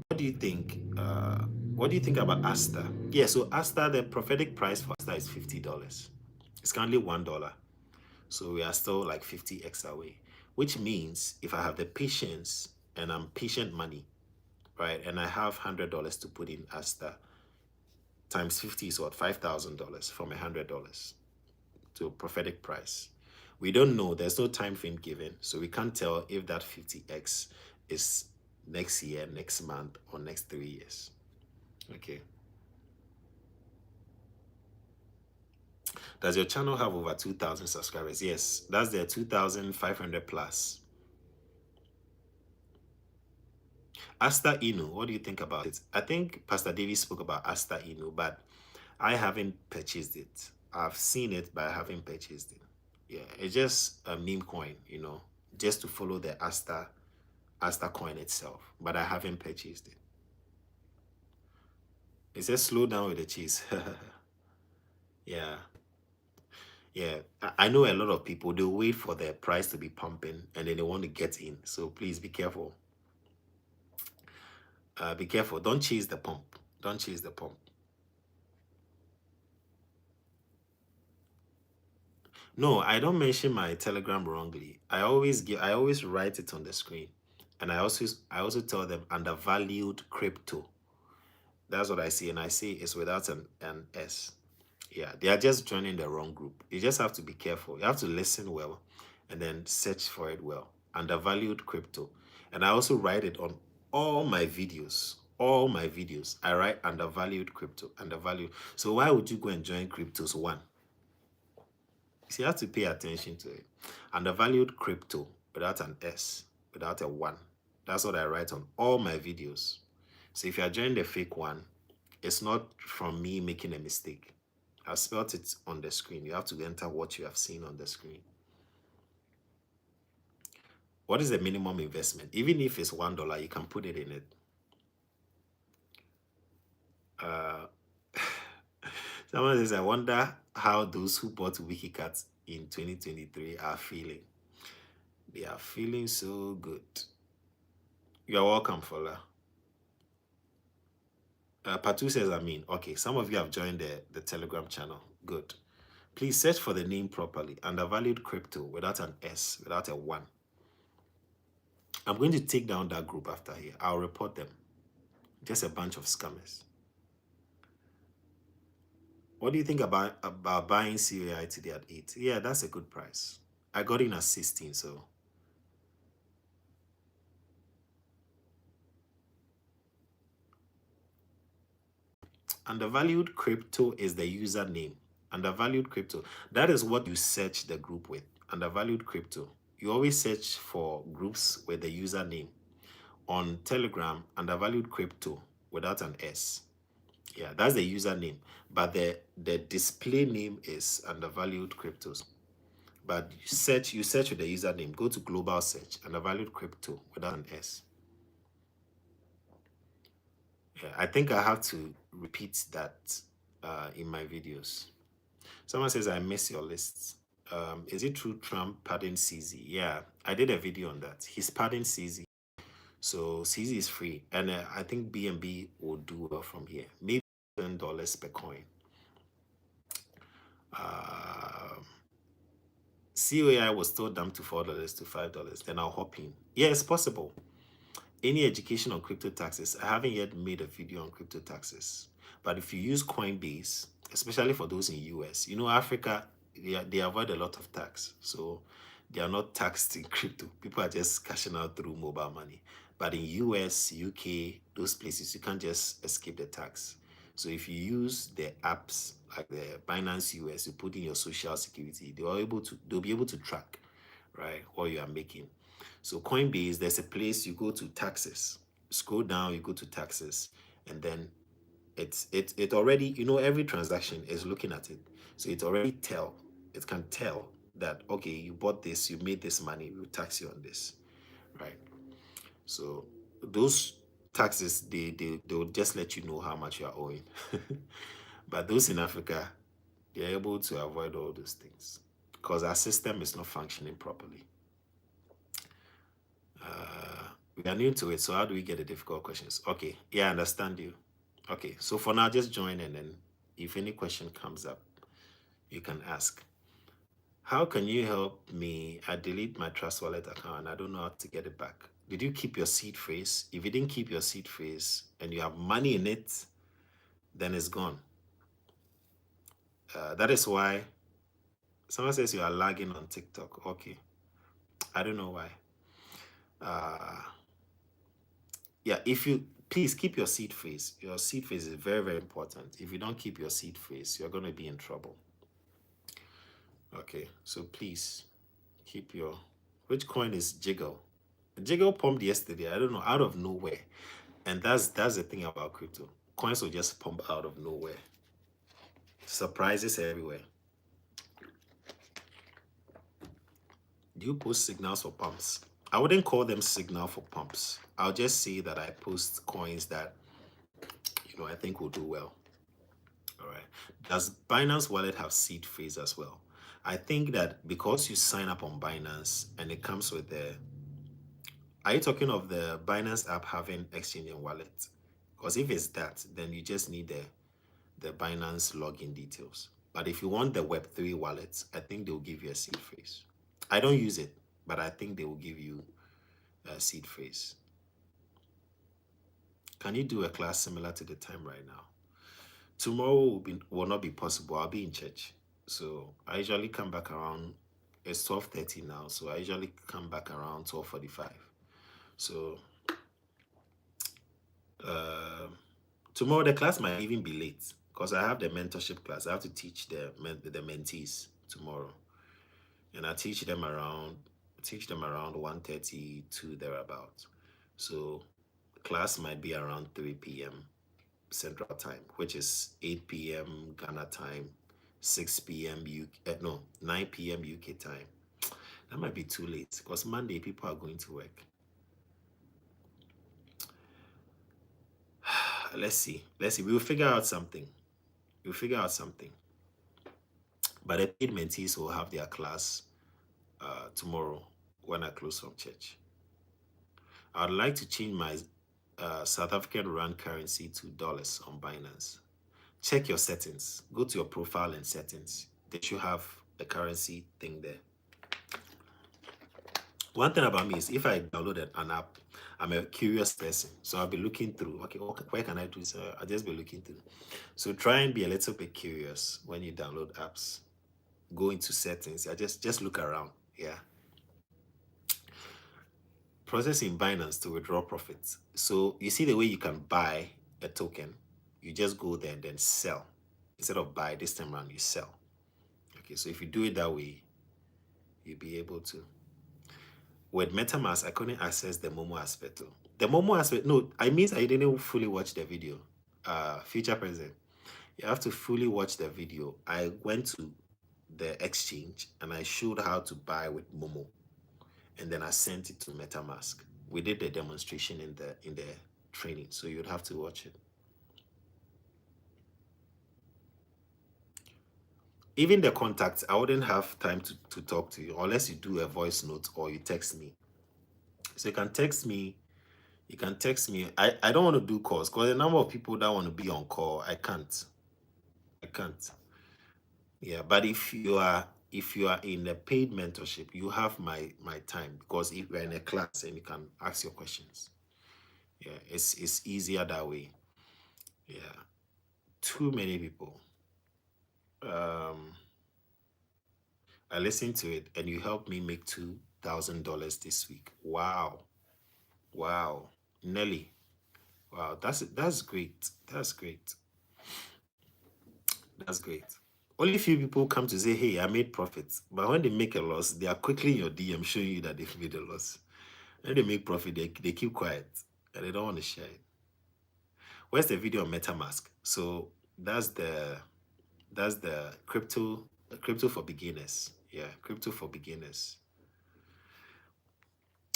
What do you think? What do you think about Asta? Yeah, so Asta, the prophetic price for Asta is $50. It's currently $1. So we are still like 50x away, which means if I have the patience and I'm patient money, right, and I have $100 to put in Asta, times 50 is what? $5,000 from $100 to prophetic price. We don't know. There's no time frame given, so we can't tell if that 50x is next year, next month, or next 3 years. Okay. Does your channel have over 2,000 subscribers? Yes, that's the 2,500 plus. Asta Inu, what do you think about it? I think Pastor David spoke about Asta Inu, but I haven't purchased it. I've seen it, but I haven't purchased it. Yeah, it's just a meme coin, you know, just to follow the Asta coin itself, but I haven't purchased it. It says slow down with the cheese. Yeah. Yeah, I know a lot of people, they wait for the price to be pumping and then they want to get in. So please be careful. Be careful. Don't chase the pump. Don't chase the pump. No, I don't mention my Telegram wrongly. I always write it on the screen. And I also tell them undervalued crypto. That's what I see. And I say it's without an S. Yeah, they are just joining the wrong group. You just have to be careful. You have to listen well and then search for it well. Undervalued crypto. And I also write it on all my videos. All my videos. I write undervalued crypto. Undervalued. So why would you go and join Cryptos One? So you have to pay attention to it. Undervalued crypto without an S, without a one. That's what I write on all my videos. So if you are joining the fake one, it's not from me making a mistake. I've spelled it on the screen. You have to enter what you have seen on the screen. What is the minimum investment? Even if it's $1, you can put it in it. Someone says, I wonder how those who bought WikiCat in 2023 are feeling. They are feeling so good. You're welcome, Fola. Patu says, I mean, okay, some of you have joined the Telegram channel. Good. Please search for the name properly. Undervalued Crypto without an S, without a 1. I'm going to take down that group after here. I'll report them. Just a bunch of scammers. What do you think about buying COI today at 8? Yeah, that's a good price. I got in at 16, so. Undervalued Crypto is the username. Undervalued Crypto. That is what you search the group with. Undervalued Crypto. You always search for groups with the username. On Telegram, Undervalued Crypto without an S. Yeah, that's the username. But the display name is Undervalued Cryptos. But you search with the username. Go to global search, Undervalued Crypto without an S. Yeah, I think I have to repeat that in my videos. Someone says, I miss your lists. Is it true Trump pardoned CZ? Yeah, I did a video on that. He's pardoned CZ. So CZ is free. And I think BNB will do well from here. Maybe $10 per coin. COI was still dumped to $4 to $5. Then I'll hop in. Yeah, it's possible. Any education on crypto taxes? I haven't yet made a video on crypto taxes. But if you use Coinbase, especially for those in US, you know, Africa, they avoid a lot of tax. So they are not taxed in crypto. People are just cashing out through mobile money. But in US, UK, those places, you can't just escape the tax. So if you use the apps like the Binance US, you put in your social security, they'll be able to track, right, what you are making. So Coinbase, there's a place you go to taxes. Scroll down, you go to taxes, and then it already, you know, every transaction is looking at it. So it can tell that, okay, you bought this, you made this money, we'll tax you on this, right? So those taxes, they'll just let you know how much you are owing. But those in Africa, they're able to avoid all those things because our system is not functioning properly. We are new to it, so how do we get the difficult questions? Okay, yeah, I understand you. Okay, so for now, just join, and then if any question comes up, you can ask. How can you help me? I delete my Trust Wallet account and I don't know how to get it back. Did you keep your seed phrase? If you didn't keep your seed phrase and you have money in it, then it's gone. That is why someone says you are lagging on TikTok. Okay, I don't know why. Yeah, if you please keep your seed phrase. Your seed phrase is very, very important. If you don't keep your seed phrase, you're going to be in trouble. Okay, so please keep your. Which coin is Jiggle? Jiggle pumped yesterday. I don't know, out of nowhere. And that's the thing about crypto. Coins will just pump out of nowhere. Surprises everywhere. Do you post signals for pumps? I wouldn't call them signal for pumps. I'll just say that I post coins that, you know, I think will do well. All right. Does Binance Wallet have seed phrase as well? I think that because you sign up on Binance and it comes with the... Are you talking of the Binance app having exchange and wallet? Because if it's that, then you just need the Binance login details. But if you want the Web3 wallet, I think they'll give you a seed phrase. I don't use it, but I think they will give you a seed phrase. Can you do a class similar to the time right now? Tomorrow will not be possible. I'll be in church. So I usually come back around, it's 12:30 now. So I usually come back around 12:45. So tomorrow the class might even be late because I have the mentorship class. I have to teach the mentees tomorrow. And I teach them around 1:30 to thereabout. So class might be around 3 p.m. Central Time, which is 8 p.m. Ghana time, 6 p.m. 9 p.m. UK time. That might be too late because Monday people are going to work. Let's see. We'll figure out something. But the paid mentees will have their class tomorrow when I close from church. I'd like to change South African rand currency to dollars on Binance. Check your settings. Go to your profile and settings. They should have a currency thing there. One thing about me is if I downloaded an app, I'm a curious person. So I'll be looking through, okay, where can I do this? I'll just be looking through. So try and be a little bit curious when you download apps. Go into settings. Just look around. Yeah. Processing Binance to withdraw profits. So you see the way you can buy a token, you just go there and then sell. Instead of buy this time around, you sell. Okay, so if you do it that way, you'll be able to. With MetaMask, I couldn't access the Momo aspect too. The Momo aspect, no, I mean I didn't fully watch the video. Future present. You have to fully watch the video. I went to the exchange and I showed how to buy with Momo. And then I sent it to MetaMask. We did the demonstration in the training, so you'd have to watch it. Even the contacts, I wouldn't have time to talk to you unless you do a voice note or you text me. So you can text me. You can text me. I don't want to do calls because the number of people that want to be on call, I can't. I can't. Yeah, but if you are in a paid mentorship, you have my time because if you're in a class and you can ask your questions. Yeah, it's easier that way. Yeah. Too many people. I listened to it and you helped me make $2,000 this week. Wow. Wow. Nelly. Wow, that's great. That's great. That's great. Only few people come to say, hey, I made profits. But when they make a loss, they are quickly in your DM showing you that they've made a loss. When they make profit, they keep quiet and they don't want to share it. Where's the video on MetaMask? So that's the crypto for beginners. Yeah, crypto for beginners.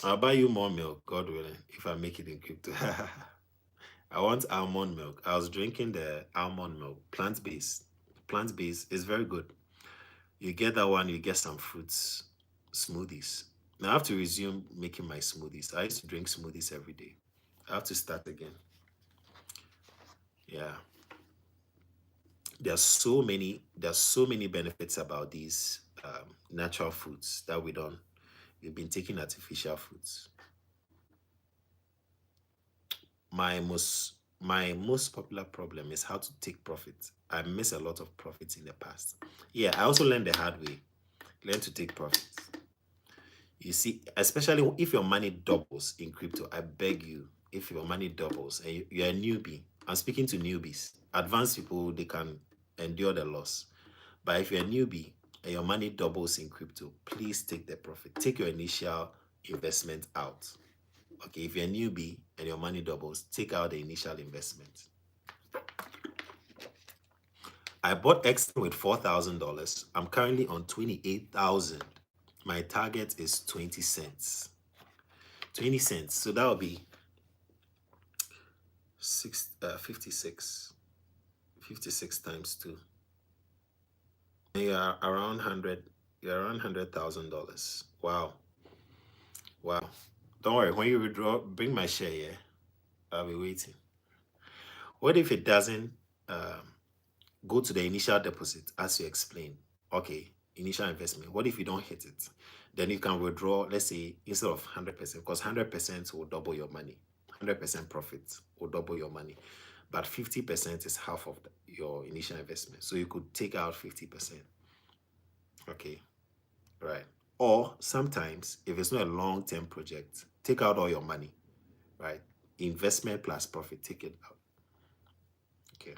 I'll buy you more milk, God willing, if I make it in crypto. I want almond milk. I was drinking the almond milk, plant-based. Plant-based is very good. You get that one, you get some fruits, smoothies. Now I have to resume making my smoothies. I used to drink smoothies every day. I have to start again. Yeah. There's so many benefits about these natural foods that we've been taking artificial foods. My most popular problem is how to take profit. I miss a lot of profits in the past. Yeah, I also learned the hard way. Learn to take profits. You see, especially if your money doubles in crypto, I beg you, if your money doubles and you're a newbie, I'm speaking to newbies. Advanced people, they can endure the loss. But if you're a newbie and your money doubles in crypto, please take the profit. Take your initial investment out. Okay, if you're a newbie and your money doubles, take out the initial investment. I bought X with $4,000. I'm currently on 28,000. My target is 20 cents. 20 cents. So that would be 56. 56 times 2. And you're around $100,000. Wow. Wow. Don't worry, when you withdraw, bring my share here. I'll be waiting. What if it doesn't go to the initial deposit as you explained? Okay, initial investment. What if you don't hit it? Then you can withdraw, let's say, instead of 100%, because 100% will double your money. 100% profit will double your money. But 50% is half of your initial investment. So you could take out 50%. Okay, right. Or sometimes, if it's not a long-term project, take out all your money, right? Investment plus profit, take it out. Okay.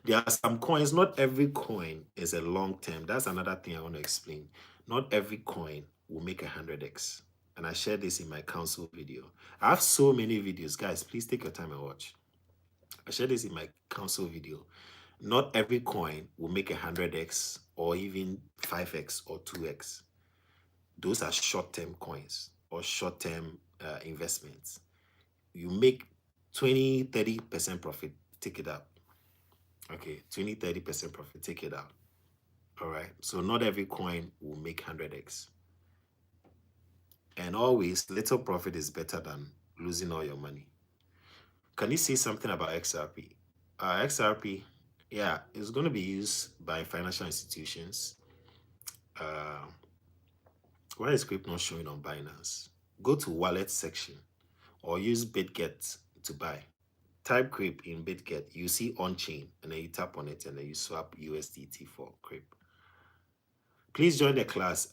There are some coins, not every coin is a long-term. That's another thing I want to explain. Not every coin will make 100x. And I shared this in my council video. I have so many videos. Guys, please take your time and watch. I shared this in my council video. Not every coin will make 100x or even 5x or 2x. Those are short-term coins or short-term investments. You make 20-30% profit, take it out. Okay, 20-30% profit, take it out. All right, so not every coin will make 100x. And always, little profit is better than losing all your money. Can you say something about XRP? XRP, yeah, it's going to be used by financial institutions. Uh, why is crypto not showing on Binance? Go to wallet section or use BitGet to buy. Type Crip in BitGet, you see on chain, and then you tap on it, and then you swap USDT for Crip. Please join the class.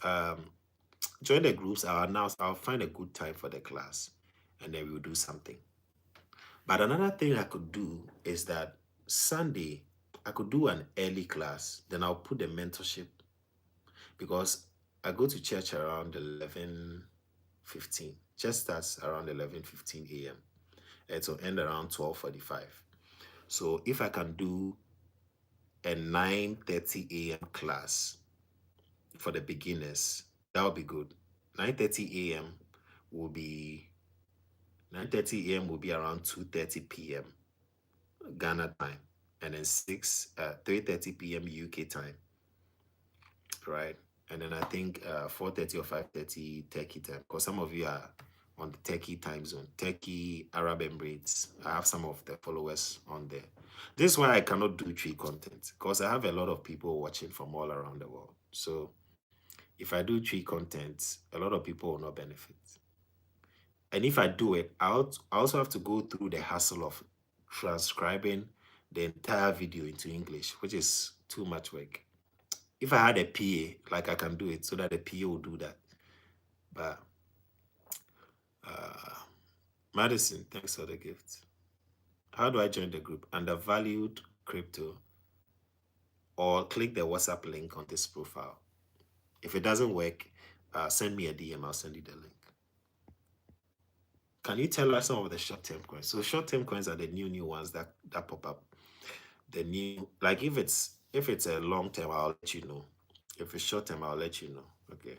Join the groups. I'll announce. I'll find a good time for the class, and then we'll do something. But another thing I could do is that Sunday I could do an early class. Then I'll put the mentorship because I go to church around 11:15. Church starts around 11:15 a.m. It will end around 12:45. So if I can do a 9:30 a.m. class for the beginners, that would be good. 9:30 a.m. will be 9:30 a.m. will be around 2:30 p.m. Ghana time, and then 3:30 p.m. UK time, right? And then I think 4:30 or 5:30 Turkey time, because some of you are on the Turkey time zone, Turkey, Arab Emirates. I have some of the followers on there. This is why I cannot do tree content, because I have a lot of people watching from all around the world. So if I do tree content, a lot of people will not benefit. And if I do it, I also have to go through the hassle of transcribing the entire video into English, which is too much work. If I had a PA, like I can do it so that the PA will do that. But Madison, thanks for the gift. How do I join the group? Undervalued Crypto, or click the WhatsApp link on this profile. If it doesn't work, send me a DM. I'll send you the link. Can you tell us some of the short-term coins? So short-term coins are the new ones that pop up. The new, like if it's a long term, I'll let you know. If it's short term, I'll let you know. Okay.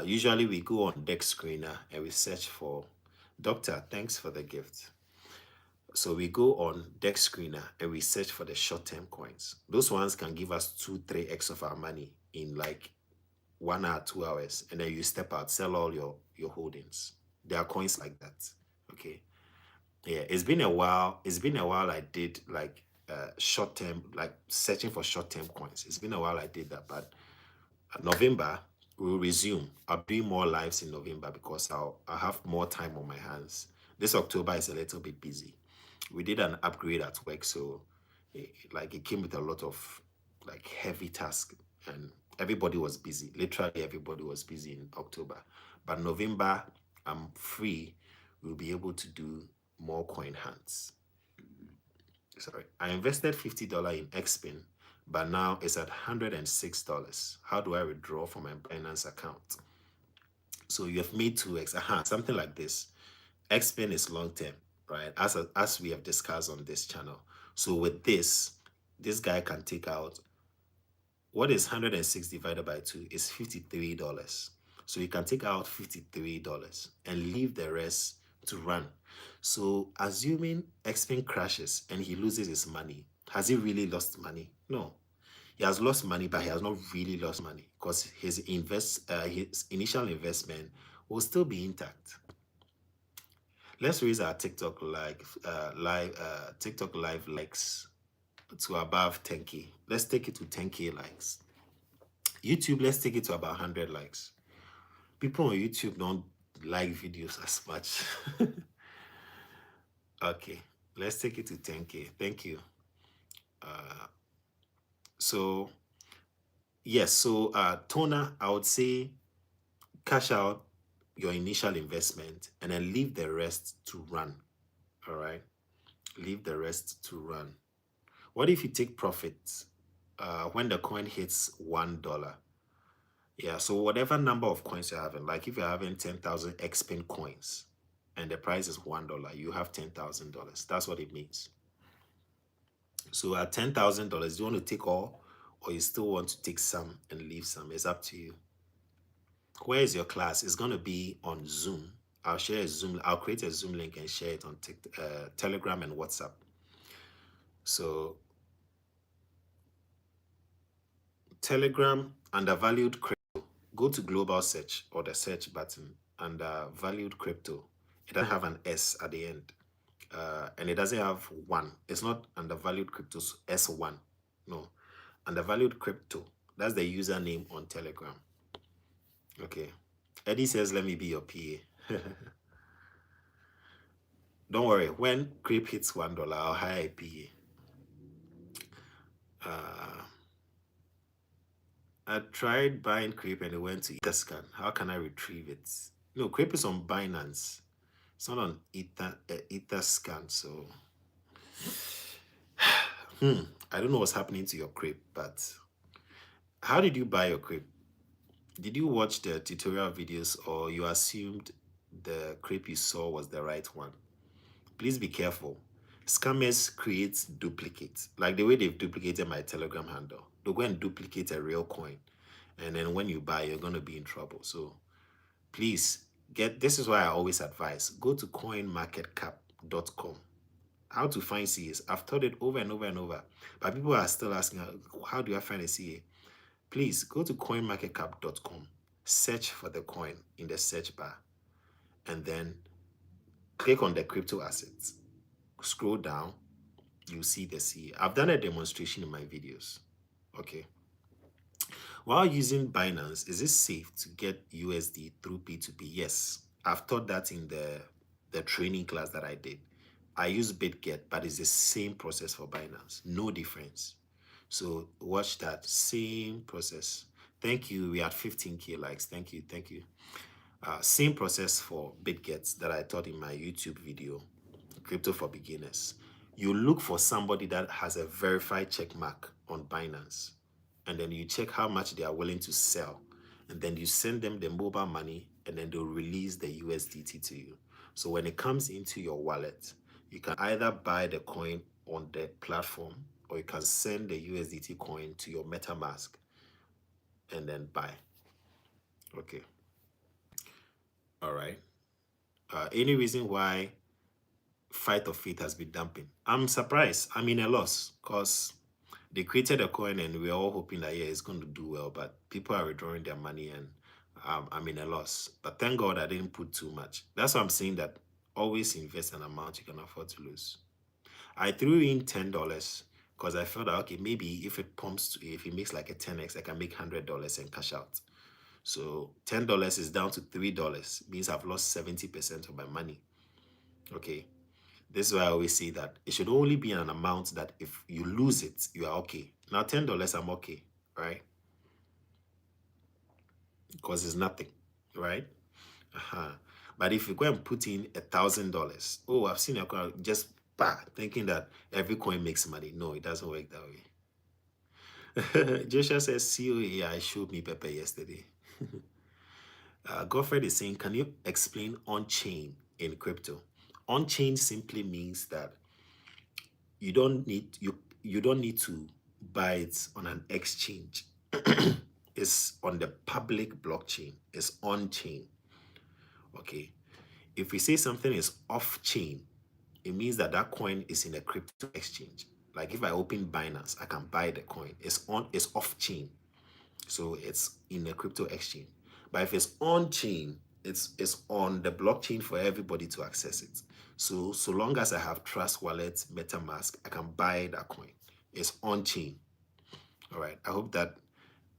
Usually we go on Deck Screener and we search for Doctor. Thanks for the gift. So we go on Deck Screener and we search for the short-term coins. Those ones can give us 2-3x of our money in like 1 hour, 2 hours, and then you step out, sell all your holdings. There are coins like that. Okay. Yeah, it's been a while. It's been a while I did like short-term, like searching for short-term coins. It's been a while I did that, but November we'll resume. I'll be more lives in November because I'll have more time on my hands. This October is a little bit busy. We did an upgrade at work, so it came with a lot of like heavy tasks, and everybody was busy. Literally everybody was busy in October. But November, I'm free. We'll be able to do more coin hunts. Sorry, I invested $50 in Xpin, but now it's at $106. How do I withdraw from my Binance account? So you have made 2x, something like this. Xpin is long term, right? As we have discussed on this channel. So with this guy can take out, what is 106 divided by 2 is $53. So you can take out $53 and leave the rest to run. So assuming Xpin crashes and he loses his money, has he really lost money? No. He has lost money, but he has not really lost money because his initial investment will still be intact. Let's raise our TikTok TikTok live likes to above 10K. Let's take it to 10K likes. YouTube, let's take it to about 100 likes. People on YouTube don't like videos as much. Okay, let's take it to 10K. Thank you. So yes, so Tona, I would say cash out your initial investment and then leave the rest to run. All right, leave the rest to run. What if you take profits when the coin hits $1? Yeah, so whatever number of coins you're having, like if you're having 10,000 Xpin coins and the price is $1, you have $10,000. That's what it means. So at $10,000, do you want to take all, or you still want to take some and leave some? It's up to you. Where is your class? It's going to be on Zoom. I'll share a Zoom. I'll create a Zoom link and share it on Telegram and WhatsApp. So Telegram, undervalued crypto. Go to global search or the search button, undervalued crypto. It doesn't have an S at the end. and it doesn't have one. It's not undervalued cryptos S1. No, undervalued crypto. That's the username on Telegram. Okay. Eddie says, let me be your PA. Don't worry. When Creep hits $1, I'll hire a PA. I tried buying Creep and it went to Etherscan. How can I retrieve it? No, Creep is on Binance. It's not on Etherscan. So, I don't know what's happening to your Creep, but how did you buy your Creep? Did you watch the tutorial videos or you assumed the Creep you saw was the right one? Please be careful. Scammers create duplicates. Like the way they've duplicated my Telegram handle. They'll go and duplicate a real coin. And then when you buy, you're going to be in trouble. So please this is why I always advise, go to coinmarketcap.com. How to find CAs. I've taught it over and over and over. But people are still asking, how do I find a CA? Please go to coinmarketcap.com. Search for the coin in the search bar. And then click on the crypto assets. Scroll down, you'll see the CA. I've done a demonstration in my videos. Okay. While using Binance, is it safe to get USD through P2P? Yes. I've taught that in the training class that I did. I use BitGet, but it's the same process for Binance. No difference. So watch that same process. Thank you. We had 15K likes. Thank you. Thank you. Same process for BitGet that I taught in my YouTube video, Crypto for Beginners. You look for somebody that has a verified check mark on Binance, and then you check how much they are willing to sell, and then you send them the mobile money, and then they'll release the USDT to you. So when it comes into your wallet, you can either buy the coin on the platform, or you can send the USDT coin to your MetaMask and then buy. Okay. All right. Any reason why Fight of Faith has been dumping? I'm surprised. I'm in a loss because they created a coin and we're all hoping that, yeah, it's going to do well, but people are withdrawing their money and I'm in a loss. But thank God I didn't put too much. That's why I'm saying that always invest an amount you can afford to lose. I threw in $10 because I felt that, okay, maybe if it makes like a 10x, I can make $100 and cash out. So $10 is down to $3, means I've lost 70% of my money. Okay. This is why I always say that it should only be an amount that if you lose it, you are okay. Now $10, I'm okay, right? Because it's nothing, right? But if you go and put in $1,000, oh, I've seen a coin just thinking that every coin makes money. No, it doesn't work that way. Joshua says, COA, I showed me Pepe yesterday. Godfred is saying, can you explain on-chain in crypto? On-chain simply means that you don't need to buy it on an exchange. It's on the public blockchain. It's on-chain. Okay. If we say something is off-chain, it means that that coin is in a crypto exchange. Like if I open Binance, I can buy the coin. It's off-chain. So it's in a crypto exchange. But if it's on-chain, it's on the blockchain for everybody to access it. So long as I have Trust Wallet, MetaMask, I can buy that coin. It's on-chain. All right. I hope that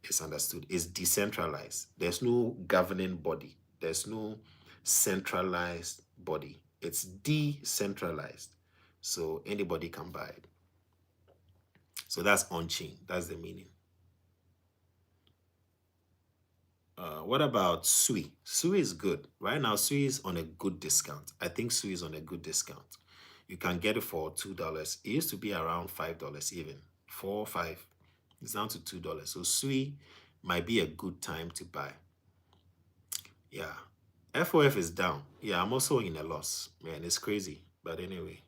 is understood. It's decentralized. There's no governing body. There's no centralized body. It's decentralized. So anybody can buy it. So that's on-chain. That's the meaning. What about Sui? Sui is good. Right now, Sui is on a good discount. I think Sui is on a good discount. You can get it for $2. It used to be around $5 even. 4 or 5. It's down to $2. So Sui might be a good time to buy. Yeah. FOF is down. Yeah, I'm also in a loss. Man, it's crazy. But anyway,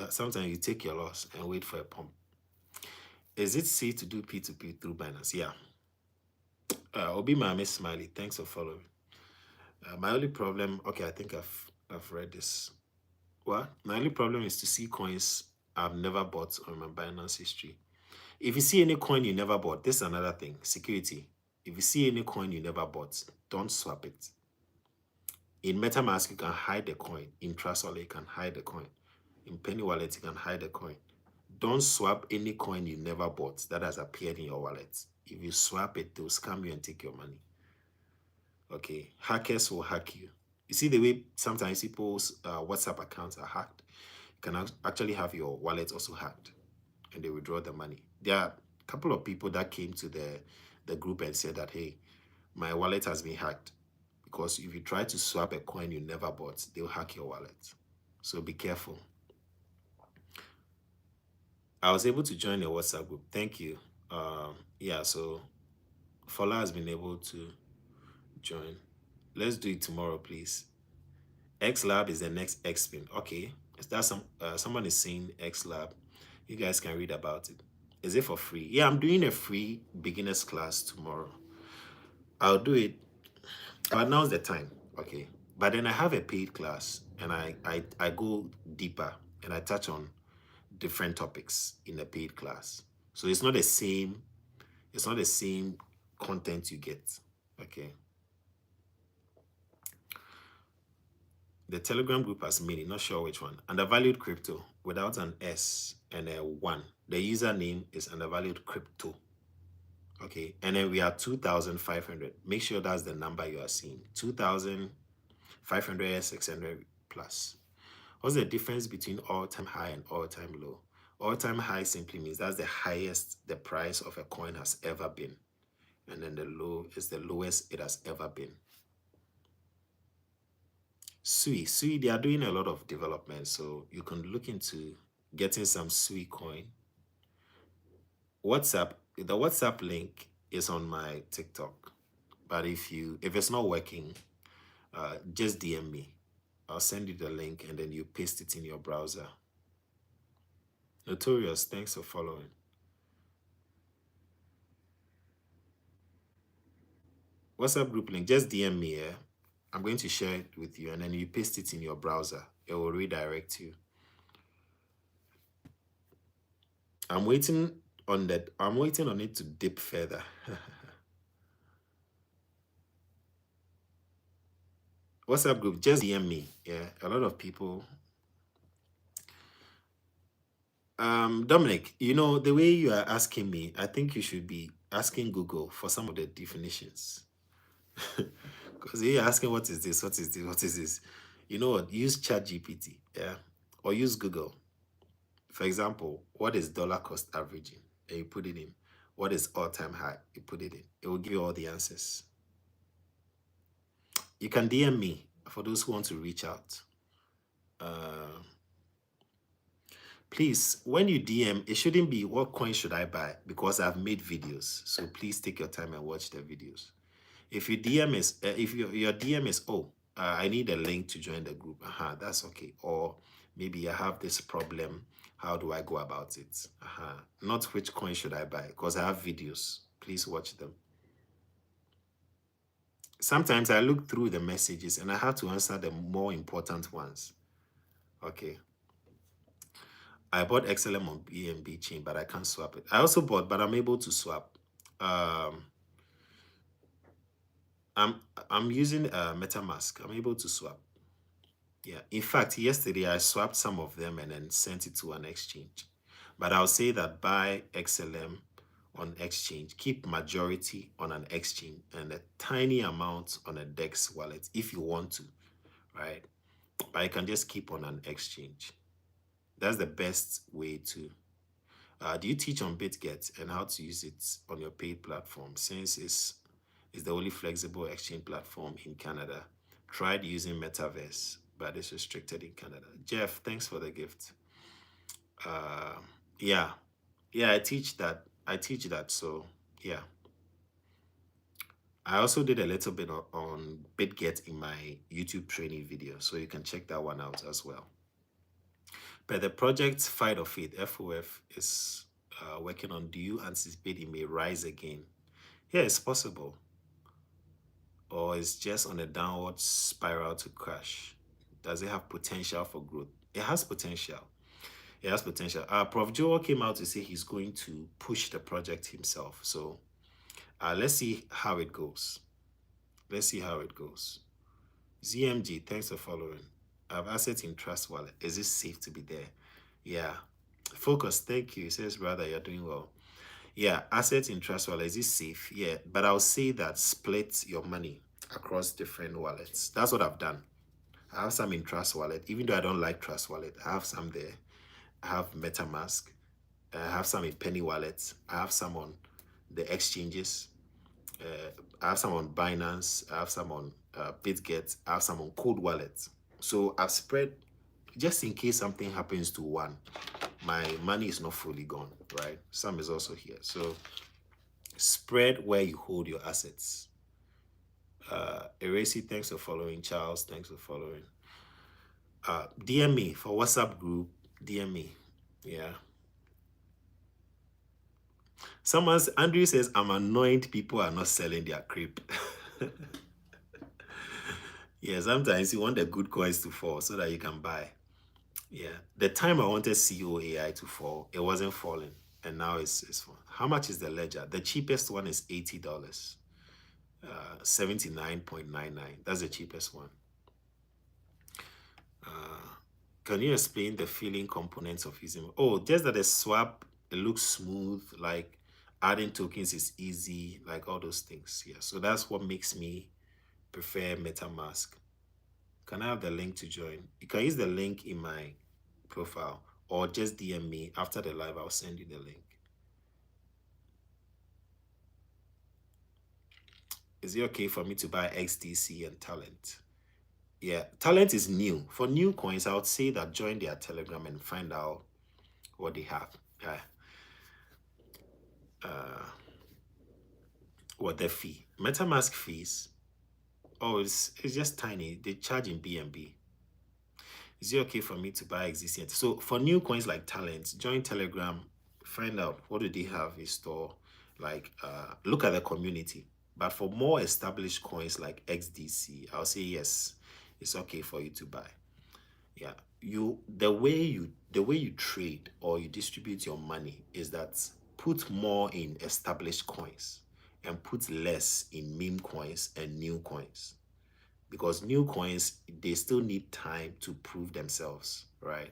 sometimes you take your loss and wait for a pump. Is it safe to do P2P through Binance? Yeah. Obi Mame Smiley, thanks for following. My only problem, okay, I think I've read this. What? My only problem is to see coins I've never bought on my Binance history. If you see any coin you never bought, this is another thing, security. If you see any coin you never bought, don't swap it. In MetaMask, you can hide the coin. In Trust Wallet, you can hide the coin. In Penny Wallet, you can hide a coin. Don't swap any coin you never bought that has appeared in your wallet. If you swap it, they'll scam you and take your money. Okay, hackers will hack you. You see the way sometimes people's WhatsApp accounts are hacked? You can actually have your wallet also hacked and they withdraw the money. There are a couple of people that came to the group and said that, hey, my wallet has been hacked. Because if you try to swap a coin you never bought, they'll hack your wallet. So be careful. I was able to join a WhatsApp group. Thank you. Yeah, so Fola has been able to join. Let's do it tomorrow, please. X Lab is the next X spin. Okay. Is that someone is saying X Lab? You guys can read about it. Is it for free? Yeah, I'm doing a free beginners class tomorrow. I'll do it. I'll announce the time. Okay. But then I have a paid class and I go deeper and I touch on different topics in the paid class. So it's not the same content you get. Okay. The Telegram group has many, not sure which one. Undervalued Crypto without an S and a 1. The username is Undervalued Crypto. Okay. And then we are 2,500. Make sure that's the number you are seeing. 2,500, 600 plus. What's the difference between all-time high and all-time low? All-time high simply means that's the highest the price of a coin has ever been. And then the low is the lowest it has ever been. Sui, they are doing a lot of development, so you can look into getting some Sui coin. WhatsApp, the WhatsApp link is on my TikTok, but if it's not working, just DM me. I'll send you the link and then you paste it in your browser. Notorious, thanks for following. WhatsApp group link, just DM me here. I'm going to share it with you and then you paste it in your browser. It will redirect you. I'm waiting on it to dip further. WhatsApp group, just DM me. Yeah, a lot of people. Dominic, the way you are asking me, I think you should be asking Google for some of the definitions. Because you're asking what is this, what is this, what is this? You know what? Use ChatGPT, yeah, or use Google. For example, what is dollar cost averaging? And you put it in. What is all-time high? You put it in. It will give you all the answers. You can DM me for those who want to reach out. Please, when you DM, it shouldn't be what coin should I buy, because I've made videos. So please take your time and watch the videos. If your DM is, if your DM is, I need a link to join the group. That's okay. Or maybe I have this problem. How do I go about it? Not which coin should I buy, because I have videos. Please watch them. Sometimes I look through the messages and I have to answer the more important ones. Okay. I bought XLM on BNB chain, but I can't swap it. I also bought, but I'm able to swap. I'm using MetaMask. I'm able to swap. Yeah. In fact, yesterday I swapped some of them and then sent it to an exchange. But I'll say that buy XLM on exchange, keep majority on an exchange and a tiny amount on a DEX wallet if you want to, right? But you can just keep on an exchange. That's the best way to. Do you teach on BitGet and how to use it on your paid platform? Since it's the only flexible exchange platform in Canada. Tried using Metaverse, but it's restricted in Canada. Jeff, thanks for the gift. Yeah, I teach that. So yeah. I also did a little bit on BitGet in my YouTube training video, so you can check that one out as well. But the project Fight or Faith, FOF, is working on. Do you anticipate it may rise again? Yeah, it's possible. Or it's just on a downward spiral to crash? Does it have potential for growth? It has potential. It has potential. Prof. Joel came out to say he's going to push the project himself. So let's see how it goes. ZMG, thanks for following. I have assets in Trust Wallet. Is it safe to be there? Yeah. Focus, thank you. It says, brother, you're doing well. Yeah, assets in Trust Wallet, is it safe? Yeah, but I'll say that split your money across different wallets. That's what I've done. I have some in Trust Wallet, even though I don't like Trust Wallet. I have some there. I have MetaMask. I have some in Penny Wallet. I have some on the exchanges. I have some on Binance. I have some on BitGet. I have some on Cold Wallet. So I've spread, just in case something happens to one, my money is not fully gone, right? Some is also here. So spread where you hold your assets. Eracy, thanks for following. Charles, thanks for following. DM me for WhatsApp group. DM me. Yeah. Andrew says, I'm annoyed people are not selling their creep. Yeah, sometimes you want the good coins to fall so that you can buy. Yeah. The time I wanted COAI to fall, it wasn't falling. And now it's falling. How much is the ledger? The cheapest one is $80. 79.99. That's the cheapest one. Can you explain the feeling components of using? Oh, just that the swap, it looks smooth, like adding tokens is easy, like all those things. Yeah, so that's what makes me prefer MetaMask. Can I have the link to join? You can use the link in my profile or just DM me after the live. I'll send you the link. Is it okay for me to buy XDC and Talent? Yeah, Talent is new. For new coins, I would say that join their Telegram and find out what they have. What the fee? MetaMask fees. Oh, it's just tiny. They charge in BNB. Is it okay for me to buy existing? So for new coins like Talent, join Telegram, find out what do they have in store. Like look at the community. But for more established coins like XDC, I'll say yes, it's okay for you to buy. Yeah, the way you trade or you distribute your money is that put more in established coins and put less in meme coins and new coins, because new coins, they still need time to prove themselves, right?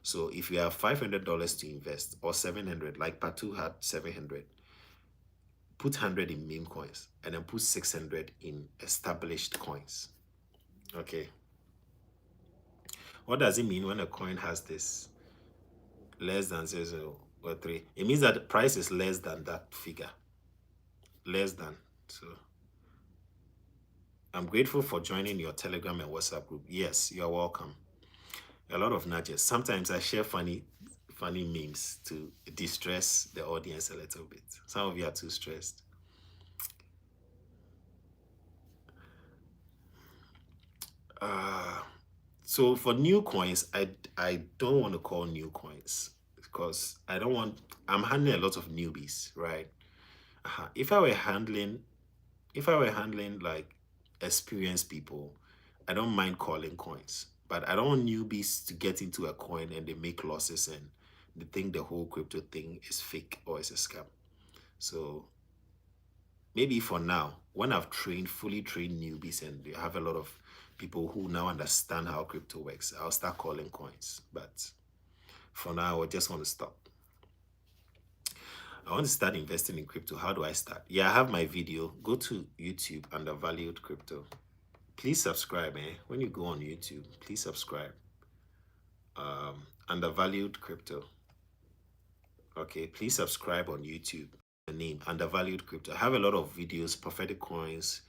So if you have $500 to invest or 700, like Patu had 700, put 100 in meme coins and then put 600 in established coins. Okay. What does it mean when a coin has this less than 0.03? It means that the price is less than that figure. Less than. So I'm grateful for joining your Telegram and WhatsApp group. Yes, you're welcome. A lot of nudges. Sometimes I share funny memes to distress the audience a little bit. Some of you are too stressed. So for new coins, I don't want to call new coins because I'm handling a lot of newbies, right? If I were handling like experienced people, I don't mind calling coins, but I don't want newbies to get into a coin and they make losses and they think the whole crypto thing is fake or it's a scam. So maybe for now, when I've fully trained newbies and I have a lot of people who now understand how crypto works, I'll start calling coins. But for now, I just want to stop. I want to start investing in crypto. How do I start? Yeah, I have my video. Go to YouTube, Undervalued Crypto. Please subscribe, When you go on YouTube, please subscribe. Undervalued Crypto. Okay, please subscribe on YouTube. The name, Undervalued Crypto. I have a lot of videos, prophetic coins.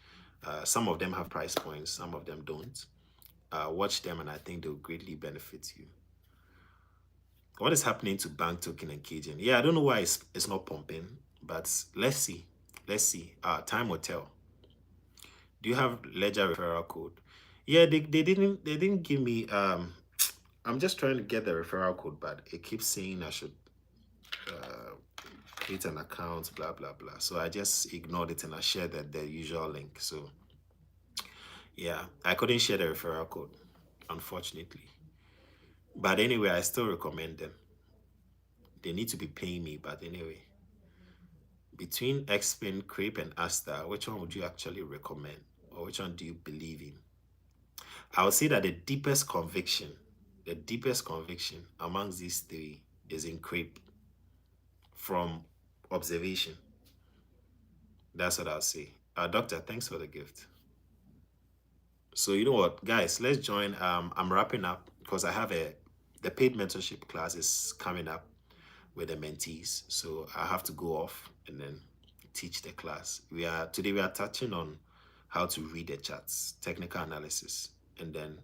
Some of them have price points, some of them don't. Watch them and I think they'll greatly benefit you. What is happening to Bank Token and Cajun? Yeah, I don't know why it's not pumping, but let's see. Let's see. Time will tell. Do you have Ledger referral code? Yeah, they didn't give me. I'm just trying to get the referral code, but it keeps saying I should create an account, blah blah blah. So I just ignored it and I shared the usual link. So yeah, I couldn't share the referral code, unfortunately. But anyway, I still recommend them. They need to be paying me, but anyway. Between Xpin, Crepe, and Asta, which one would you actually recommend? Or which one do you believe in? I would say that the deepest conviction amongst these three is in crepe from observation. That's what I'll say. Doctor, thanks for the gift. So you know what, guys, let's join. I'm wrapping up because I have the paid mentorship class is coming up with the mentees. So I have to go off and then teach the class. We are touching on how to read the charts, technical analysis, and then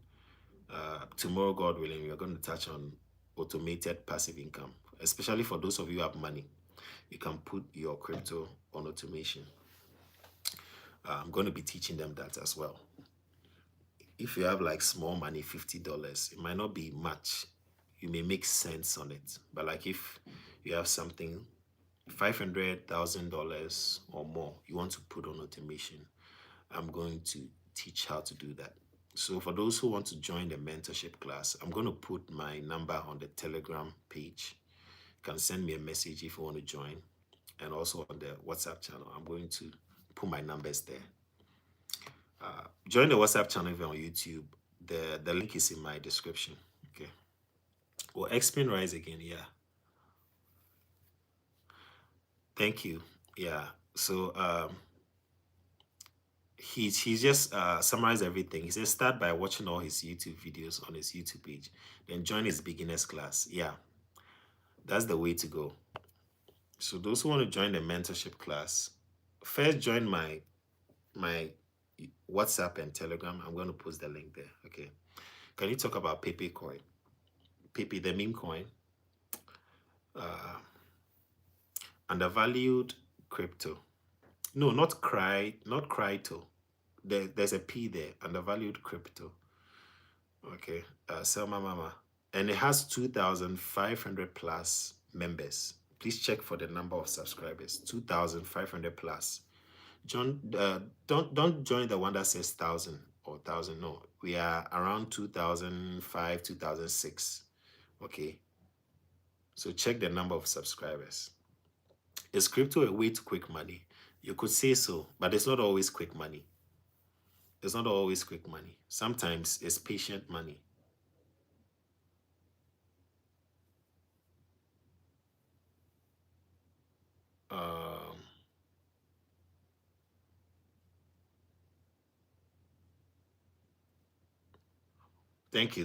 tomorrow, God willing, we are going to touch on automated passive income, especially for those of you who have money. You can put your crypto on automation. I'm going to be teaching them that as well. If you have like small money, $50, it might not be much. You may make sense on it. But like if you have something $500,000 or more you want to put on automation, I'm going to teach how to do that. So for those who want to join the mentorship class, I'm going to put my number on the Telegram page. You can send me a message if you want to join. And also on the WhatsApp channel, I'm going to put my numbers there. Join the WhatsApp channel if you're on YouTube. The link is in my description. Okay. Well, Xpin Rise again, yeah. Thank you. Yeah. So he's just summarized everything. He says start by watching all his YouTube videos on his YouTube page, then join his beginners class. Yeah, that's the way to go. So those who want to join the mentorship class, first join my WhatsApp and Telegram. I'm going to post the link there. Okay. Can you talk about Pepe coin? Pepe, the meme coin, undervalued crypto. No, not crypto. There's a P there. Undervalued crypto. Okay. Selma Mama. And it has 2,500 plus members. Please check for the number of subscribers. 2,500 plus. Don't join the one that says 1,000 or 1,000. No, we are around 2005, 2006. Okay. So check the number of subscribers. Is crypto a way to quick money? You could say so, but it's not always quick money. It's not always quick money. Sometimes it's patient money. Thank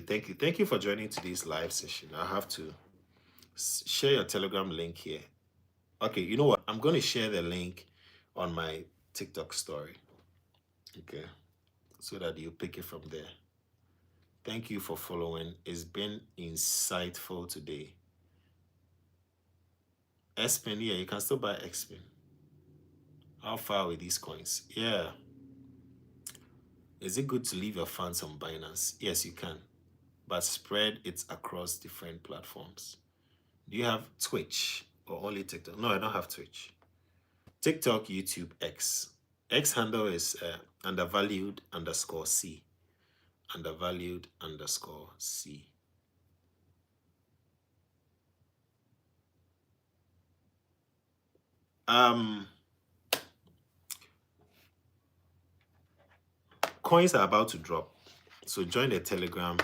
you for joining today's live session. I have to share your Telegram link here. Okay, you know what? I'm going to share the link on my TikTok story. Okay, so that you pick it from there. Thank you for following. It's been insightful today. Xpin, yeah, you can still buy Xpin. How far with these coins? Yeah. Is it good to leave your funds on Binance? Yes, you can. But spread it across different platforms. Do you have Twitch or only TikTok? No, I don't have Twitch. TikTok, YouTube, X. X handle is undervalued underscore C. Undervalued underscore C. Coins are about to drop. So join the Telegram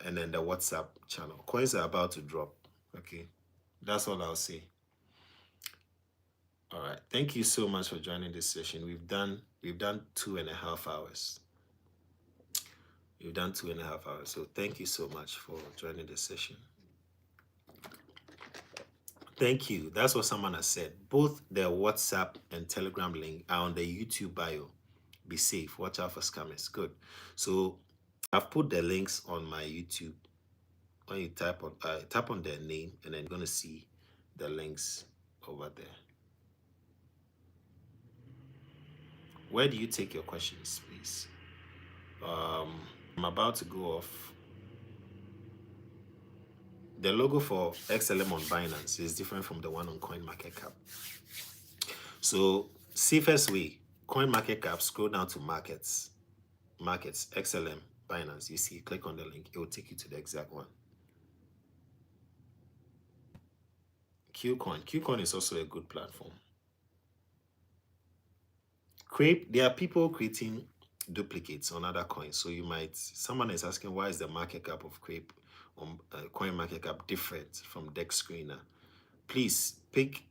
and then the WhatsApp channel. Coins are about to drop. Okay. That's all I'll say. All right. Thank you so much for joining this session. We've done 2.5 hours. We've done 2.5 hours. So thank you so much for joining this session. Thank you. That's what someone has said. Both the WhatsApp and Telegram link are on the YouTube bio. Be safe. Watch out for scammers. Good. So I've put the links on my YouTube. When you tap on their name, and then you're gonna see the links over there. Where do you take your questions, please? I'm about to go off. The logo for XLM on Binance is different from the one on CoinMarketCap. So safest way, CoinMarketCap, scroll down to markets, XLM, Binance. You see, click on the link, it will take you to the exact one. Qcoin is also a good platform. There are people creating duplicates on other coins. So you might, someone is asking, why is the market cap of coin market cap different from Dex Screener? Please pick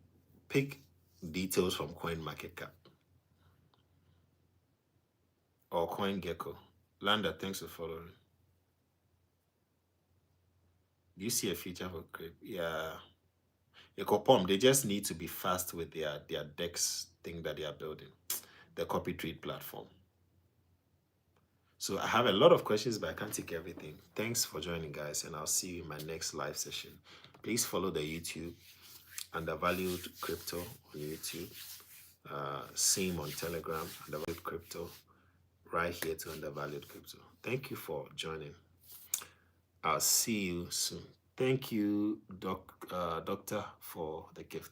details from coin market cap or coin gecko. Landa, thanks for following. Do you see a future for crypto? Yeah. Ecopom, they just need to be fast with their Dex thing that they are building, the copy trade platform. So I have a lot of questions, but I can't take everything. Thanks for joining, guys, and I'll see you in my next live session. Please follow the YouTube, Undervalued Crypto on YouTube. Same on Telegram, Undervalued Crypto. Right here to Undervalued Crypto. Thank you for joining. I'll see you soon. Thank you, Doctor, for the gift.